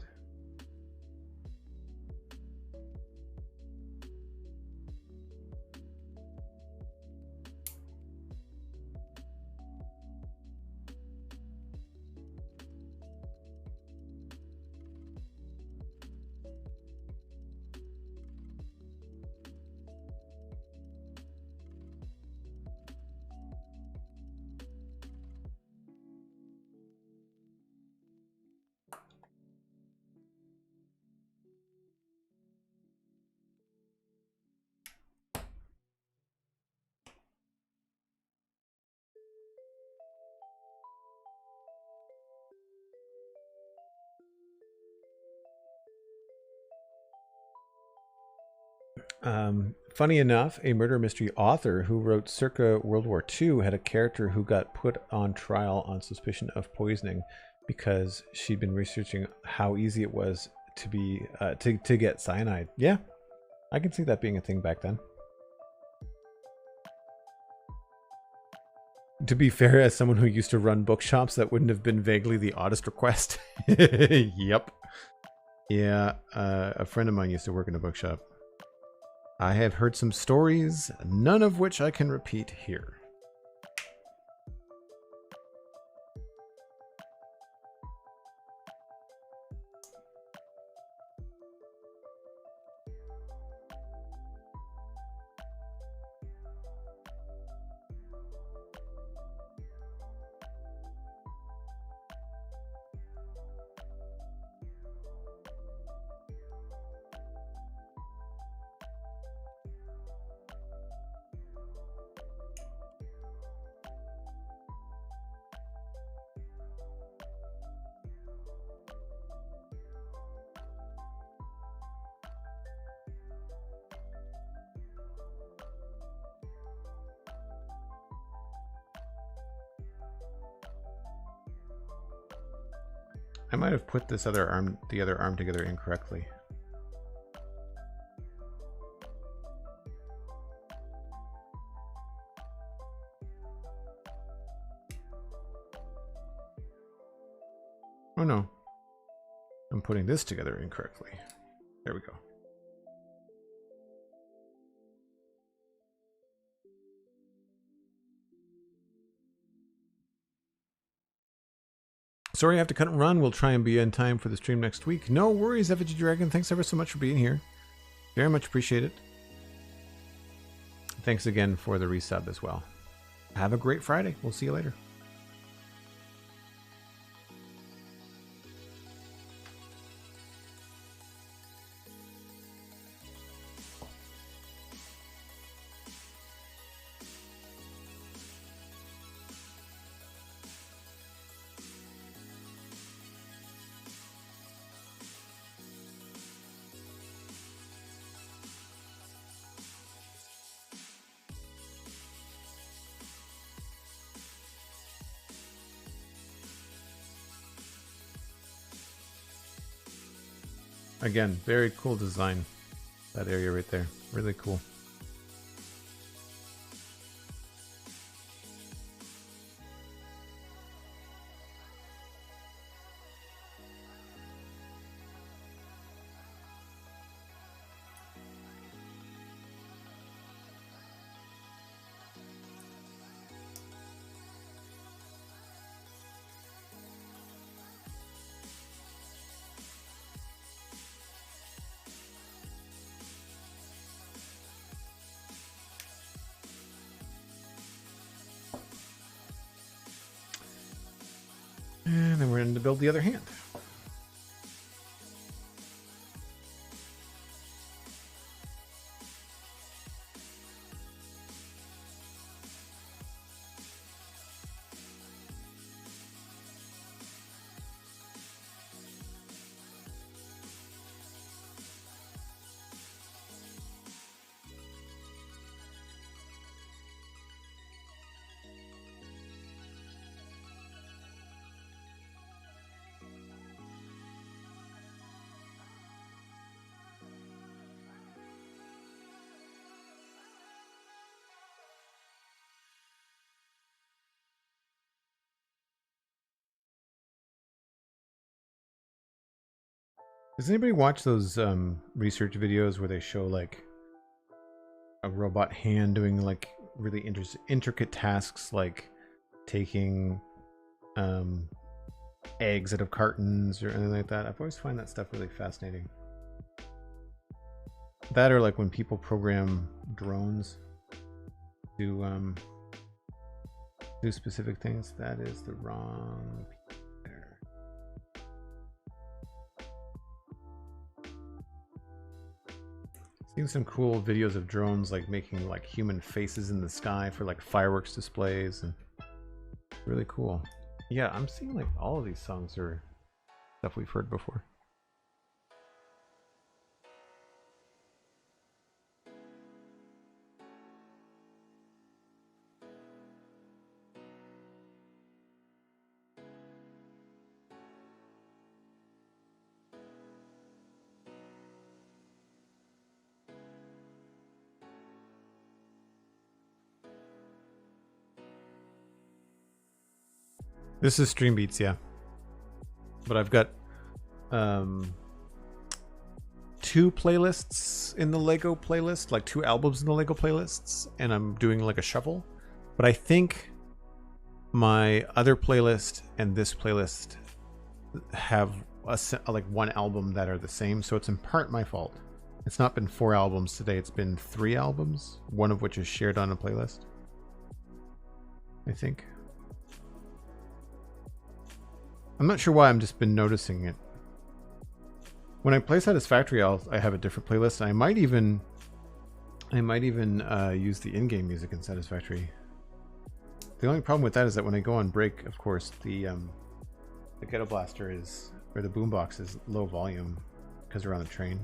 Funny enough, a murder mystery author who wrote circa World War II had a character who got put on trial on suspicion of poisoning because she'd been researching how easy it was to be to get cyanide. Yeah, I can see that being a thing back then. To be fair, as someone who used to run bookshops, that wouldn't have been vaguely the oddest request. Yep. Yeah, a friend of mine used to work in a bookshop. I have heard some stories, none of which I can repeat here. I might have put this other arm, the other arm together incorrectly. Oh no, I'm putting this together incorrectly. There we go. Sorry I have to cut and run. We'll try and be in time for the stream next week. No worries, Effigy Dragon. Thanks ever so much for being here. Very much appreciate it. Thanks again for the resub as well. Have a great Friday. We'll see you later. Again, very cool design. That area right there. Really cool. And then we're going to build the other hand. Does anybody watch those research videos where they show like a robot hand doing like really intricate tasks, like taking eggs out of cartons or anything like that? I've always find that stuff really fascinating. That or like when people program drones to do specific things. That is the wrong there. Seen some cool videos of drones like making like human faces in the sky for like fireworks displays, and really cool. Yeah, I'm seeing like all of these songs are stuff we've heard before. This is Stream Beats, yeah. But I've got 2 playlists in the Lego playlist, like 2 albums in the Lego playlists, and I'm doing like a shuffle. But I think my other playlist and this playlist have like 1 album that are the same, so it's in part my fault. It's not been 4 albums today, it's been 3 albums, one of which is shared on a playlist, I think. I'm not sure why, I'm just been noticing it. When I play Satisfactory, I have a different playlist. I might even use the in-game music in Satisfactory. The only problem with that is that when I go on break, of course, the Ghetto Blaster is, or the boombox is low volume because we're on the train.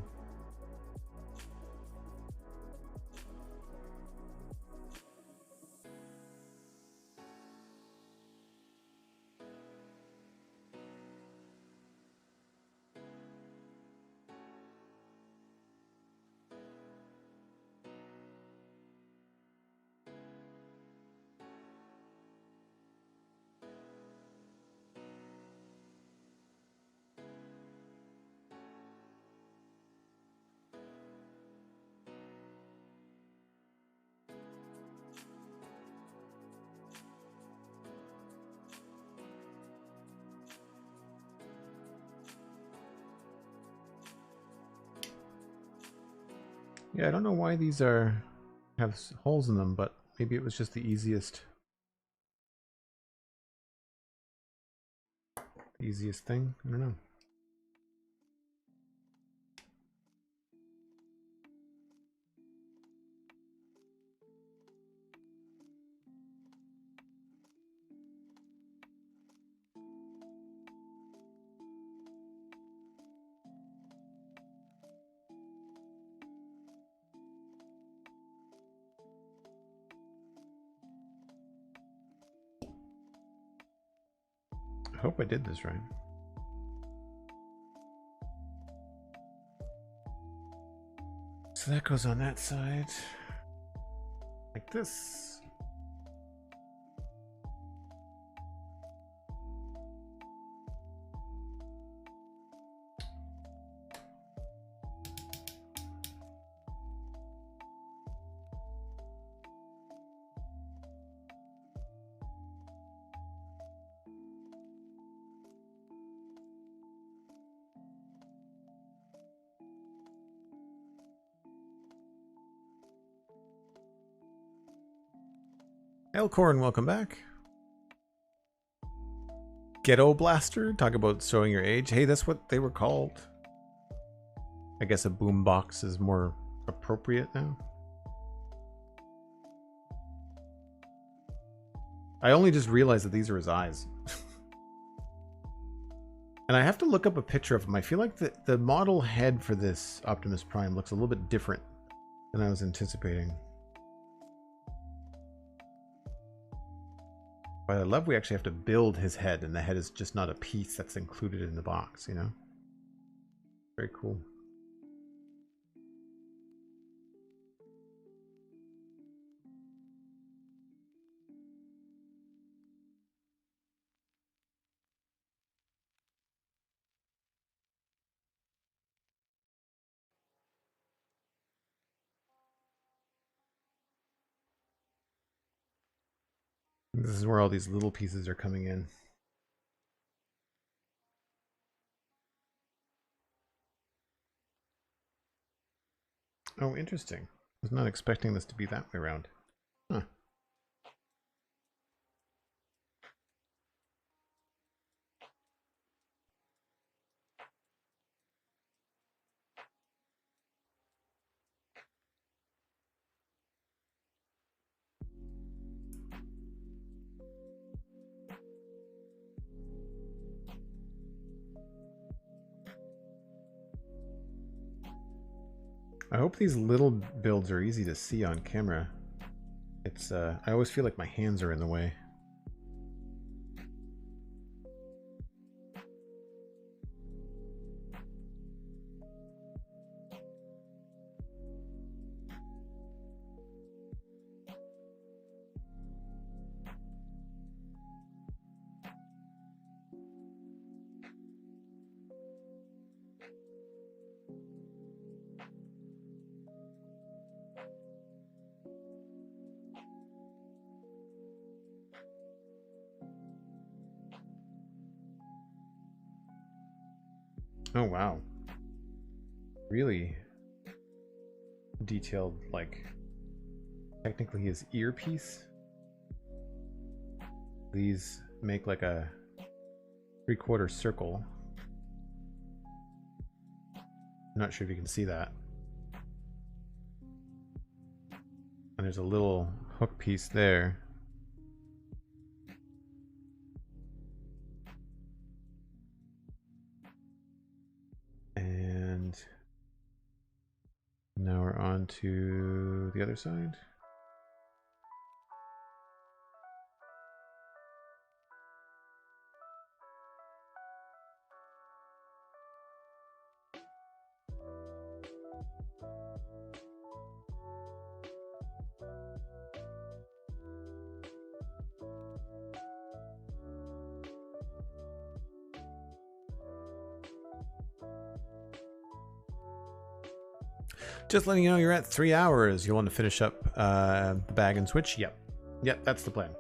Yeah, I don't know why these have holes in them, but maybe it was just the easiest thing. I don't know. I hope I did this right. So that goes on that side, like this. Elcorn, welcome back. Ghetto Blaster, talk about showing your age. Hey, that's what they were called. I guess a boombox is more appropriate now. I only just realized that these are his eyes. And I have to look up a picture of him. I feel like the model head for this Optimus Prime looks a little bit different than I was anticipating. But I love we actually have to build his head, and the head is just not a piece that's included in the box, you know? Very cool. This is where all these little pieces are coming in. Oh, interesting. I was not expecting this to be that way around. Huh. I hope these little builds are easy to see on camera. It's I always feel like my hands are in the way. Oh, wow. Really detailed, like, technically his earpiece. These make like a 3/4 circle. I'm not sure if you can see that. And there's a little hook piece there. And now we're on to the other side. Just letting you know you're at 3 hours. You want to finish up the bag and switch? Yep. Yep, that's the plan.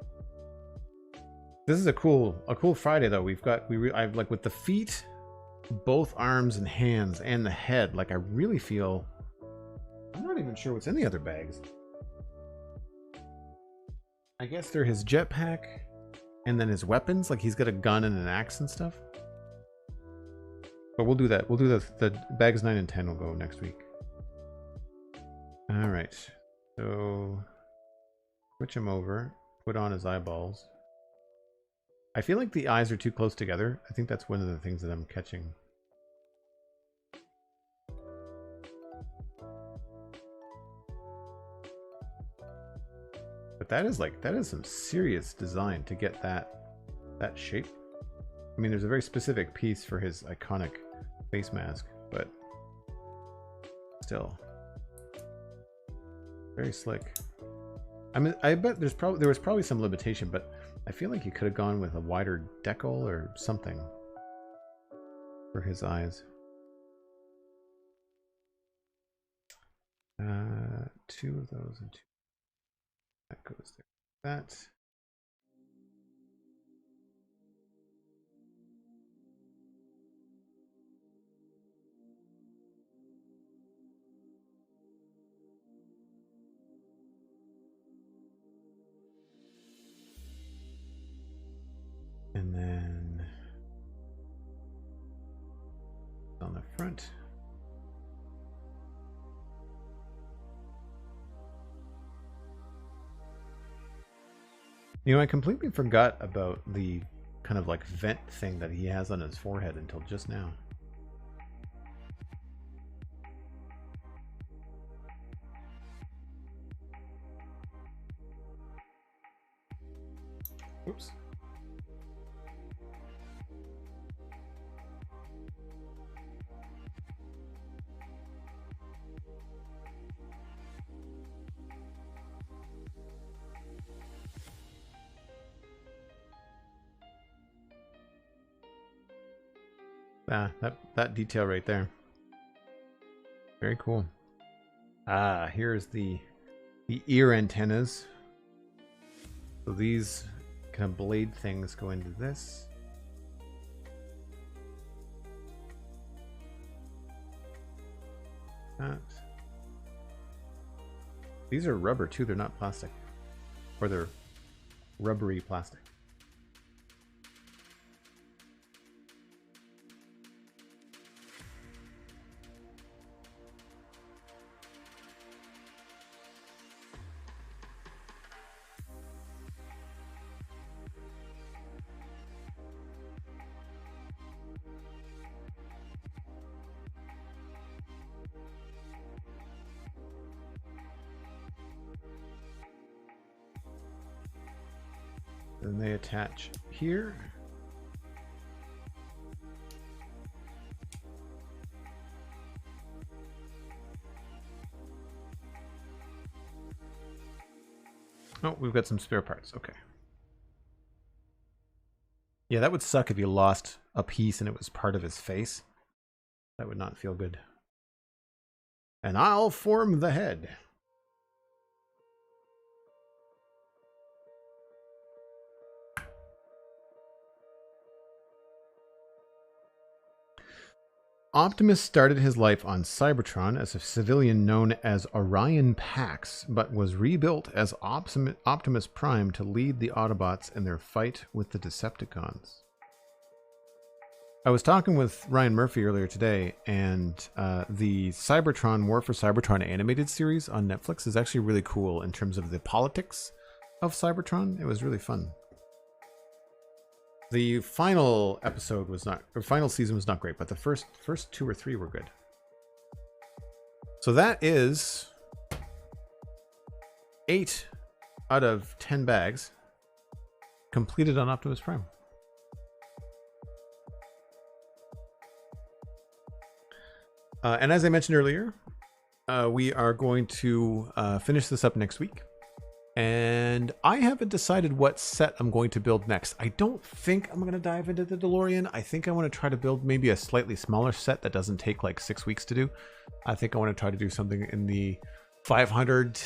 This is a cool Friday though. I've like with the feet, both arms and hands, and the head, like I really feel, I'm not even sure what's in the other bags. I guess they're his jetpack and then his weapons, like he's got a gun and an axe and stuff. But we'll do that. We'll do the bags 9 and 10 will go next week. All right, so switch him over, put on his eyeballs. I feel like the eyes are too close together. I think that's one of the things that I'm catching. But that is some serious design to get that shape. I mean, there's a very specific piece for his iconic face mask, but still. Very slick. I mean, I bet there was probably some limitation, but I feel like you could have gone with a wider decal or something for his eyes. 2 of those and 2. That goes there. That. And then on the front. You know, I completely forgot about the kind of like vent thing that he has on his forehead until just now. Oops. Ah, that detail right there. Very cool. Ah, here's the ear antennas. So these kind of blade things go into this. That. These are rubber too, they're not plastic. Or they're rubbery plastic. Then they attach here. Oh, we've got some spare parts. Okay. Yeah, that would suck if you lost a piece and it was part of his face. That would not feel good. And I'll form the head. Optimus started his life on Cybertron as a civilian known as Orion Pax, but was rebuilt as Optimus Prime to lead the Autobots in their fight with the Decepticons. I was talking with Ryan Murphy earlier today, and the Cybertron War for Cybertron animated series on Netflix is actually really cool in terms of the politics of Cybertron. It was really fun. The final episode was not, or final season was not great, but the first 2 or 3 were good. So that is 8 out of 10 bags completed on Optimus Prime. And as I mentioned earlier, we are going to finish this up next week. And I haven't decided what set I'm going to build next. I don't think I'm going to dive into the DeLorean. I think I want to try to build maybe a slightly smaller set that doesn't take like 6 weeks to do. I think I want to try to do something in the 500,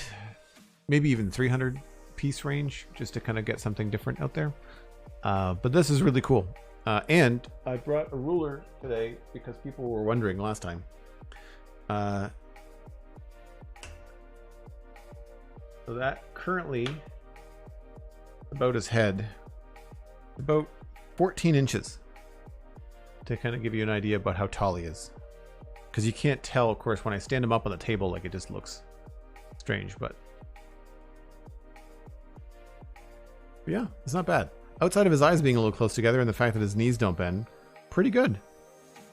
maybe even 300 piece range, just to kind of get something different out there. But this is really cool. And I brought a ruler today because people were wondering last time. So that currently, about his head, about 14 inches, to kind of give you an idea about how tall he is. Because you can't tell, of course, when I stand him up on the table, like it just looks strange, but yeah, it's not bad. Outside of his eyes being a little close together and the fact that his knees don't bend, pretty good.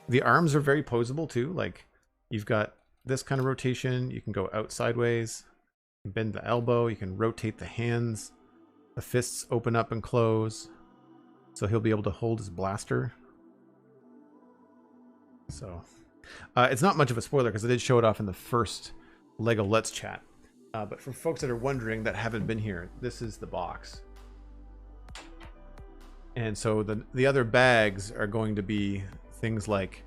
The arms are very posable too. Like you've got this kind of rotation. You can go out sideways. Bend the elbow, you can rotate the hands, the fists open up and close, so he'll be able to hold his blaster. So it's not much of a spoiler because I did show it off in the first Lego Let's Chat, but for folks that are wondering that haven't been here, this is the box. And so the other bags are going to be things like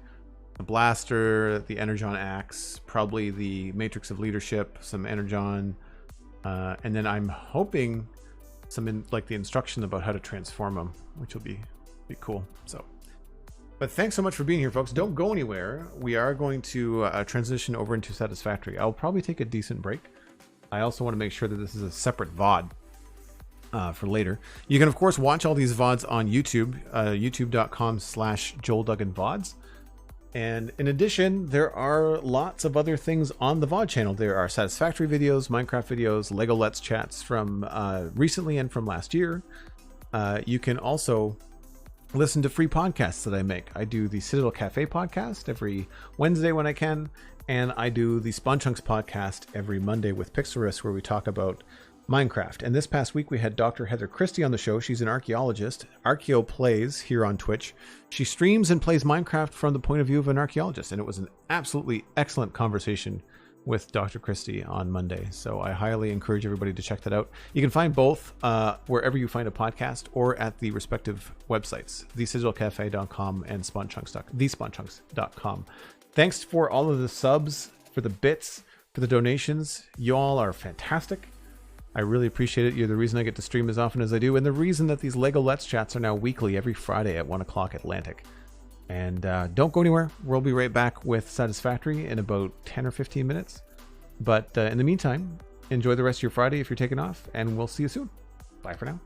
the blaster, the Energon axe, probably the Matrix of Leadership, some Energon, and then I'm hoping some like the instruction about how to transform them, which will be cool. So, but thanks so much for being here, folks. Don't go anywhere. We are going to transition over into Satisfactory. I'll probably take a decent break. I also want to make sure that this is a separate VOD for later. You can of course watch all these VODs on YouTube, youtube.com/JoelDugganVODs. And in addition, there are lots of other things on the VOD channel. There are Satisfactory videos, Minecraft videos, Lego Let's Chats from recently and from last year. You can also listen to free podcasts that I make. I do the Citadel Cafe podcast every Wednesday when I can, and I do the Spawn Chunks podcast every Monday with Pixelrisk, where we talk about Minecraft. And this past week we had Dr. Heather Christie on the show. She's an archaeologist. Archeo Plays here on Twitch. She streams and plays Minecraft from the point of view of an archaeologist, and it was an absolutely excellent conversation with Dr. Christie on Monday. So I highly encourage everybody to check that out. You can find both wherever you find a podcast or at the respective websites, thecitadelcafe.com and thespawnchunks.com. Thanks for all of the subs, for the bits, for the donations. You all are fantastic. I really appreciate it. You're the reason I get to stream as often as I do, and the reason that these Lego Let's Chats are now weekly, every Friday at 1 o'clock Atlantic. And don't go anywhere. We'll be right back with Satisfactory in about 10 or 15 minutes. But in the meantime, enjoy the rest of your Friday if you're taking off, and we'll see you soon. Bye for now.